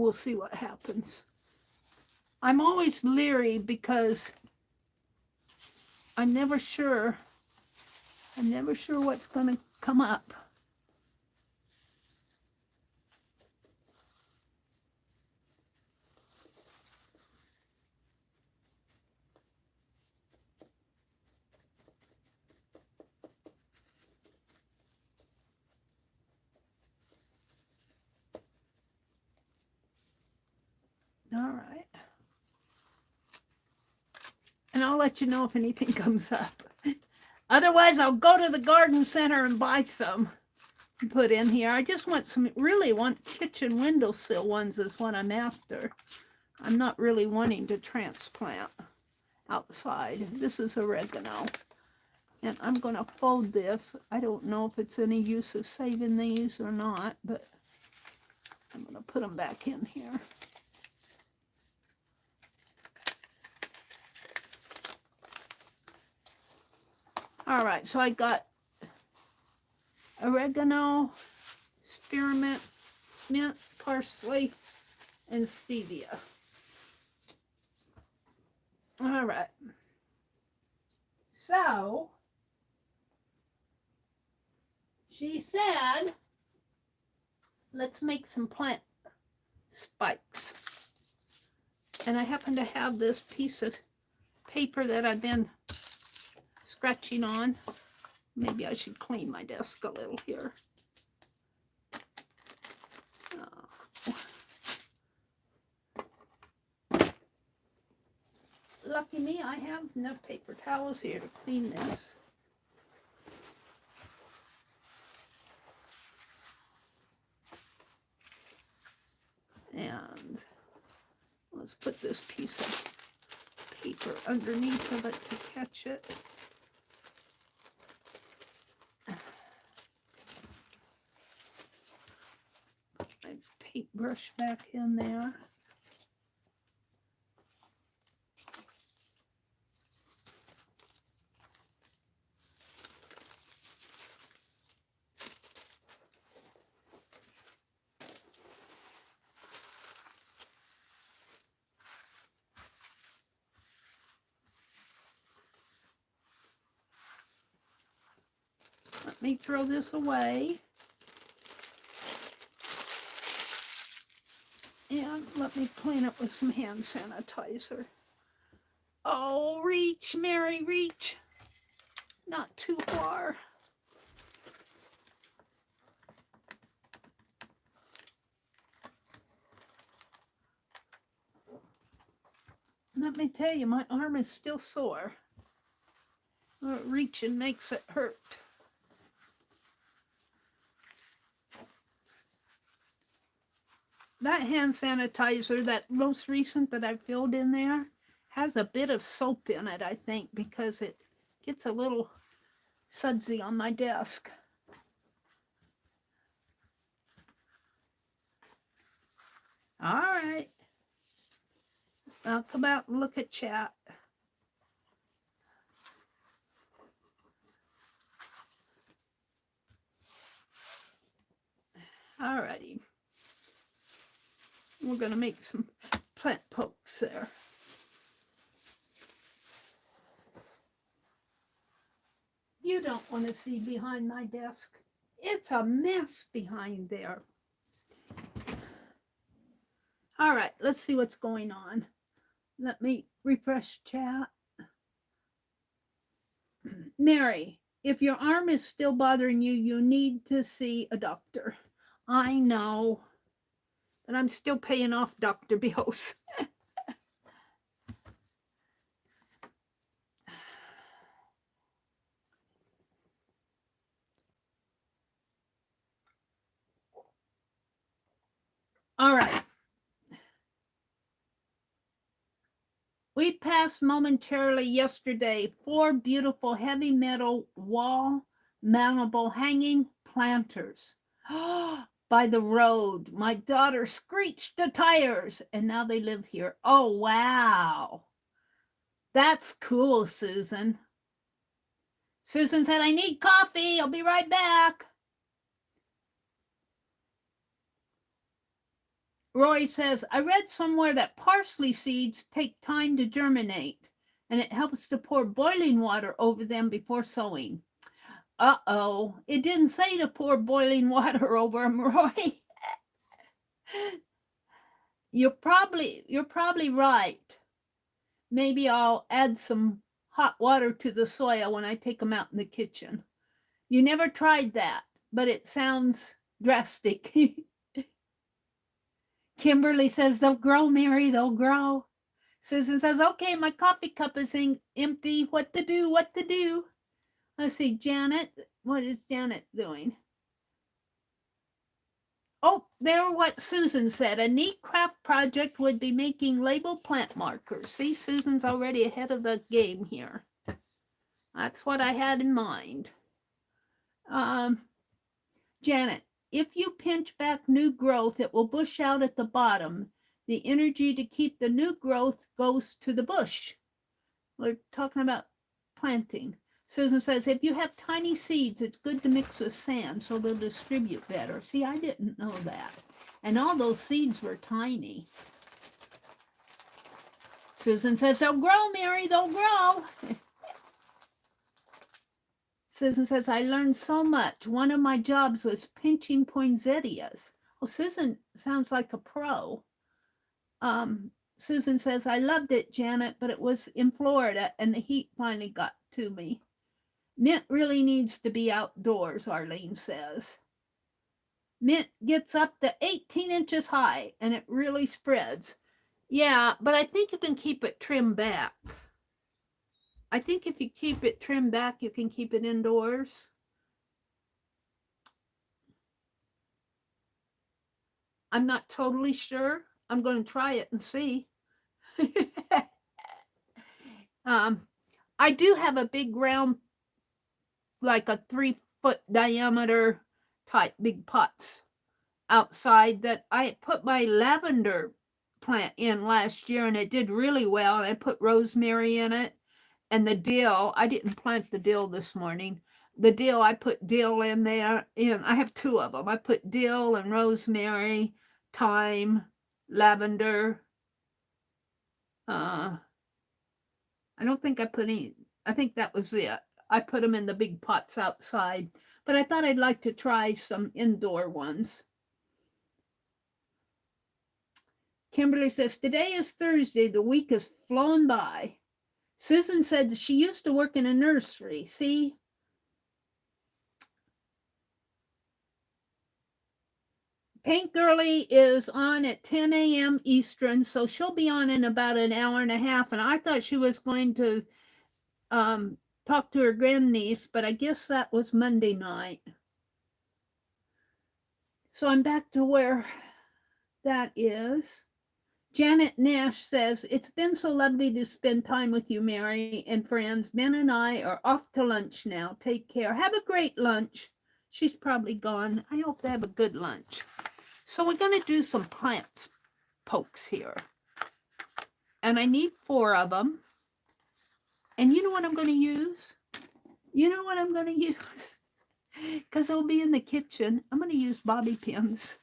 we'll see what happens. I'm always leery because I'm never sure what's going to come up. All right. And I'll let you know if anything comes up. Otherwise, I'll go to the garden center and buy some and put in here. I just really want kitchen windowsill ones is what I'm after. I'm not really wanting to transplant outside. This is oregano. And I'm going to fold this. I don't know if it's any use of saving these or not, but I'm going to put them back in here. All right, so I got oregano, spearmint, mint, parsley, and stevia. All right. So, she said, let's make some plant spikes. And I happen to have this piece of paper that I've been scratching on. Maybe I should clean my desk a little here. Lucky me, I have enough paper towels here to clean this. And let's put this piece of paper underneath of it to catch it. Put my paintbrush back in there. Let me throw this away. And let me clean it with some hand sanitizer. Oh, reach, Meri, reach. Not too far. Let me tell you, my arm is still sore. Reaching makes it hurt. That hand sanitizer, that most recent that I filled in there, has a bit of soap in it, I think, because it gets a little sudsy on my desk. All right. I'll come out and look at chat. All righty. We're going to make some plant pokes there. You don't want to see behind my desk. It's a mess behind there. All right, let's see what's going on. Let me refresh chat. Meri, if your arm is still bothering you, you need to see a doctor. I know, but I'm still paying off doctor bills. All right. We passed momentarily yesterday 4 beautiful heavy metal wall mountable hanging planters by the road. My daughter screeched the tires and now they live here. Oh, wow. That's cool, Susan. Susan said, I need coffee. I'll be right back. Roy says, I read somewhere that parsley seeds take time to germinate, and it helps to pour boiling water over them before sowing. Uh-oh, it didn't say to pour boiling water over them, Roy. You're probably right. Maybe I'll add some hot water to the soil when I take them out in the kitchen. You never tried that, but it sounds drastic. Kimberly says, they'll grow, Meri, they'll grow. Susan says, okay, my coffee cup is empty. What to do? What to do? Let's see, Janet. What is Janet doing? Oh, there what Susan said. A neat craft project would be making label plant markers. See, Susan's already ahead of the game here. That's what I had in mind. Janet, if you pinch back new growth, it will bush out at the bottom. The energy to keep the new growth goes to the bush. We're talking about planting. Susan says, if you have tiny seeds, it's good to mix with sand so they'll distribute better. See, I didn't know that. And all those seeds were tiny. Susan says, they'll grow, Meri, they'll grow. Susan says, I learned so much. One of my jobs was pinching poinsettias. Oh, Susan sounds like a pro. Susan says, I loved it, Janet, but it was in Florida and the heat finally got to me. Mint really needs to be outdoors, Arlene says. Mint gets up to 18 inches high and it really spreads. Yeah, but I think you can keep it trimmed back. I think if you keep it trimmed back, you can keep it indoors. I'm not totally sure. I'm going to try it and see. I do have a big round, like a 3-foot diameter type big pots outside that I put my lavender plant in last year and it did really well. And I put rosemary in it and the dill. I didn't plant the dill this morning. The dill, I put dill in there, and I have 2 of them. I put dill and rosemary, thyme, lavender. I don't think I put any, I think that was it. I put them in the big pots outside, but I thought I'd like to try some indoor ones. Kimberly says, today is Thursday. The week has flown by. Susan said she used to work in a nursery. See? Paint Girlie is on at 10 a.m. Eastern, so she'll be on in about an hour and a half. And I thought she was going to talk to her grandniece, but I guess that was Monday night. So I'm back to where that is. Janet Nash says, it's been so lovely to spend time with you, Meri, and friends. Ben and I are off to lunch now. Take care. Have a great lunch. She's probably gone. I hope they have a good lunch. So we're going to do some plants pokes here. And I need 4 of them. And you know what I'm going to use? You know what I'm going to use? Because I'll be in the kitchen. I'm going to use bobby pins.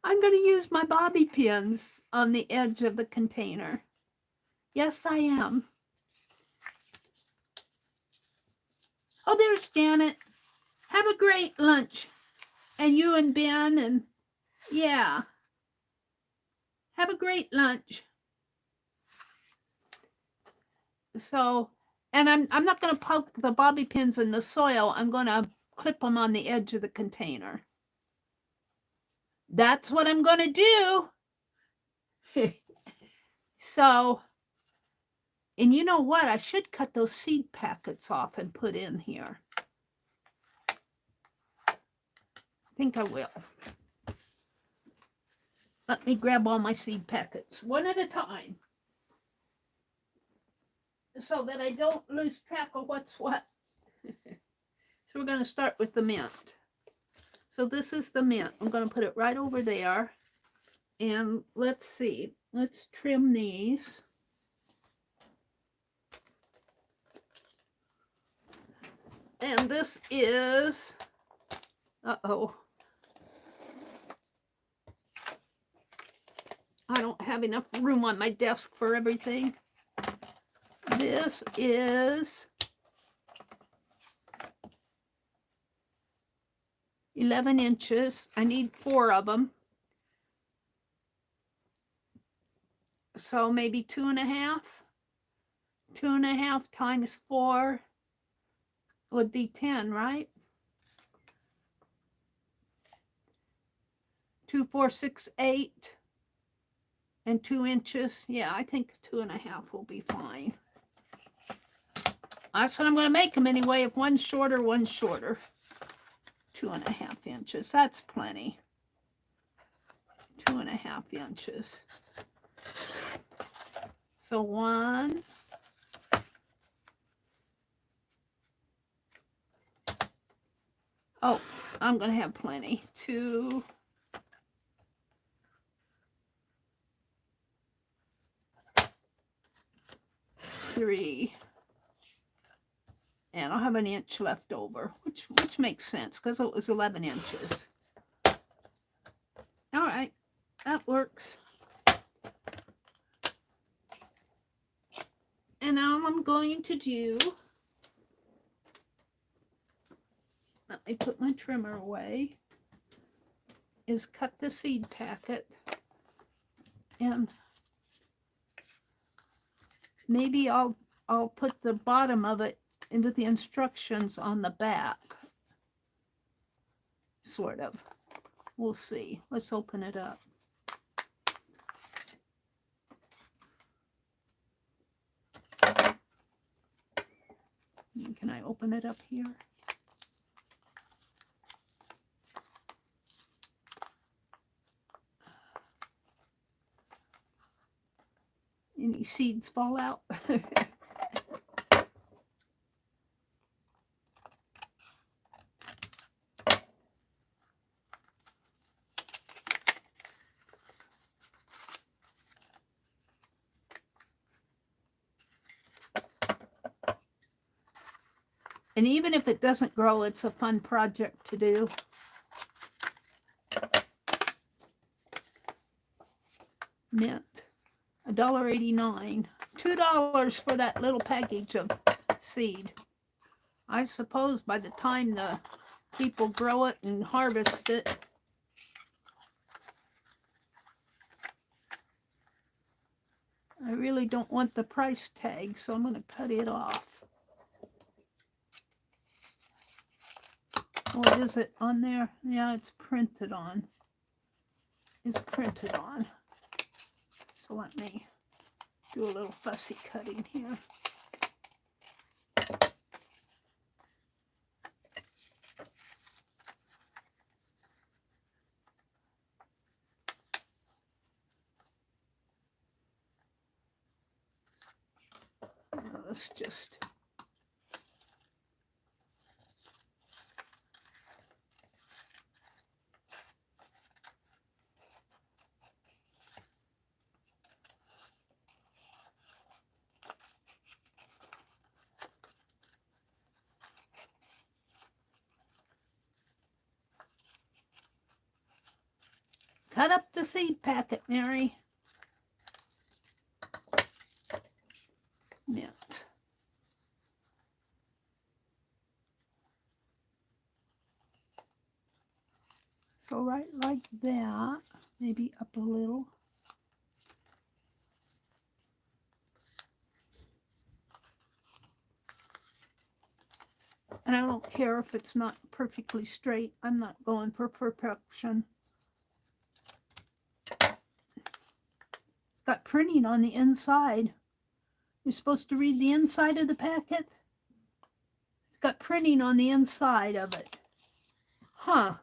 I'm going to use my bobby pins on the edge of the container. Yes, I am. Oh, there's Janet. Have a great lunch. And you and Ben, and yeah. Have a great lunch. So, and I'm not going to poke the bobby pins in the soil. I'm going to clip them on the edge of the container. That's what I'm going to do. So, and you know what? I should cut those seed packets off and put in here. I think I will. Let me grab all my seed packets one at a time so that I don't lose track of what's what. So we're going to start with the mint. So this is the mint. I'm going to put it right over there. And let's see. Let's trim these. And this is, I don't have enough room on my desk for everything. This is 11 inches. I need 4 of them. So maybe 2.5. 2.5 times 4 would be 10, right? 2, 4, 6, 8, and 2 inches. Yeah, I think 2.5 will be fine. That's what I'm going to make them anyway. If one's shorter, one's shorter. 2.5 inches. That's plenty. 2.5 inches. So 1. Oh, I'm going to have plenty. 2. 3. And I'll have an inch left over, which makes sense because it was 11 inches. All right, that works. And now I'm going to do, let me put my trimmer away, is cut the seed packet. And maybe I'll put the bottom of it into the instructions on the back. Sort of. We'll see. Let's open it up. Can I open it up here? Any seeds fall out? And even if it doesn't grow, it's a fun project to do. Mint, $1.89. $2 for that little package of seed. I suppose by the time the people grow it and harvest it, I really don't want the price tag, so I'm going to cut it off. What is it on there? Yeah, it's printed on. It's printed on. So let me do a little fussy cutting here. Let's just... cut up the seed packet, Mary. Mint. So right like that, maybe up a little. And I don't care if it's not perfectly straight. I'm not going for perfection. It's got printing on the inside. You're supposed to read the inside of the packet. It's got printing on the inside of it. Huh.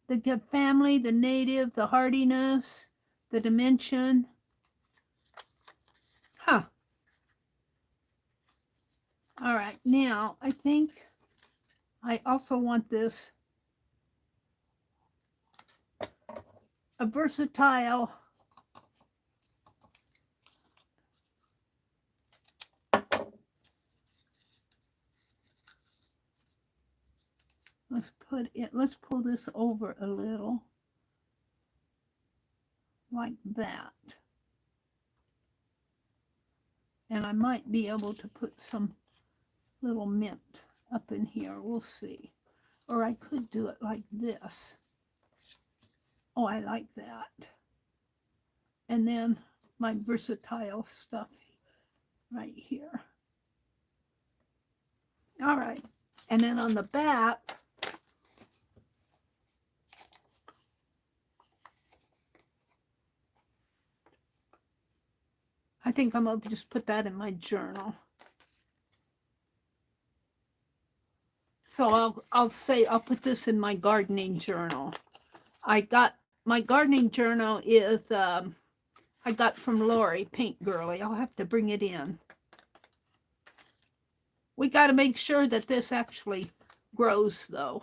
The family, the native, the hardiness, the dimension. Huh. All right, now I think I also want this a versatile let's pull this over a little like that. And I might be able to put some little mint up in here. We'll see. Or I could do it like this. Oh, I like that. And then my versatile stuff right here. All right. And then on the back, I think I'm going to just put that in my journal. So I'll put this in my gardening journal. I got my gardening journal is I got from Lori, Paint Girly. I'll have to bring it in. We got to make sure that this actually grows, though.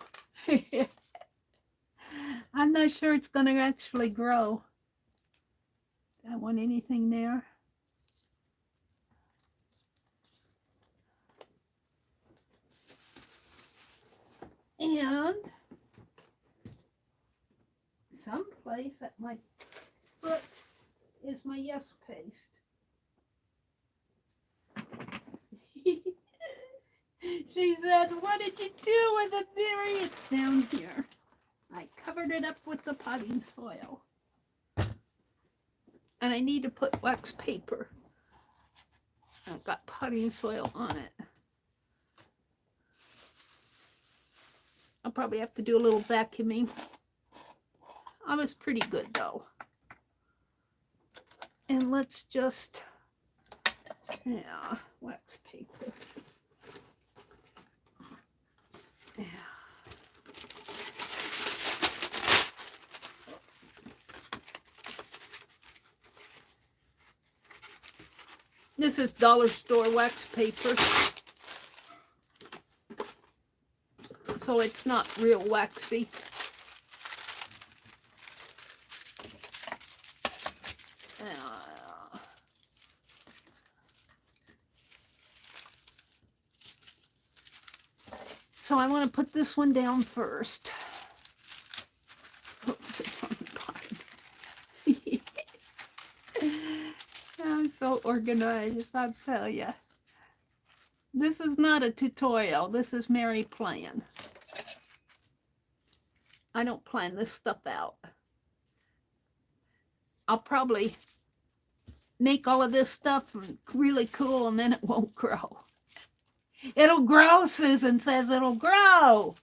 I'm not sure it's going to actually grow. Do I want anything there? And someplace at my foot is my Yes paste. She said, what did you do with it, Meri? It's down here. I covered it up with the potting soil. And I need to put wax paper. I've got potting soil on it. I'll probably have to do a little vacuuming. I was pretty good though. And let's just, yeah, wax paper. Yeah. This is dollar store wax paper. So it's not real waxy. So I want to put this one down first. Oops, it's on the bottom. I'm so organized, I'll tell you. This is not a tutorial. This is Meri playing. I don't plan this stuff out. I'll probably make all of this stuff really cool and then it won't grow. It'll grow, Susan says it'll grow.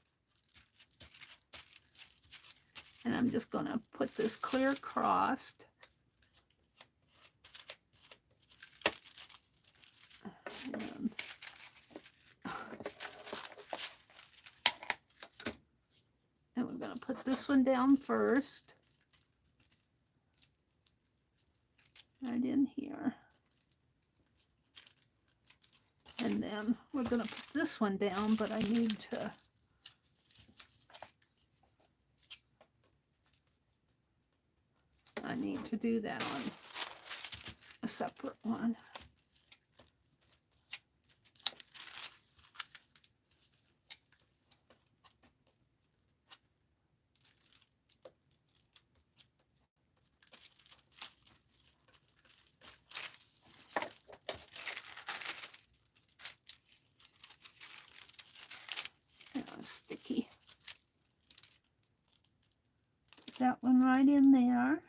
And I'm just going to put this clear crossed. And we're going to put this one down first. Right in here. And then we're going to put this one down, but I need to do that on a separate one. Sticky. Put that one right in there.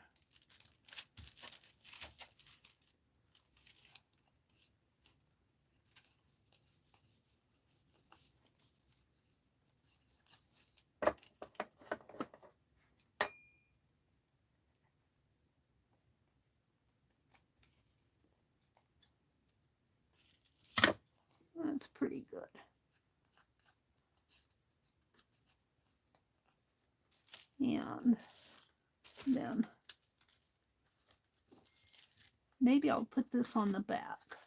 That's pretty good. And then maybe I'll put this on the back.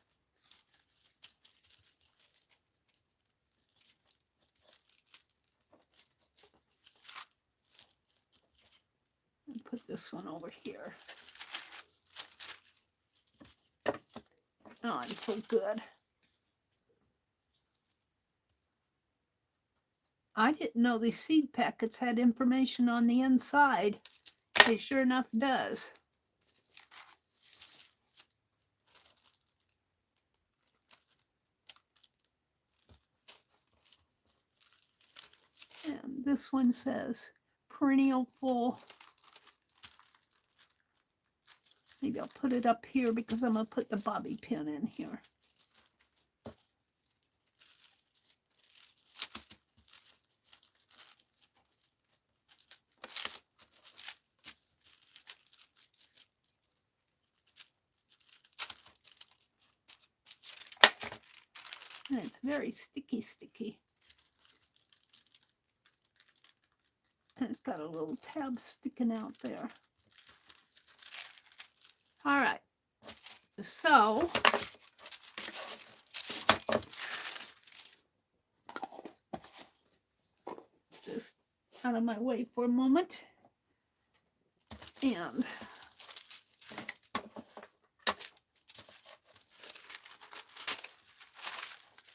And put this one over here. Oh, I'm so good. I didn't know these seed packets had information on the inside. It sure enough does. This one says perennial full. Maybe I'll put it up here because I'm going to put the bobby pin in here. And it's very sticky. And it's got a little tab sticking out there. All right. So just out of my way for a moment. And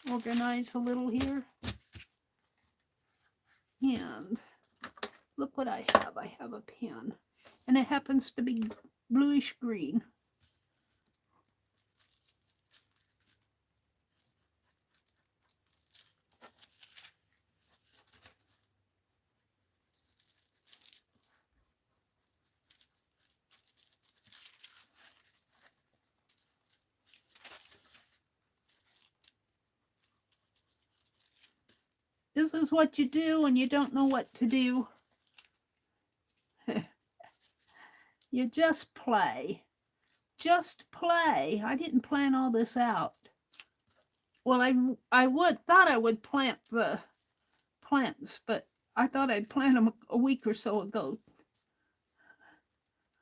organize a little here. And look what I have. I have a pen. And it happens to be bluish green. This is what you do when you don't know what to do. You just play. Just play. I didn't plan all this out. Well, I thought I would plant the plants, but I thought I'd plant them a week or so ago.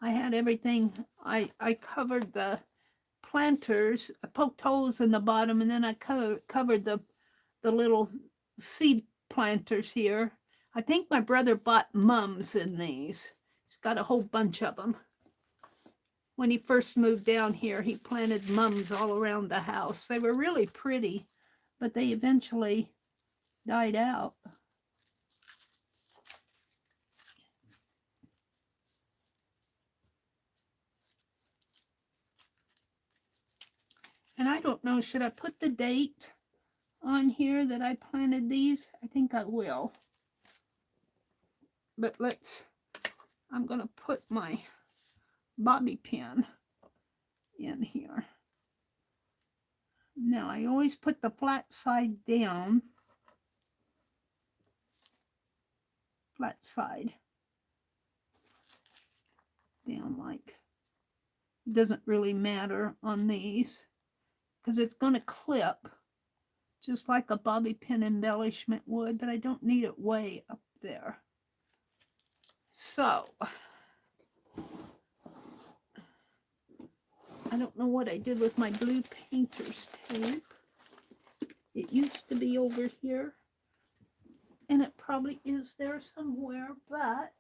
I had everything. I covered the planters. I poked holes in the bottom, and then I covered the little seed planters here. I think my brother bought mums in these. He's got a whole bunch of them. When he first moved down here, he planted mums all around the house. They were really pretty, but they eventually died out. And I don't know, should I put the date on here that I planted these? I think I will. But I'm going to put my bobby pin in here. Now, I always put the flat side down. Flat side down like, it doesn't really matter on these because it's going to clip just like a bobby pin embellishment would, but I don't need it way up there. So, I don't know what I did with my blue painter's tape. It used to be over here, and it probably is there somewhere, but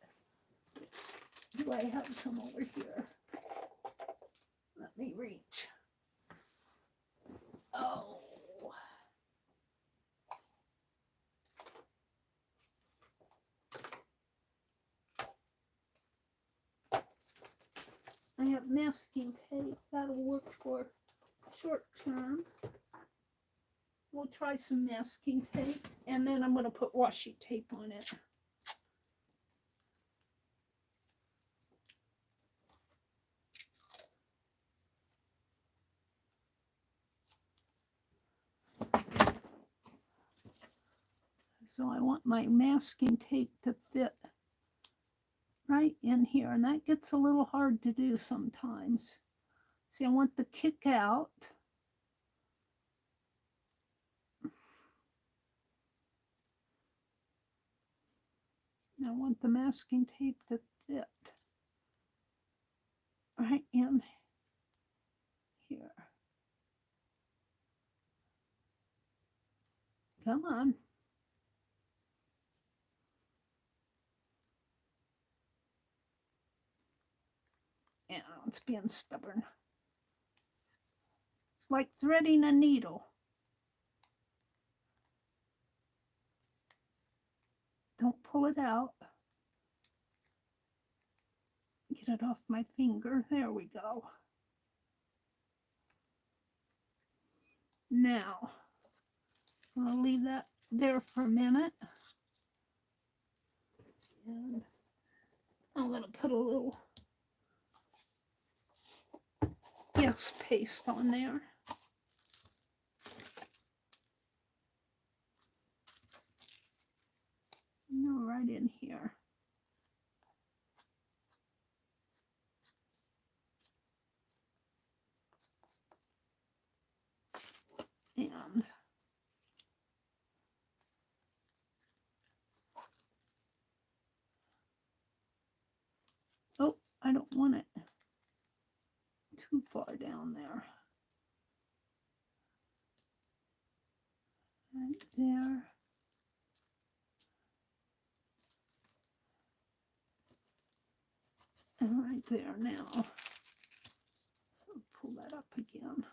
do I have some over here? Let me reach. Oh. I have masking tape. That'll work for short term. We'll try some masking tape, and then I'm going to put washi tape on it. So I want my masking tape to fit right in here, and that gets a little hard to do sometimes. See, I want the kick out. I want the masking tape to fit right in here. Come on. Yeah, it's being stubborn. It's like threading a needle. Don't pull it out. Get it off my finger. There we go. Now, I'll leave that there for a minute. And I'm going to put a little yes paste on there. No, right in here. And oh, I don't want it too far down there. Right there. And right there now. I'll pull that up again.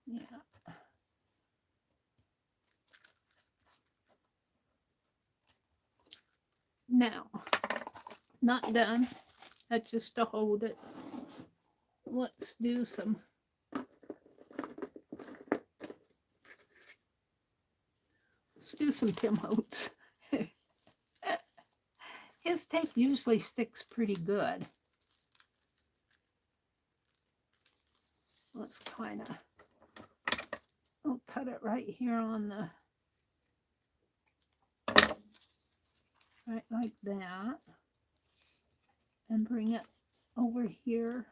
Yeah. Now, not done. That's just to hold it. Let's do some Tim Holtz. His tape usually sticks pretty good. Let's kind of, I'll cut it right here on the, right like that, and bring it over here.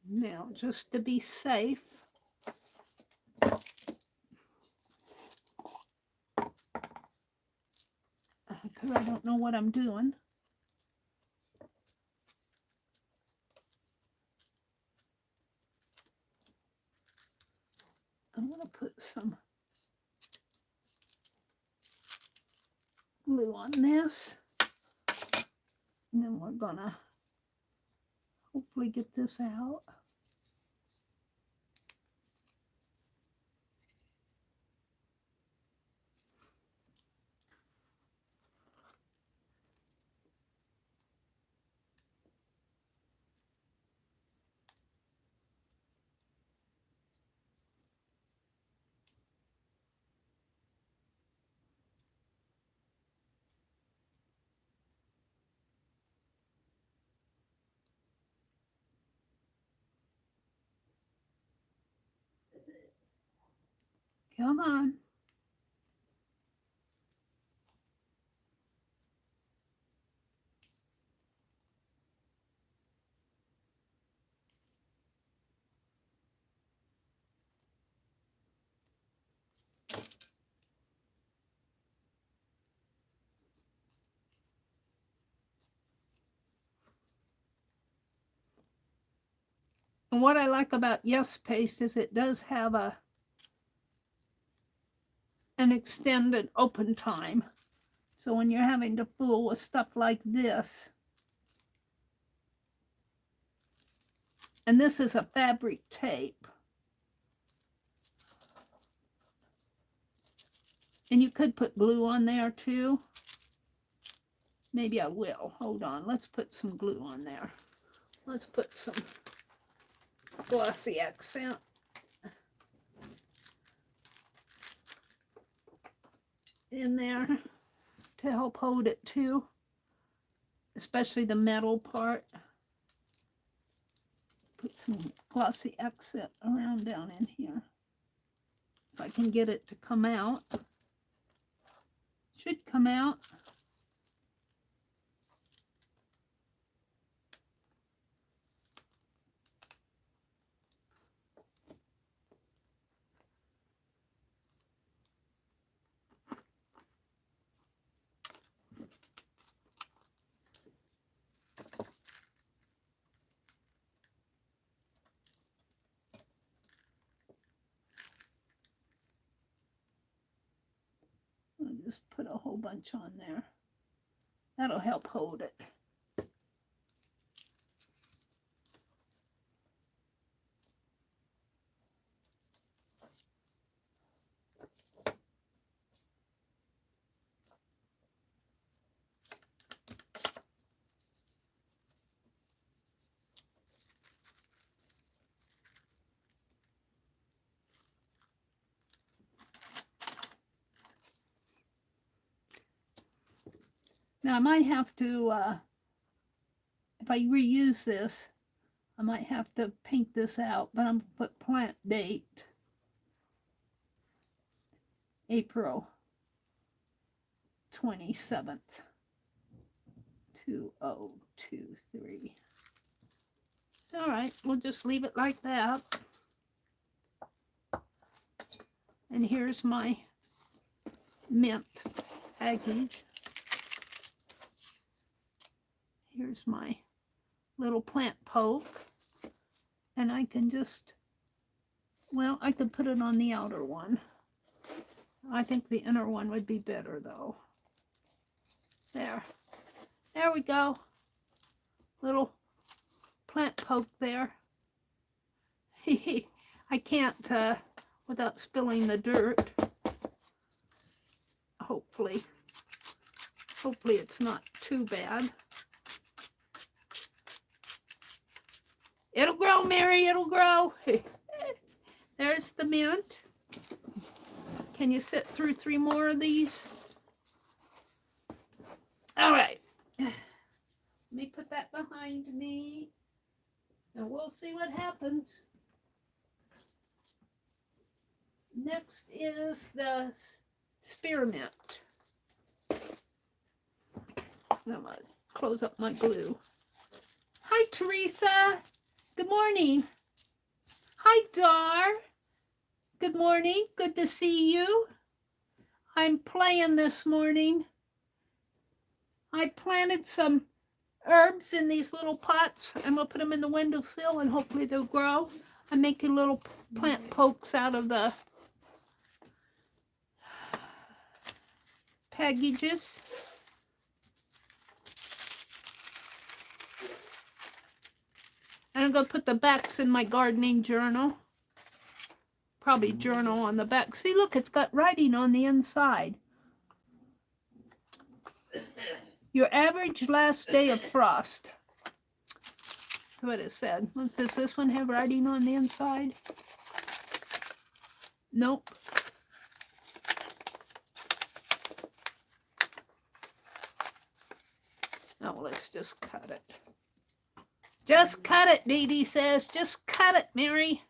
Now, just to be safe, because I don't know what I'm doing, I'm going to put some glue on this, and then we're going to hopefully get this out. Come on. And what I like about Yes Paste is it does have an extended open time. So when you're having to fool with stuff like this, and this is a fabric tape, and you could put glue on there too. Maybe I will. Hold on. Let's put some glue on there. Let's put some glossy accent. In there to help hold it too, especially the metal part. Put some glossy accent around down in here. If I can get it to come out. Should come out. Just put a whole bunch on there. That'll help hold it. Now I might have to, if I reuse this, I might have to paint this out, but I'm going to put plant date, April 27th, 2023. All right, we'll just leave it like that. And here's my mint package. Here's my little plant poke. And I can just, well, I could put it on the outer one. I think the inner one would be better though. There. There we go. Little plant poke there. I can't, without spilling the dirt. Hopefully it's not too bad. It'll grow, Meri, it'll grow. There's the mint. Can you sit through 3 more of these? All right. Let me put that behind me. And we'll see what happens. Next is the spearmint. I'm going to close up my glue. Hi, Teresa. Good morning. Hi, Dar. Good morning. Good to see you. I'm playing this morning. I planted some herbs in these little pots. I'm going to put them in the windowsill and hopefully they'll grow. I'm making little plant pokes out of the packages. And I'm going to put the backs in my gardening journal. Probably journal on the back. See, look, it's got writing on the inside. Your average last day of frost. That's what it said. Does this one have writing on the inside? Nope. Oh, let's just cut it. Just cut it, Dee Dee says. Just cut it, Meri.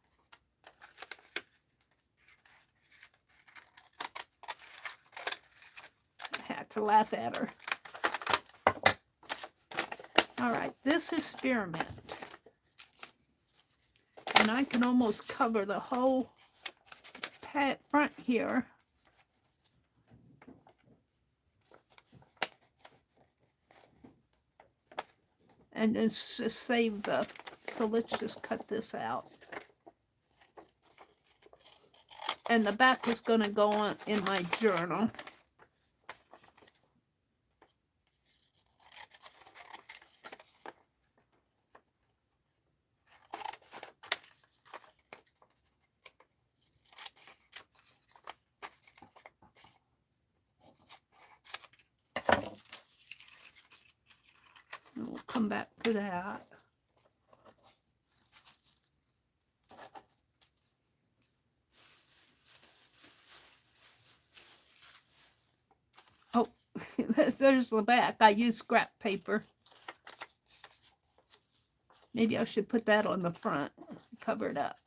I had to laugh at her. All right, this is spearmint. And I can almost cover the whole front here. And just save the, so let's just cut this out. And the back is going to go on in my journal. And we'll come back to that. Oh, there's the back. I use scrap paper. Maybe I should put that on the front, cover it up.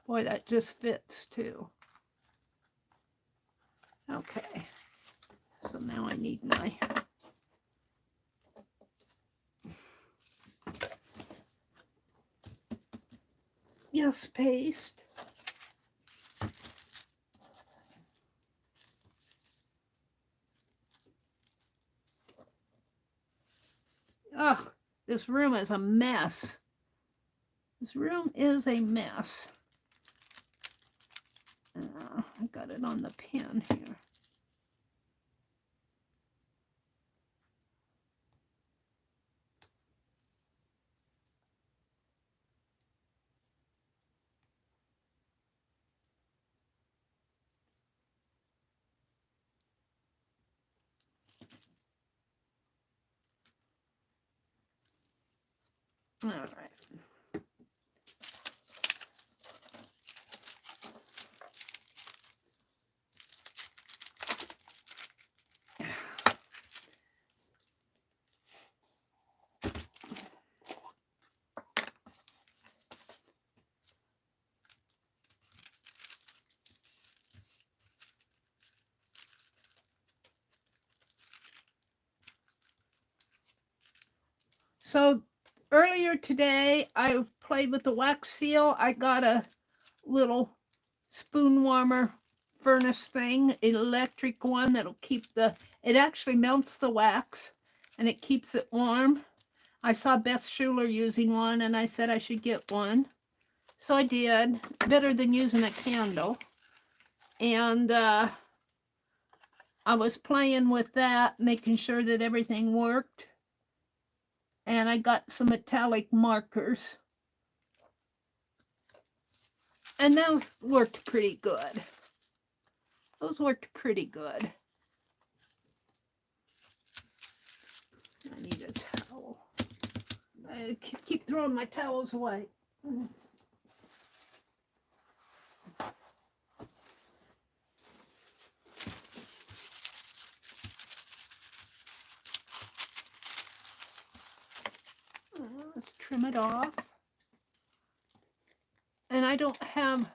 Boy, that just fits too. Okay, so now I need my paste. Oh, this room is a mess. This room is a mess. I got it on the pen here. All right. So earlier today, I played with the wax seal. I got a little spoon warmer furnace thing, electric one that'll keep it actually melts the wax and it keeps it warm. I saw Beth Schuler using one and I said I should get one. So I did, better than using a candle. And I was playing with that, making sure that everything worked. And I got some metallic markers. And those worked pretty good. Those worked pretty good. I need a towel. I keep throwing my towels away. Let's trim it off. And I don't have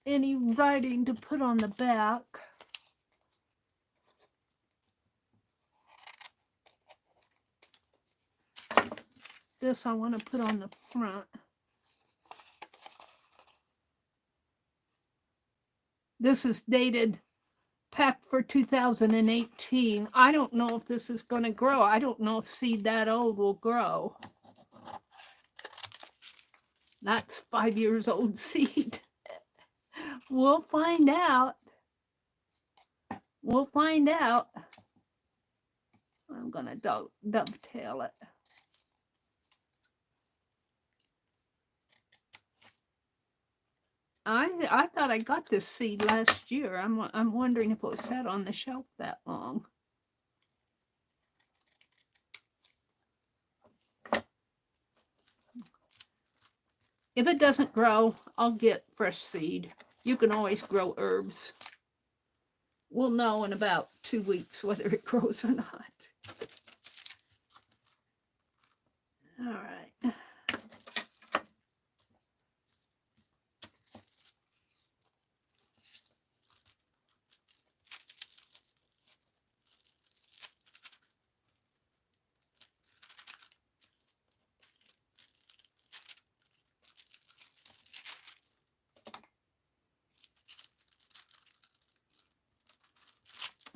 any writing to put on the back. This I want to put on the front. This is dated, packed for 2018. I don't know if this is going to grow. I don't know if seed that old will grow. That's 5 years old seed. We'll find out. We'll find out. I'm going to dovetail it. I thought I got this seed last year. I'm wondering if it was sat on the shelf that long. If it doesn't grow, I'll get fresh seed. You can always grow herbs. We'll know in about 2 weeks whether it grows or not. All right.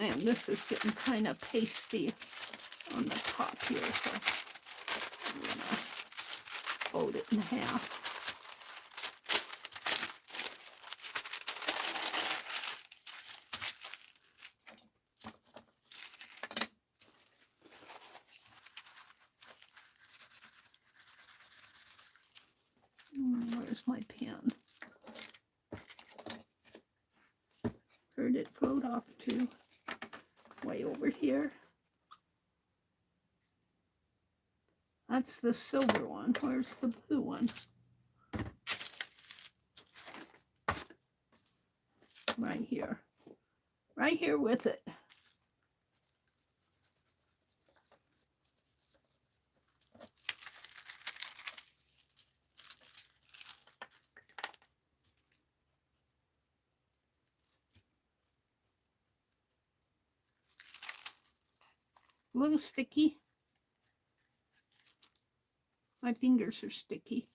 And this is getting kind of pasty on the top here, so I'm going to fold it in half. Where's my pen? Where'd it float off to? Way over here. That's the silver one. Where's the blue one? Right here. Right here with it. A little sticky. My fingers are sticky.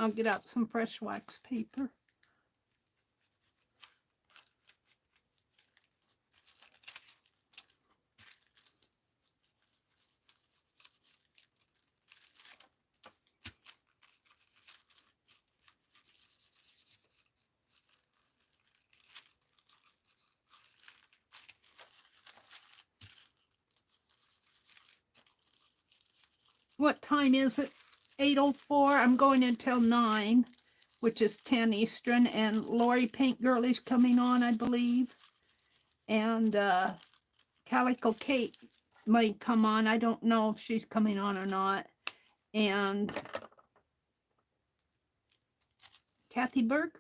I'll get out some fresh wax paper. What time is it? 8:04. I'm going until 9, which is 10 Eastern. And Lori Paint Girlie's coming on, I believe. And Calico Kate might come on. I don't know if she's coming on or not. And Kathy Berg?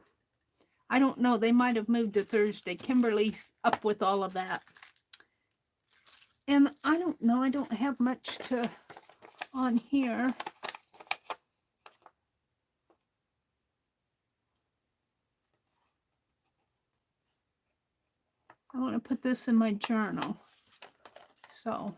I don't know. They might have moved to Thursday. Kimberly's up with all of that. And I don't know. I don't have much to on here. I want to put this in my journal. So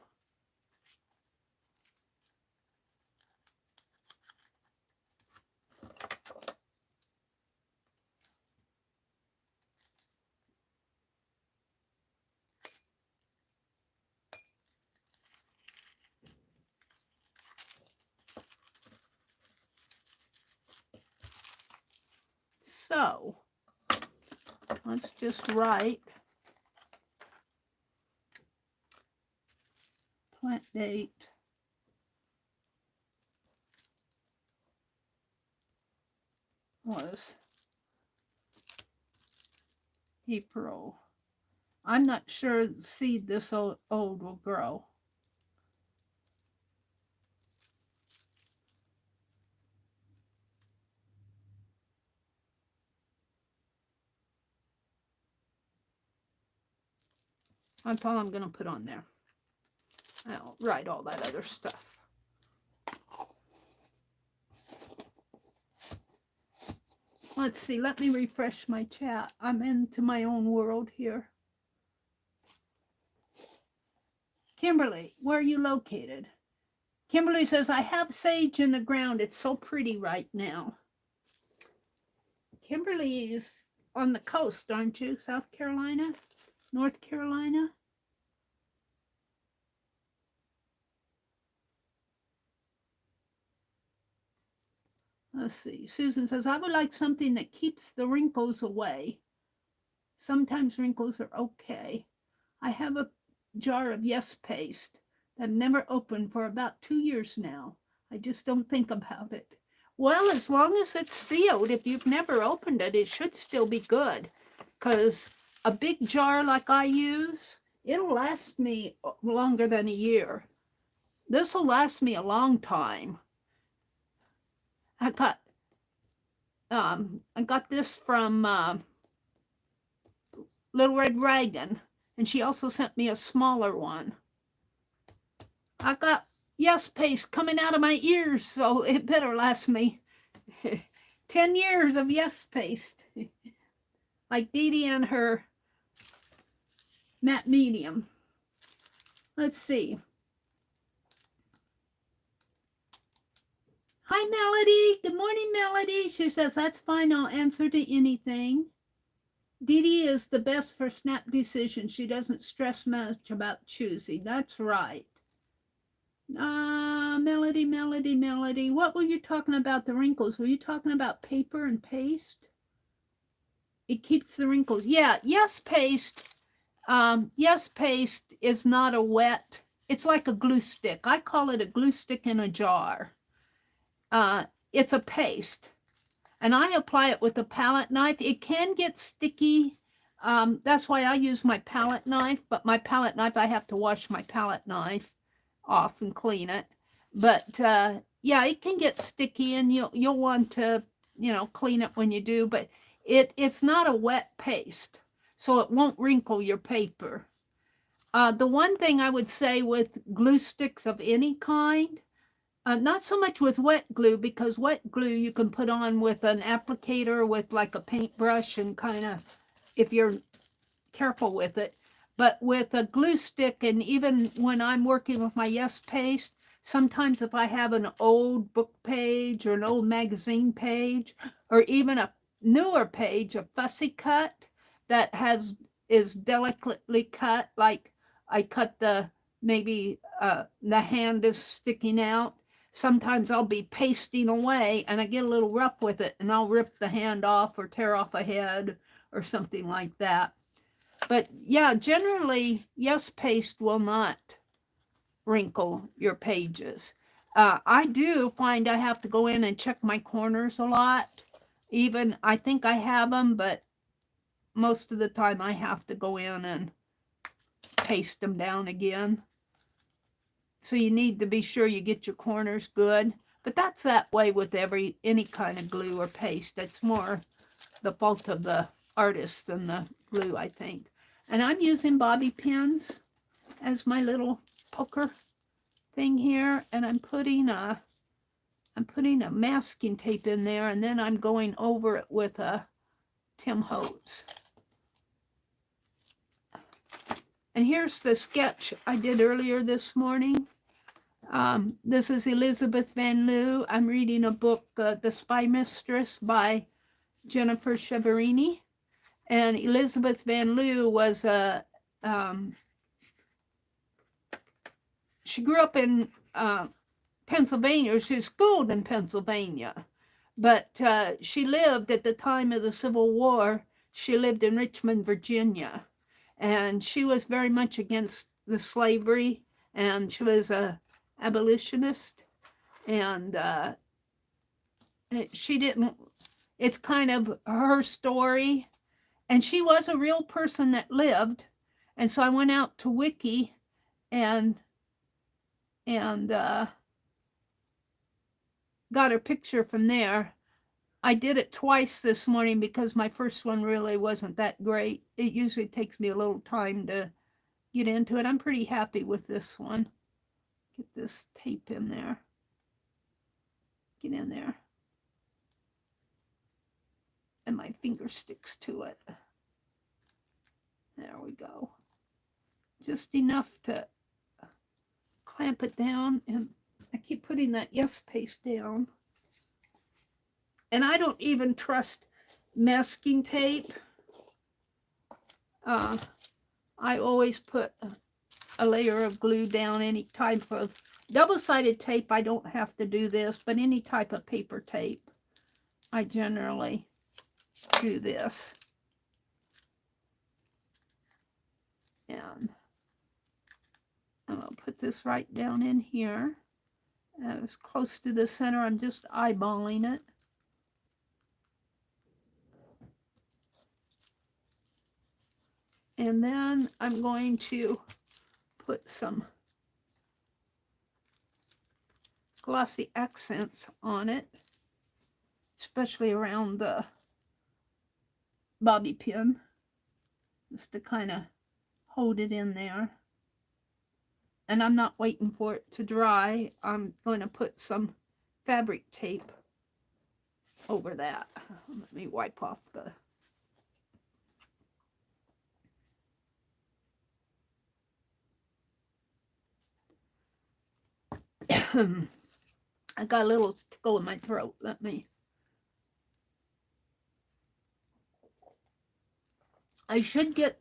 let's just write plant date was April. I'm not sure the seed this old will grow. That's all I'm going to put on there. I'll write all that other stuff. Let's see. Let me refresh my chat. I'm into my own world here. Kimberly, where are you located? Kimberly says, I have sage in the ground. It's so pretty right now. Kimberly is on the coast, aren't you? South Carolina? North Carolina? Let's see. Susan says, I would like something that keeps the wrinkles away. Sometimes wrinkles are okay. I have a jar of Yes paste that I've never opened for about 2 years now. I just don't think about it. Well, as long as it's sealed, if you've never opened it, it should still be good. Because a big jar like I use, it'll last me longer than a year. This will last me a long time. I got this from Little Red Dragon, and she also sent me a smaller one. I got Yes paste coming out of my ears, so it better last me 10 years of Yes paste. Like Dee Dee and her matte medium. Let's see. Hi, Melody. Good morning, Melody. She says, that's fine. I'll answer to anything. Dee Dee is the best for snap decisions. She doesn't stress much about choosing. That's right. Melody. What were you talking about, the wrinkles? Were you talking about paper and paste? It keeps the wrinkles. Yeah, Yes paste. Yes paste is not a wet. It's like a glue stick. I call it a glue stick in a jar. It's a paste. And I apply it with a palette knife. It can get sticky. That's why I use my palette knife. But my palette knife, I have to wash my palette knife off and clean it. But yeah, it can get sticky, and you'll want to, clean it when you do. But it's not a wet paste, so it won't wrinkle your paper. The one thing I would say with glue sticks of any kind, not so much with wet glue, because wet glue you can put on with an applicator with like a paintbrush and kind of, if you're careful with it. But with a glue stick, and even when I'm working with my Yes paste, Sometimes if I have an old book page or an old magazine page, or even a newer page, a fussy cut that is delicately cut, like I cut maybe the hand is sticking out. Sometimes I'll be pasting away and I get a little rough with it and I'll rip the hand off or tear off a head or something like that. But yeah, generally, yes, paste will not wrinkle your pages. I do find I have to go in and check my corners a lot. Even, I think I have them, but most of the time I have to go in and paste them down again. So you need to be sure you get your corners good. But that's that way with any kind of glue or paste. That's more the fault of the artist than the glue, I think. And I'm using bobby pins as my little poker thing here, and I'm putting a masking tape in there, and then I'm going over it with a Tim Holtz. And here's the sketch I did earlier this morning. This is Elizabeth Van Leeuw. I'm reading a book, The Spy Mistress by Jennifer Cheverini. And Elizabeth Van Leeuw was she grew up in Pennsylvania. She was schooled in Pennsylvania. But she lived at the time of the Civil War. She lived in Richmond, Virginia. And she was very much against the slavery. And she was a abolitionist, and she didn't, it's kind of her story, and she was a real person that lived. And so I went out to Wiki and got her picture from there. I did it twice this morning because my first one really wasn't that great. It usually takes me a little time to get into it. I'm pretty happy with this one. Get this tape in there. Get in there. And my finger sticks to it. There we go. Just enough to clamp it down. And I keep putting that yes paste down. And I don't even trust masking tape. I always put a layer of glue down. Any type of double-sided tape, I don't have to do this, but any type of paper tape, I generally do this. And I'm going to put this right down in here. As close to the center, I'm just eyeballing it. And then I'm going to put some glossy accents on it, especially around the bobby pin, just to kind of hold it in there. And I'm not waiting for it to dry. I'm going to put some fabric tape over that. Let me wipe off the... I got a little tickle in my throat. Let me... I should get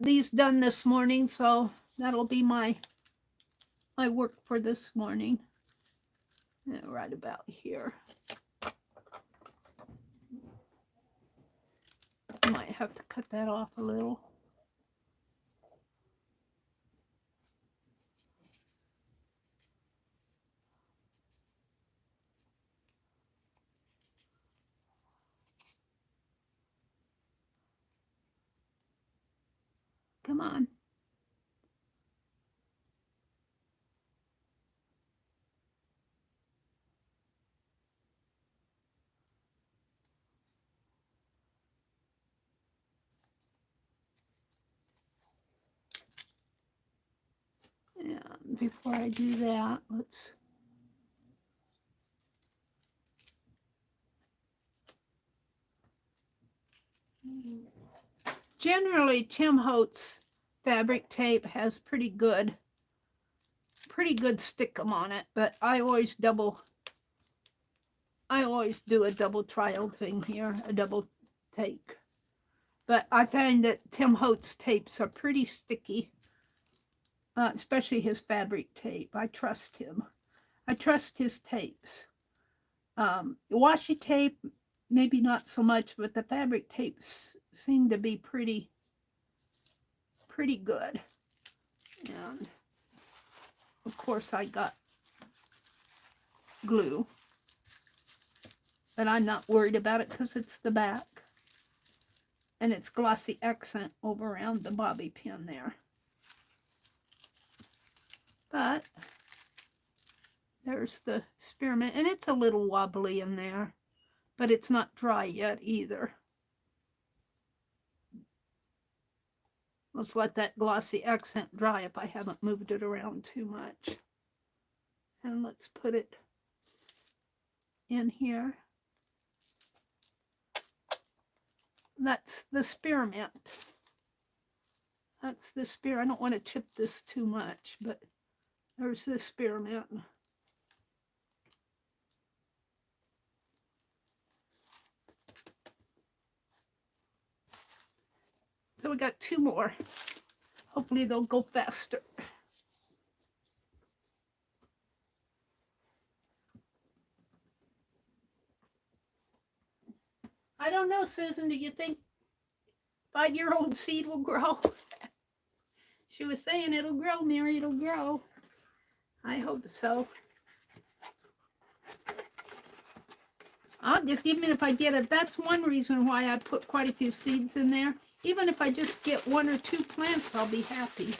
these done this morning, so that'll be my work for this morning. Yeah, right about here. I might have to cut that off a little. Come on. And before I do that, let's... Generally, Tim Holtz fabric tape has pretty good pretty good stick-em on it, but I always do a double trial thing here, a double take. But I find that Tim Holtz's tapes are pretty sticky, especially his fabric tape. I trust him. I trust his tapes. Washi tape, maybe not so much, but the fabric tapes seem to be pretty good. And of course I got glue, but I'm not worried about it because it's the back. And it's glossy accent over around the bobby pin there. But there's the spearmint, and it's a little wobbly in there, but it's not dry yet either. Let's let that glossy accent dry if I haven't moved it around too much. And let's put it in here. That's the spearmint. That's the spear. I don't want to chip this too much, but there's the spearmint. So we got 2 more. Hopefully they'll go faster. I don't know, Susan, do you think 5-year-old seed will grow? She was saying it'll grow, Meri, it'll grow. I hope so. Even if I get it, that's one reason why I put quite a few seeds in there. Even if I just get 1 or 2 plants, I'll be happy.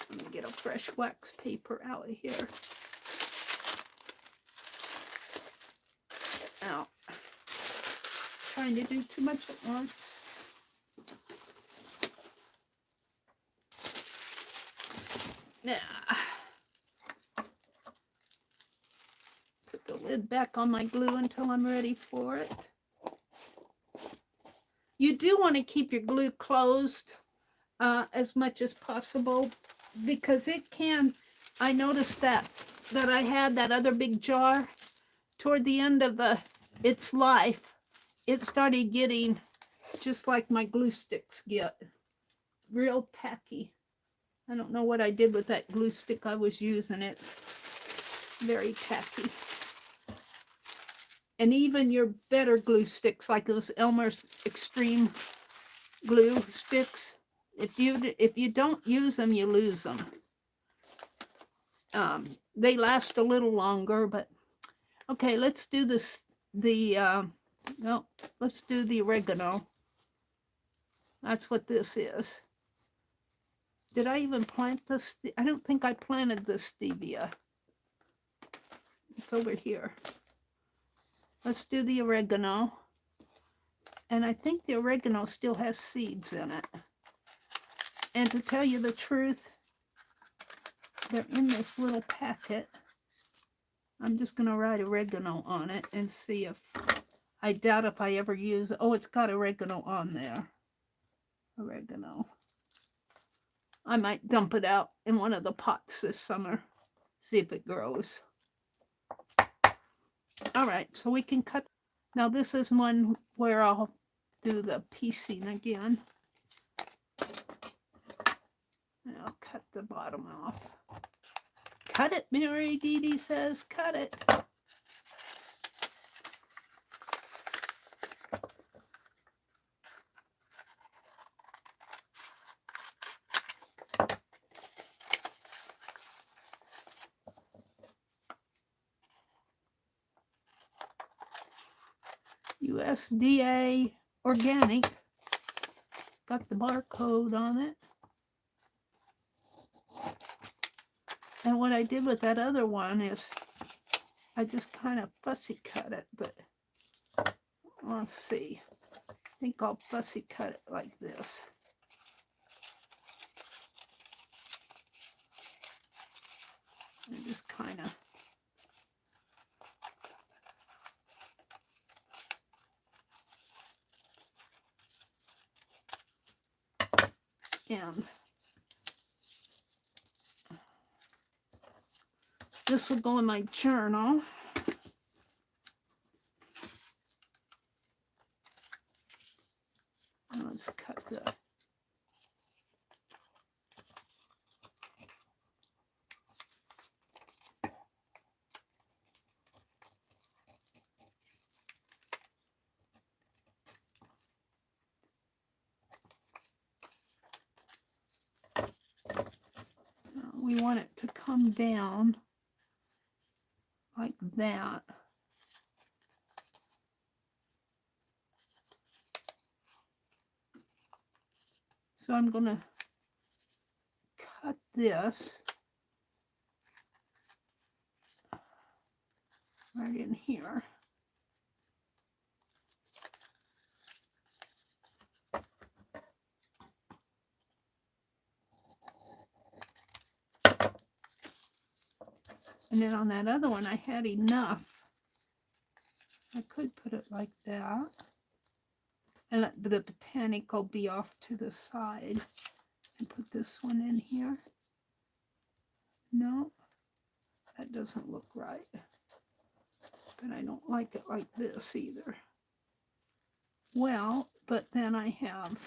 Let me get a fresh wax paper out of here. Now, trying to do too much at once. Now, put the lid back on my glue until I'm ready for it. You do want to keep your glue closed as much as possible because it can, I noticed that I had that other big jar toward the end of its life. It started getting just like my glue sticks get, real tacky. I don't know what I did with that glue stick I was using. It very tacky. And even your better glue sticks, like those Elmer's Extreme glue sticks, if you don't use them, you lose them. They last a little longer, but okay, let's do this. No, let's do the oregano. That's what this is. Did I even plant this? I don't think I planted this stevia. It's over here. Let's do the oregano. And I think the oregano still has seeds in it. And to tell you the truth, they're in this little packet. I'm just going to write oregano on it and see if, I doubt if I ever use, oh, it's got oregano on there. Oregano. I might dump it out in one of the pots this summer, see if it grows. All right, so we can cut. Now this is one where I'll do the piecing again. And I'll cut the bottom off. Cut it, Meri, Dee Dee says, cut it. USDA organic. Got the barcode on it. And what I did with that other one is I just kind of fussy cut it, but let's see. I think I'll fussy cut it like this. And just kind of and This will go in my journal. Let's cut the we want it to come down like that. So I'm going to cut this right in here. And then on that other one, I had enough. I could put it like that. And let the botanical be off to the side. And put this one in here. No, that doesn't look right. But I don't like it like this either. Well, but then I have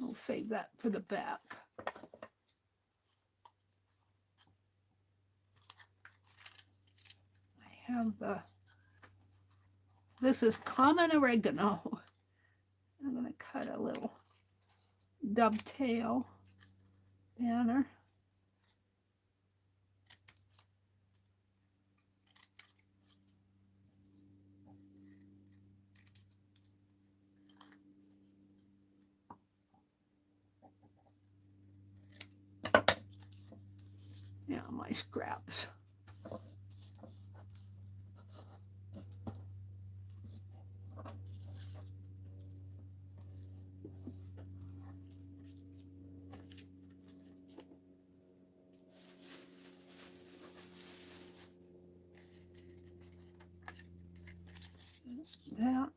I'll save that for the back. I have this is common oregano. I'm going to cut a little dovetail banner. Yeah, my scraps. That.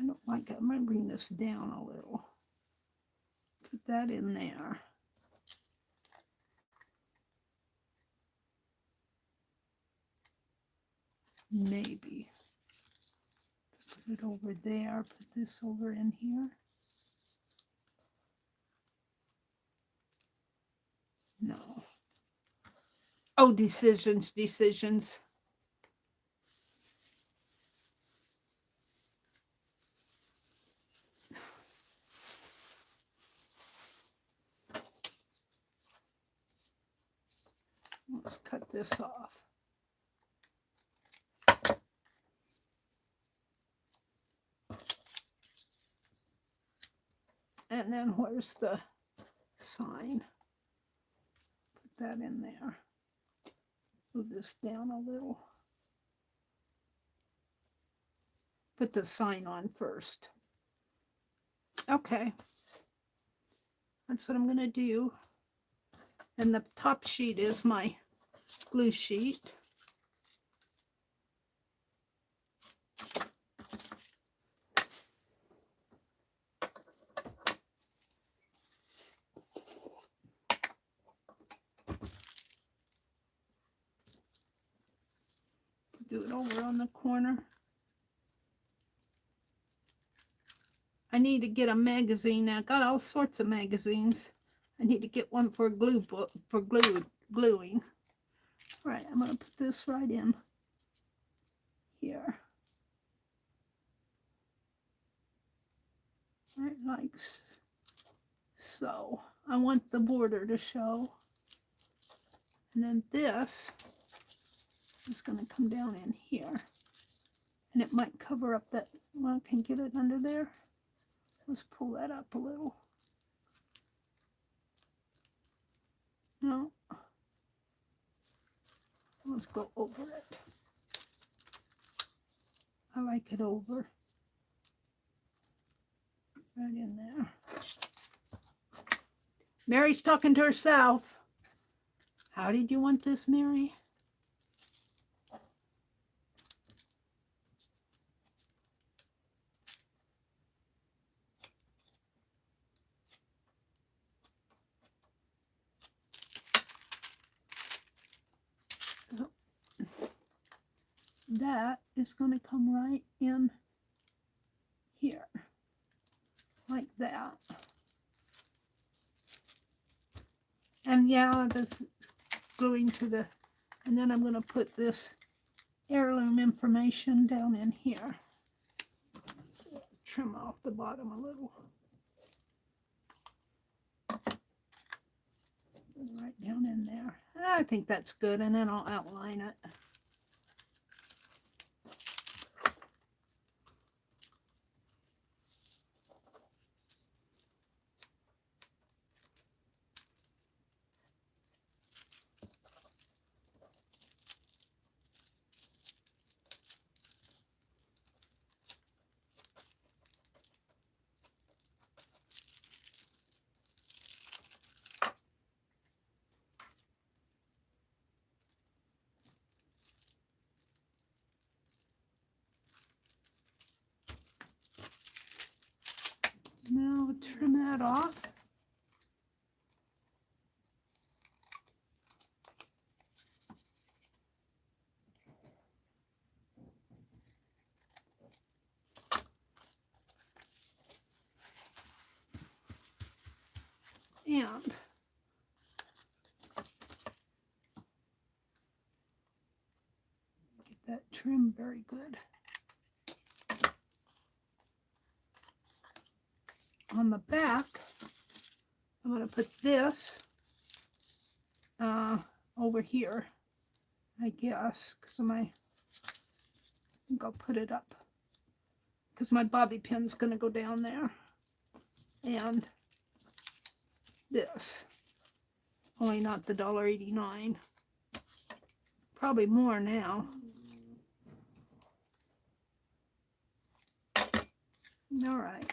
I don't like it. I'm going to bring this down a little. Put that in there. Maybe. Put it over there. Put this over in here. No. Oh, decisions. Let's cut this off. And then where's the sign? Put that in there. Move this down a little. Put the sign on first. Okay. That's what I'm going to do. And the top sheet is my glue sheet. Do it over on the corner. I need to get a magazine now. I got all sorts of magazines. I need to get one for a glue book, for gluing. All right, I'm going to put this right in here. Right, like so. I want the border to show. And then this is going to come down in here. And it might cover up that, well, I can get it under there. Let's pull that up a little. No. Let's go over it. I like it over. Right in there. Mary's talking to herself. How did you want this, Meri? So that is going to come right in here, like that. And yeah, this going to the, and then I'm going to put this heirloom information down in here. Trim off the bottom a little. Right down in there. I think that's good, and then I'll outline it. Now we'll trim that off. And get that trim very good. On the back, I'm going to put this over here, I guess, because I think I'll put it up, because my bobby pin's going to go down there. And this, only not the $1.89, probably more now. All right.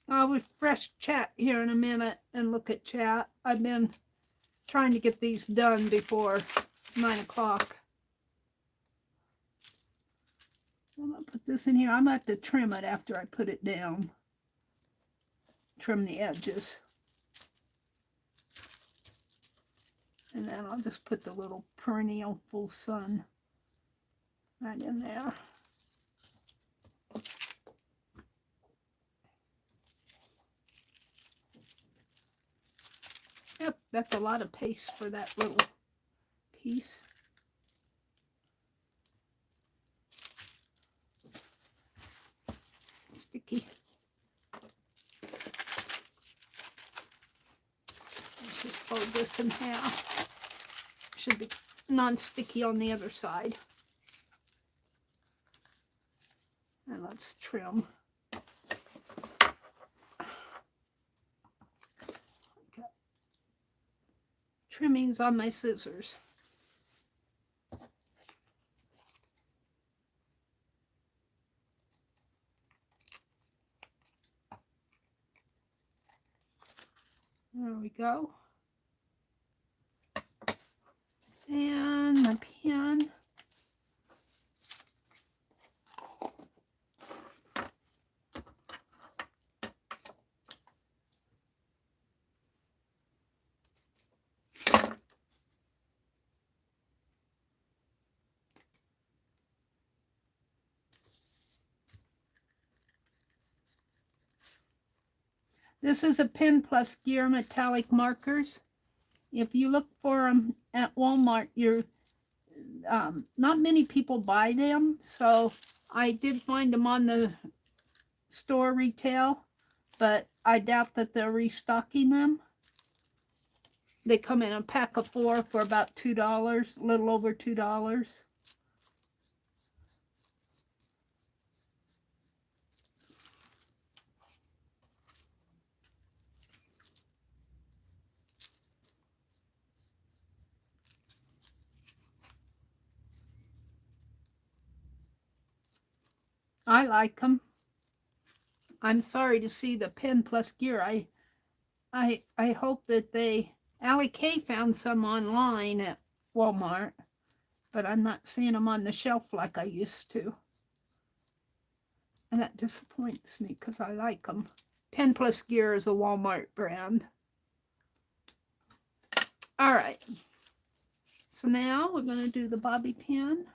I'll refresh chat here in a minute and look at chat. I've been trying to get these done before 9 o'clock. I'm going to put this in here. I'm going to have to trim it after I put it down. Trim the edges. And then I'll just put the little perennial full sun right in there. Yep, that's a lot of paste for that little piece. Sticky. Let's just fold this in half. Should be non-sticky on the other side. And let's trim. Okay. Trimmings on my scissors. There we go. And my pen. This is a Pen Plus Gear metallic markers. If you look for them at Walmart, you're not many people buy them, so I did find them on the store retail, but I doubt that they're restocking them. They come in a pack of 4 for about $2, a little over $2. I like them. I'm sorry to see the pen plus gear. I hope that Allie K found some online at Walmart, but I'm not seeing them on the shelf like I used to. And that disappoints me because I like them. Pen plus gear is a Walmart brand. All right. So now we're going to do the bobby pin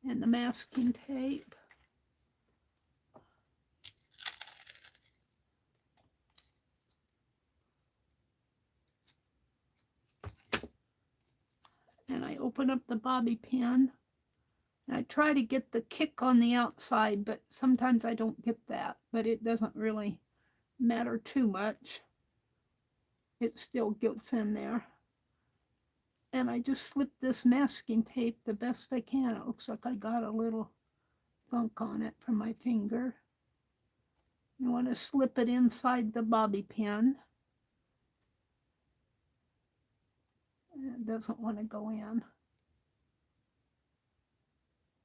and the masking tape. And I open up the bobby pin. And I try to get the kick on the outside, but sometimes I don't get that. But it doesn't really matter too much. It still gets in there. And I just slip this masking tape the best I can. It looks like I got a little gunk on it from my finger. You want to slip it inside the bobby pin. It doesn't want to go in.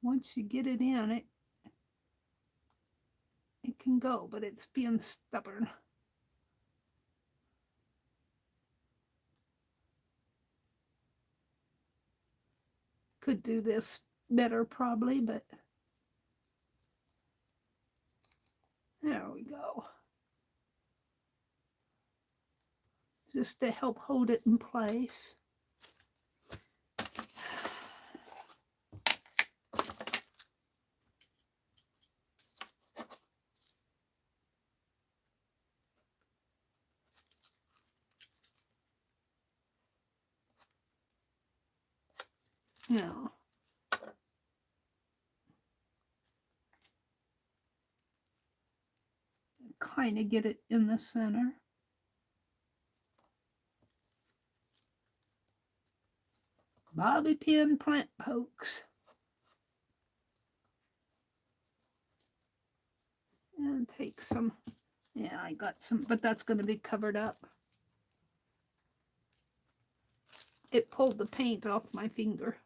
Once you get it in, it can go, but it's being stubborn. Could do this better probably, but there we go. Just to help hold it in place. Now, kind of get it in the center. Bobby pin plant pokes. And take some, yeah, I got some, but that's going to be covered up. It pulled the paint off my finger.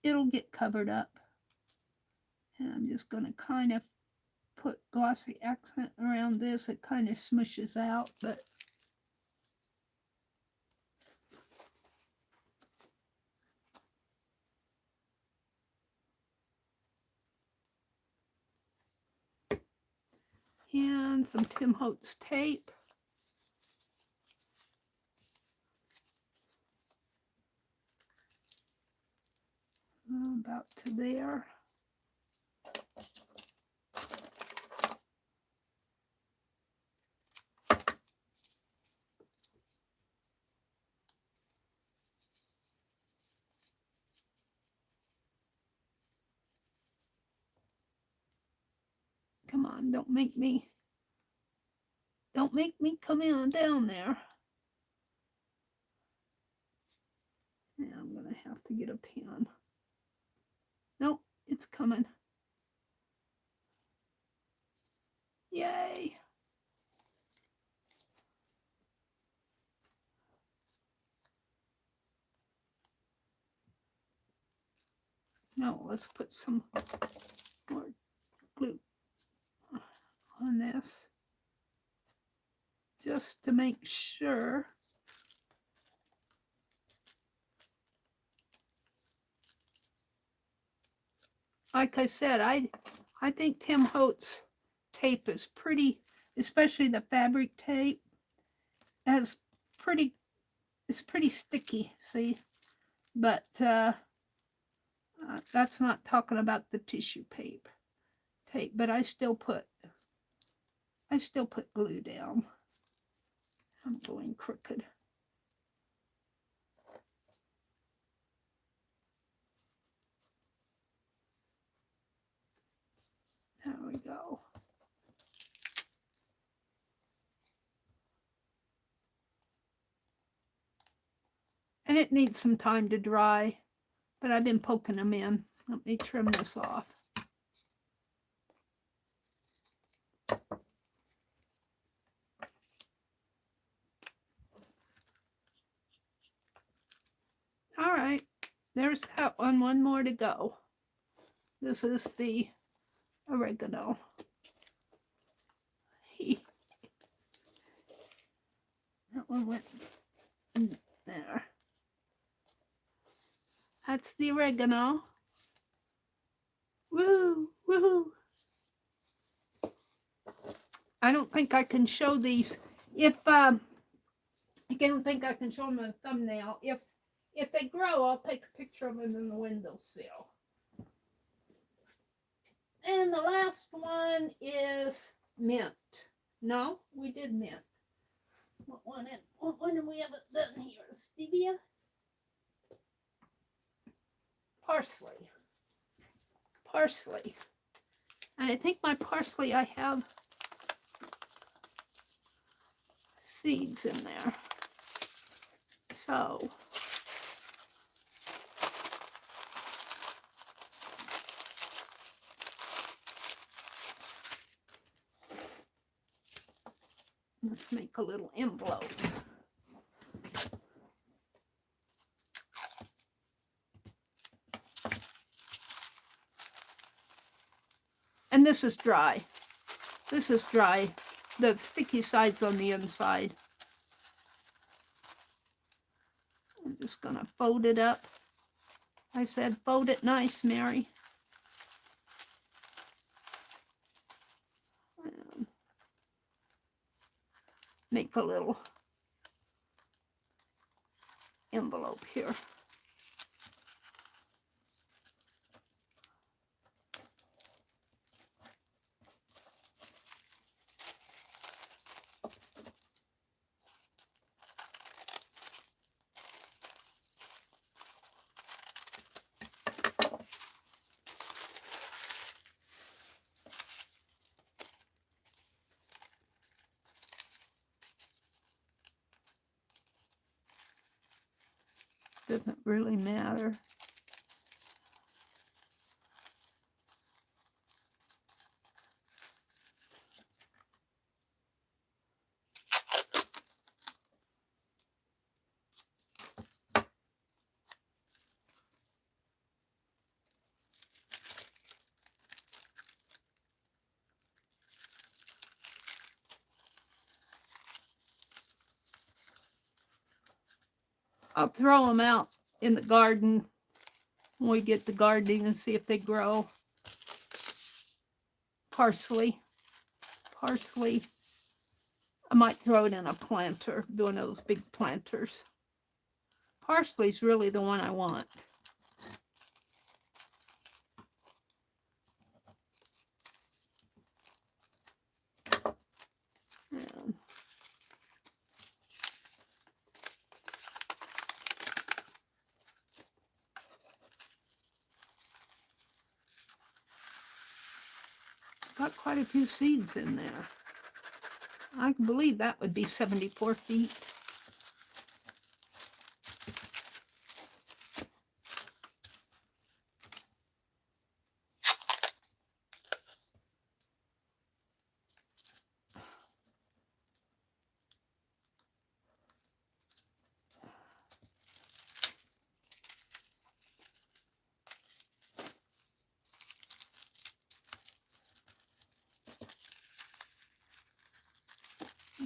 It'll get covered up. And I'm just going to kind of put glossy accent around this. It kind of smushes out, but and some Tim Holtz tape. About to there. Come on, don't make me come in down there. Yeah, I'm going to have to get a pen. Nope, it's coming. Yay. No, let's put some more glue on this just to make sure. Like I said, I think Tim Holtz tape is pretty, especially the fabric tape, it's pretty sticky, see? But that's not talking about the tissue tape, but I still put glue down. I'm going crooked. There we go. And it needs some time to dry, but I've been poking them in. Let me trim this off. All right, there's that one more to go. This is the oregano. That one went in there. That's the oregano. Woo, woo. I don't think I can show these. If I don't think I can show them in a thumbnail. If they grow, I'll take a picture of them in the windowsill. And the last one is mint. No, we did mint. What one do we haven't done here? Stevia? Parsley. Parsley. And I think my parsley, I have seeds in there. So let's make a little envelope. And this is dry. This is dry. The sticky side's on the inside. I'm just going to fold it up. I said fold it nice, Meri. And make a little envelope here. Doesn't really matter. I'll throw them out in the garden when we get to gardening and see if they grow. Parsley. Parsley. I might throw it in a planter, one of those big planters. Parsley's really the one I want. And got quite a few seeds in there. I can believe that would be 74 feet.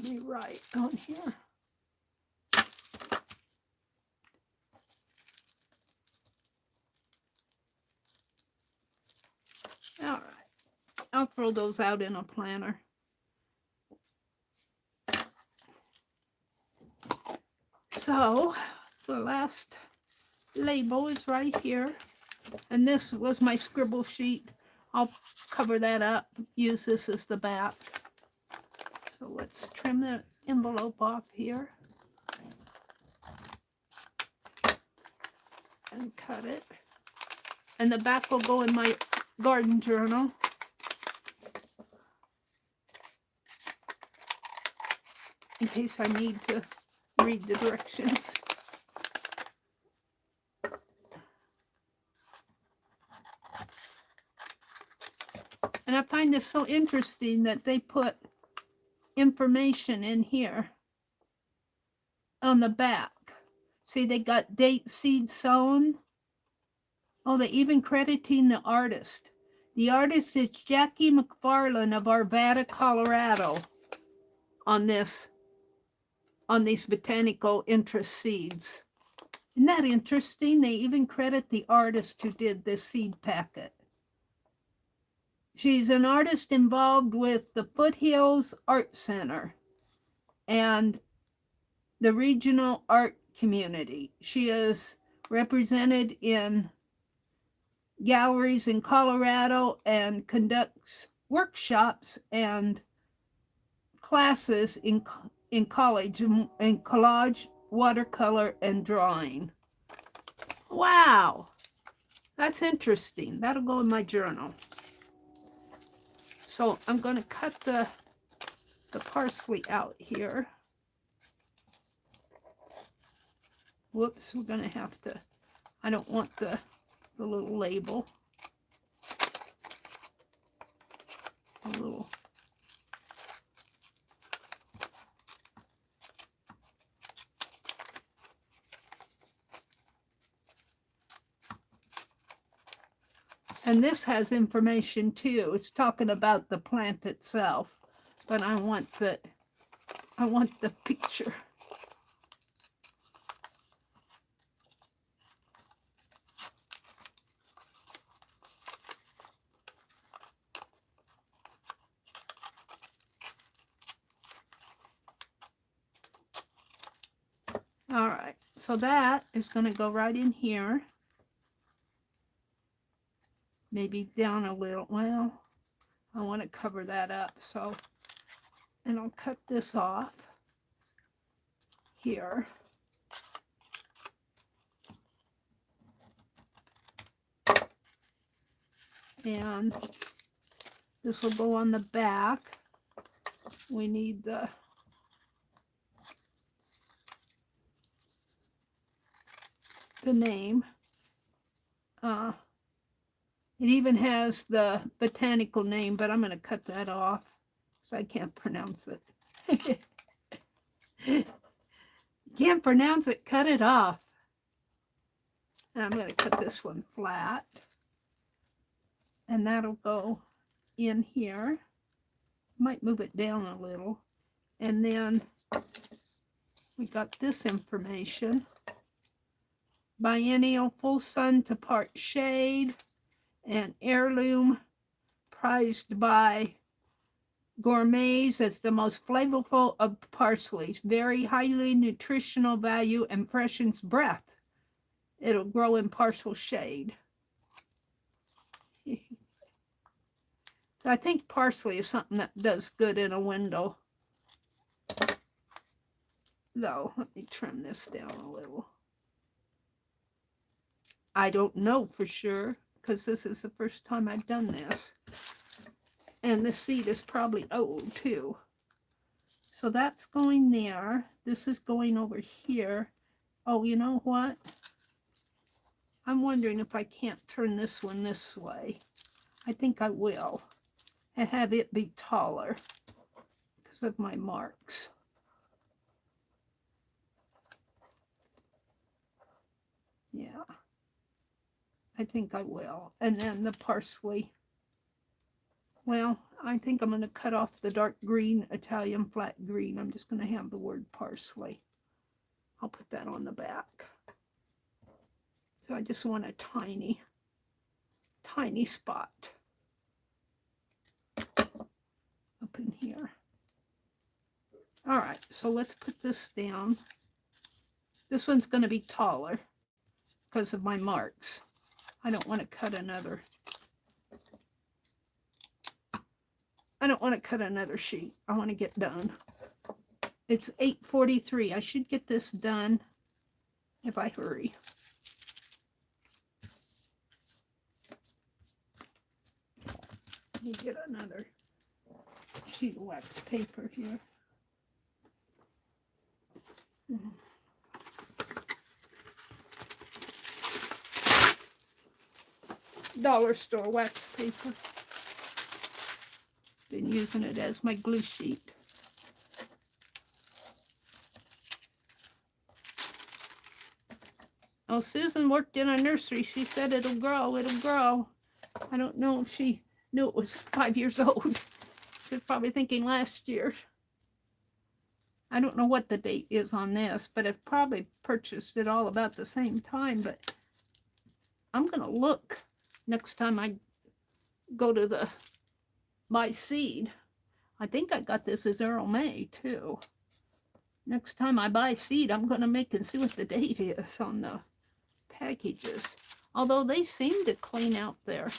Be right on here. All right, I'll throw those out in a planter. So the last label is right here, and this was my scribble sheet. I'll cover that up, use this as the back. So let's trim the envelope off here and cut it. And the back will go in my garden journal. In case I need to read the directions. And I find this so interesting that they put information in here on the back. See, they got date, seed sown. Oh, they even crediting the artist. The artist is Jackie McFarland of Arvada, Colorado on these botanical interest seeds. Isn't that interesting? They even credit the artist who did this seed packet. She's an artist involved with the Foothills Art Center and the regional art community. She is represented in galleries in Colorado and conducts workshops and classes in college in collage, watercolor, and drawing. Wow, that's interesting. That'll go in my journal. So I'm going to cut the parsley out here. Whoops, we're going to have to, I don't want the little label. A little. And this has information too. It's talking about the plant itself, but I want the picture. All right, so that is going to go right in here. Maybe down a little. Well, I want to cover that up. So, and I'll cut this off here. And this will go on the back. We need the name. It even has the botanical name, but I'm going to cut that off because I can't pronounce it. Can't pronounce it, cut it off. And I'm going to cut this one flat. And that'll go in here. Might move it down a little. And then we got this information. Biennial, full sun to part shade, and heirloom, prized by gourmets as the most flavorful of parsleys. Very highly nutritional value and freshens breath. It'll grow in partial shade. I think parsley is something that does good in a window. Though, let me trim this down a little. I don't know for sure, because this is the first time I've done this. And the seed is probably old too. So that's going there. This is going over here. Oh, you know what? I'm wondering if I can't turn this one this way. I think I will. And have it be taller because of my marks. Yeah. I think I will. And then the parsley. Well, I think I'm going to cut off the dark green, Italian flat green. I'm just going to have the word parsley. I'll put that on the back. So I just want a tiny, tiny spot up in here. All right, so let's put this down. This one's going to be taller because of my marks. I don't want to cut another. I don't want to cut another sheet. I want to get done. It's 8:43. I should get this done if I hurry. Let me get another sheet of wax paper here. Dollar store wax paper. Been using it as my glue sheet. Oh, Susan worked in a nursery. She said it'll grow, it'll grow. I don't know if she knew it was 5 years old. She was probably thinking last year. I don't know what the date is on this, but I've probably purchased it all about the same time. But I'm going to look next time I go to the buy seed. I think I got this as Earl May too. Next time I buy seed, I'm going to make and see what the date is on the packages. Although they seem to clean out there,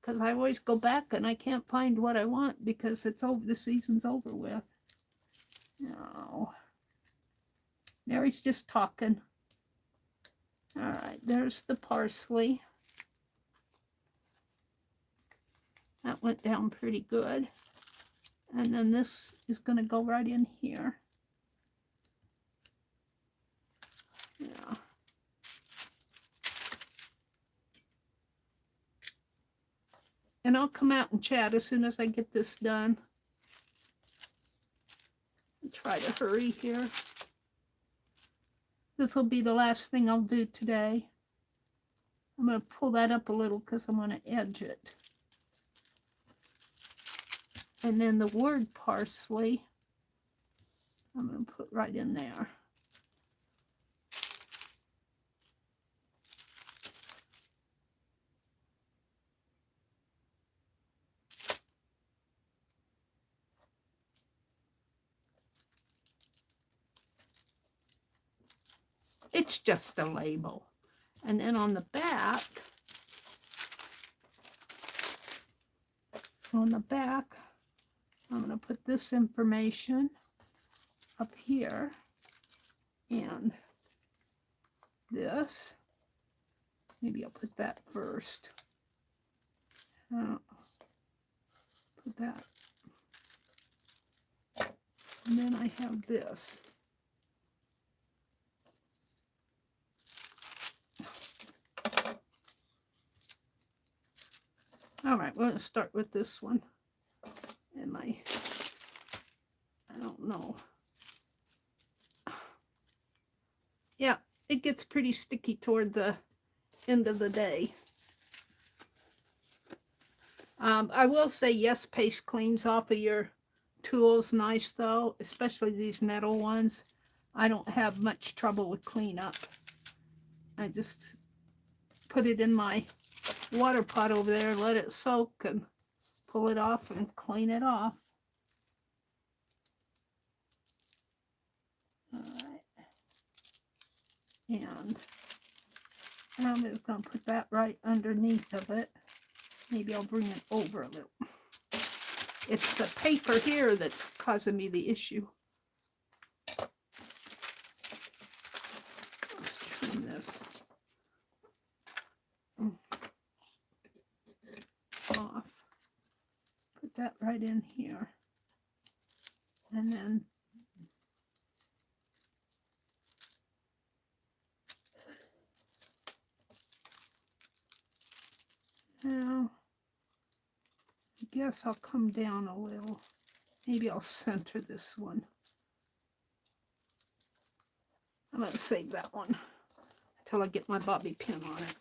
because I always go back and I can't find what I want because it's over. The season's over with. No. Mary's just talking. All right, there's the parsley. That went down pretty good. And then this is going to go right in here. Yeah. And I'll come out and chat as soon as I get this done. I'll try to hurry here. This will be the last thing I'll do today. I'm going to pull that up a little because I'm going to edge it. And then the word parsley, I'm going to put right in there. It's just a label. And then on the back, I'm going to put this information up here and this. Maybe I'll put that first. Put that. And then I have this. All right, we're going to start with this one. And I don't know. Yeah, it gets pretty sticky toward the end of the day. I will say, yes, paste cleans off of your tools nice, though, especially these metal ones. I don't have much trouble with cleanup. I just put it in my water pot over there, let it soak, and pull it off and clean it off. All right. And I'm just going to put that right underneath of it. Maybe I'll bring it over a little. It's the paper here that's causing me the issue. Let's trim this off. Put that right in here. And then now, I guess I'll come down a little. Maybe I'll center this one. I'm going to save that one until I get my bobby pin on it.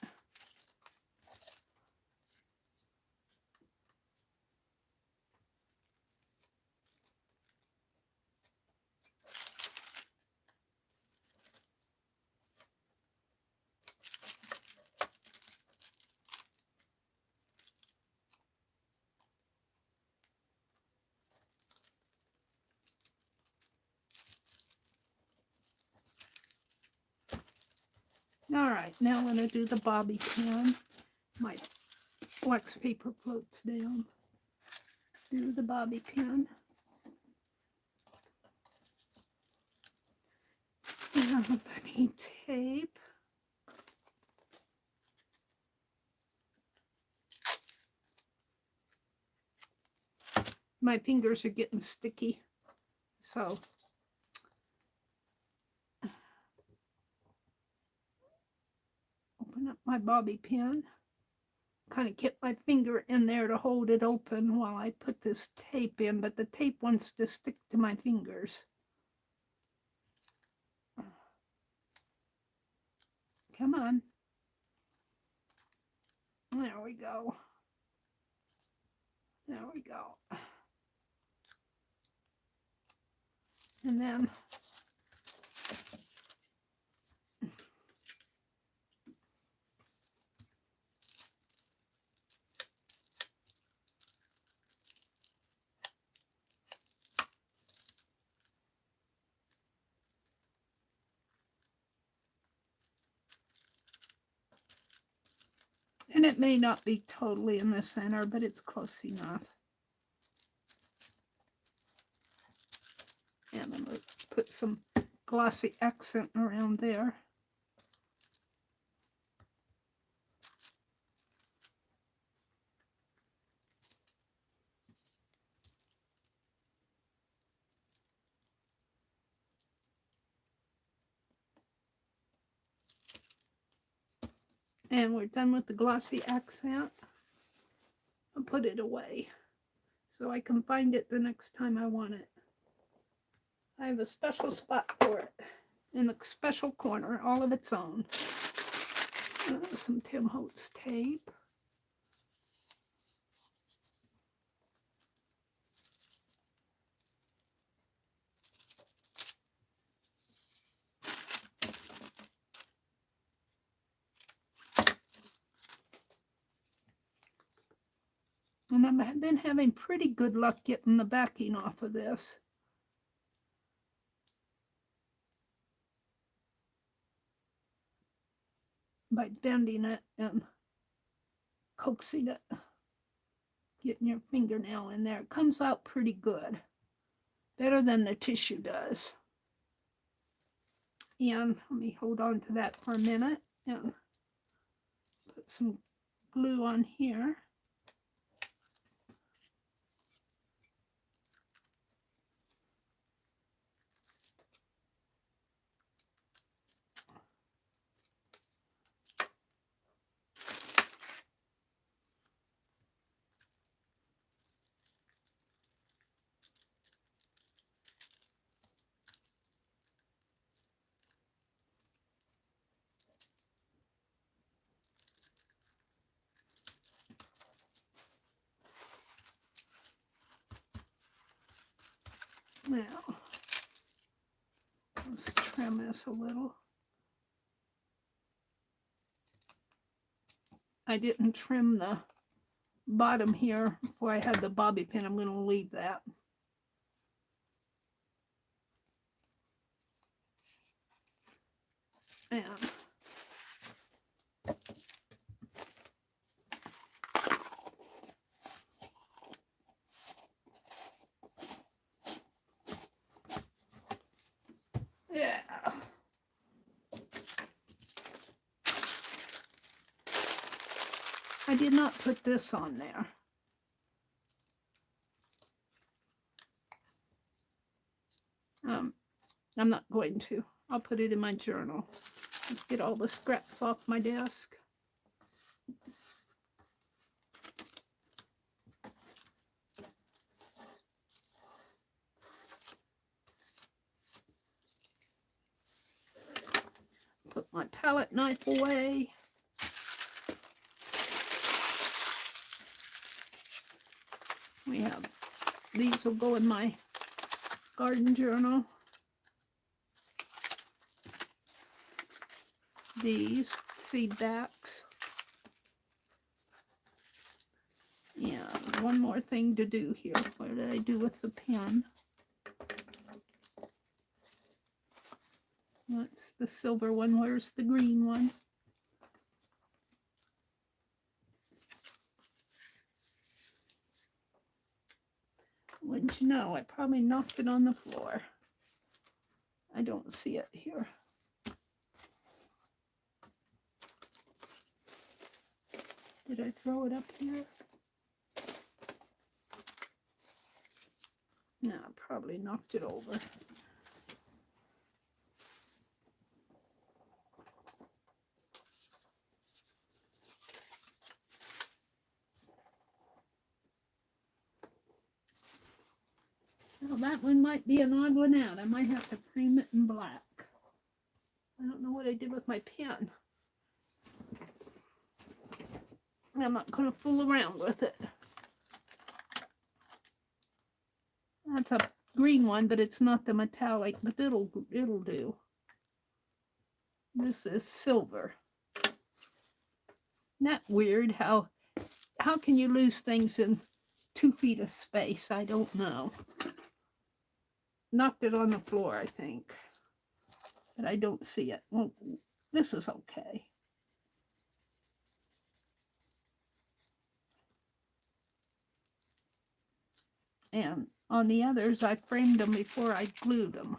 All right, now I'm going to do the bobby pin. My wax paper floats down. Do the bobby pin. Now I need tape. My fingers are getting sticky, so open up my bobby pin. Kind of get my finger in there to hold it open while I put this tape in, but the tape wants to stick to my fingers. Come on. There we go. There we go. And then and it may not be totally in the center, but it's close enough. And I'm going to put some glossy accent around there. And we're done with the glossy accent. I'll put it away so I can find it the next time I want it. I have a special spot for it in a special corner, all of its own. Some Tim Holtz tape. And I've been having pretty good luck getting the backing off of this. By bending it and coaxing it. Getting your fingernail in there. It comes out pretty good. Better than the tissue does. And let me hold on to that for a minute and put some glue on here. Now, let's trim this a little. I didn't trim the bottom here before I had the bobby pin. I'm going to leave that. And yeah. I did not put this on there. I'm not going to. I'll put it in my journal. Just get all the scraps off my desk. Put my palette knife away. We have, these will go in my garden journal. These seed backs. Yeah, one more thing to do here. What did I do with the pen? That's the silver one. Where's the green one? Wouldn't you know, I probably knocked it on the floor. I don't see it here. Did I throw it up here? No, I probably knocked it over. Well, that one might be an odd one out. I might have to frame it in black. I don't know what I did with my pen. I'm not going to fool around with it. That's a green one, but it's not the metallic, but it'll do. This is silver. Isn't that weird how can you lose things in 2 feet of space? I don't know. Knocked it on the floor, I think. But I don't see it. Well, this is okay. And on the others, I framed them before I glued them.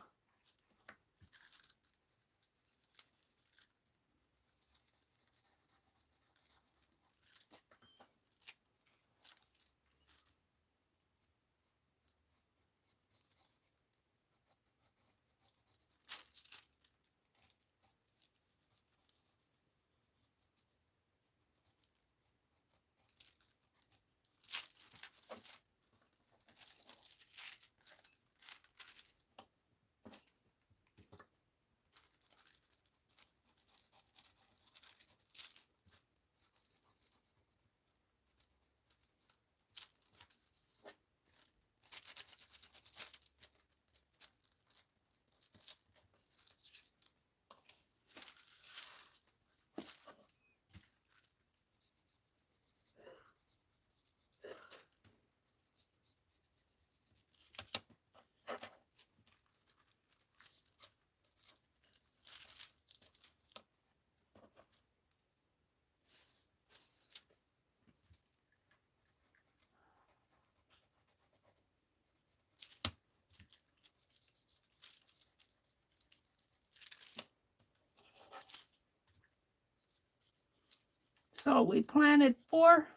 So we planted 4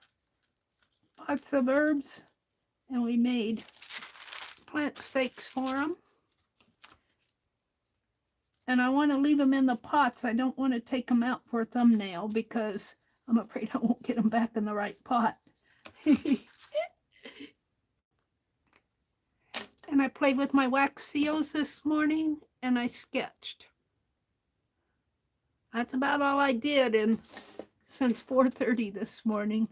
pots of herbs and we made plant stakes for them. And I want to leave them in the pots. I don't want to take them out for a thumbnail because I'm afraid I won't get them back in the right pot. And I played with my wax seals this morning and I sketched. That's about all I did since 4:30 this morning.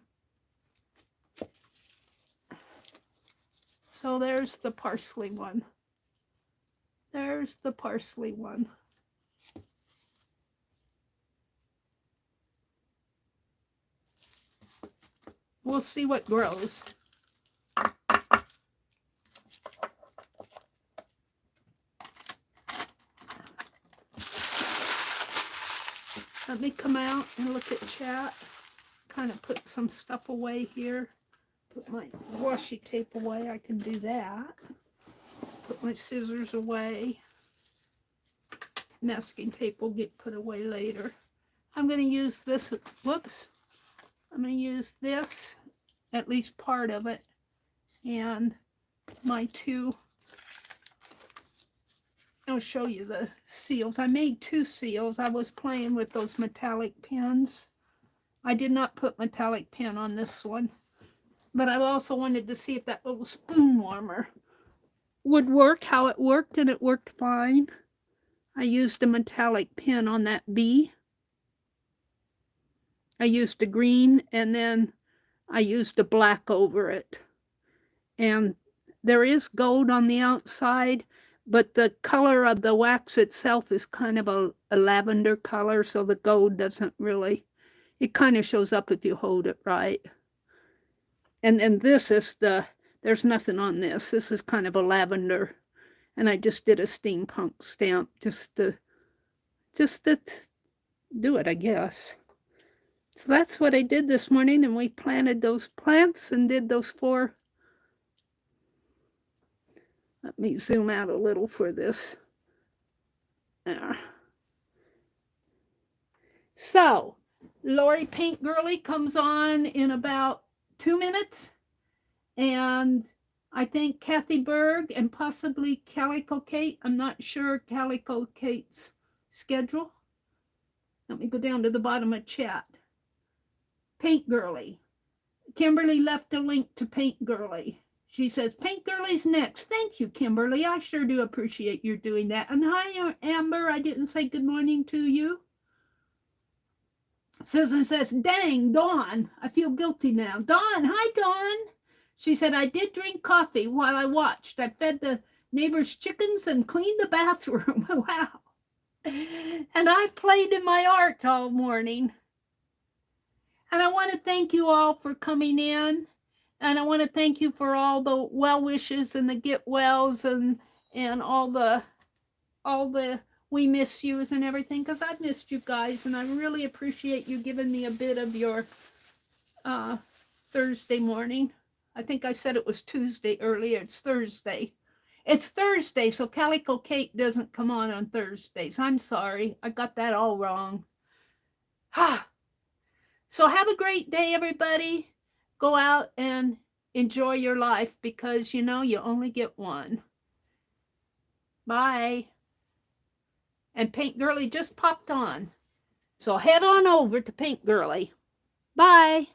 So there's the parsley one. There's the parsley one. We'll see what grows. Let me come out and look at chat. Kind of put some stuff away here. Put my washi tape away. I can do that. Put my scissors away. Masking tape will get put away later. I'm going to use this. Whoops. I'm going to use this, at least part of it, and my 2. I'll show you the seals. I made 2 seals. I was playing with those metallic pens. I did not put metallic pen on this one, but I also wanted to see if that little spoon warmer would work, how it worked, and it worked fine. I used a metallic pen on that bee. I used a green, and then I used a black over it. And there is gold on the outside, but the color of the wax itself is kind of a lavender color, so the gold doesn't really, it kind of shows up if you hold it right. And then this is there's nothing on this. This is kind of a lavender. And I just did a steampunk stamp just to do it, I guess. So that's what I did this morning, and we planted those plants and did those 4. Let me zoom out a little for this. There. So, Lori Paint Girly comes on in about 2 minutes, and I think Kathy Berg and possibly Calico Kate. I'm not sure Calico Kate's schedule. Let me go down to the bottom of chat. Paint Girly. Kimberly left a link to Paint Girly. She says, Paint Girly's next. Thank you, Kimberly. I sure do appreciate you doing that. And hi, Amber. I didn't say good morning to you. Susan says, dang, Dawn, I feel guilty now. Dawn, hi, Dawn. She said, I did drink coffee while I watched. I fed the neighbor's chickens and cleaned the bathroom. Wow. And I played in my art all morning. And I want to thank you all for coming in. And I want to thank you for all the well wishes and the get wells and all the we miss yous and everything, because I've missed you guys, and I really appreciate you giving me a bit of your Thursday morning. I think I said it was Tuesday earlier. It's Thursday. It's Thursday, so Calico Kate doesn't come on Thursdays. I'm sorry. I got that all wrong. So have a great day, everybody. Go out and enjoy your life, because you know you only get one. Bye. And Paint Girly just popped on. So head on over to Paint Girly. Bye.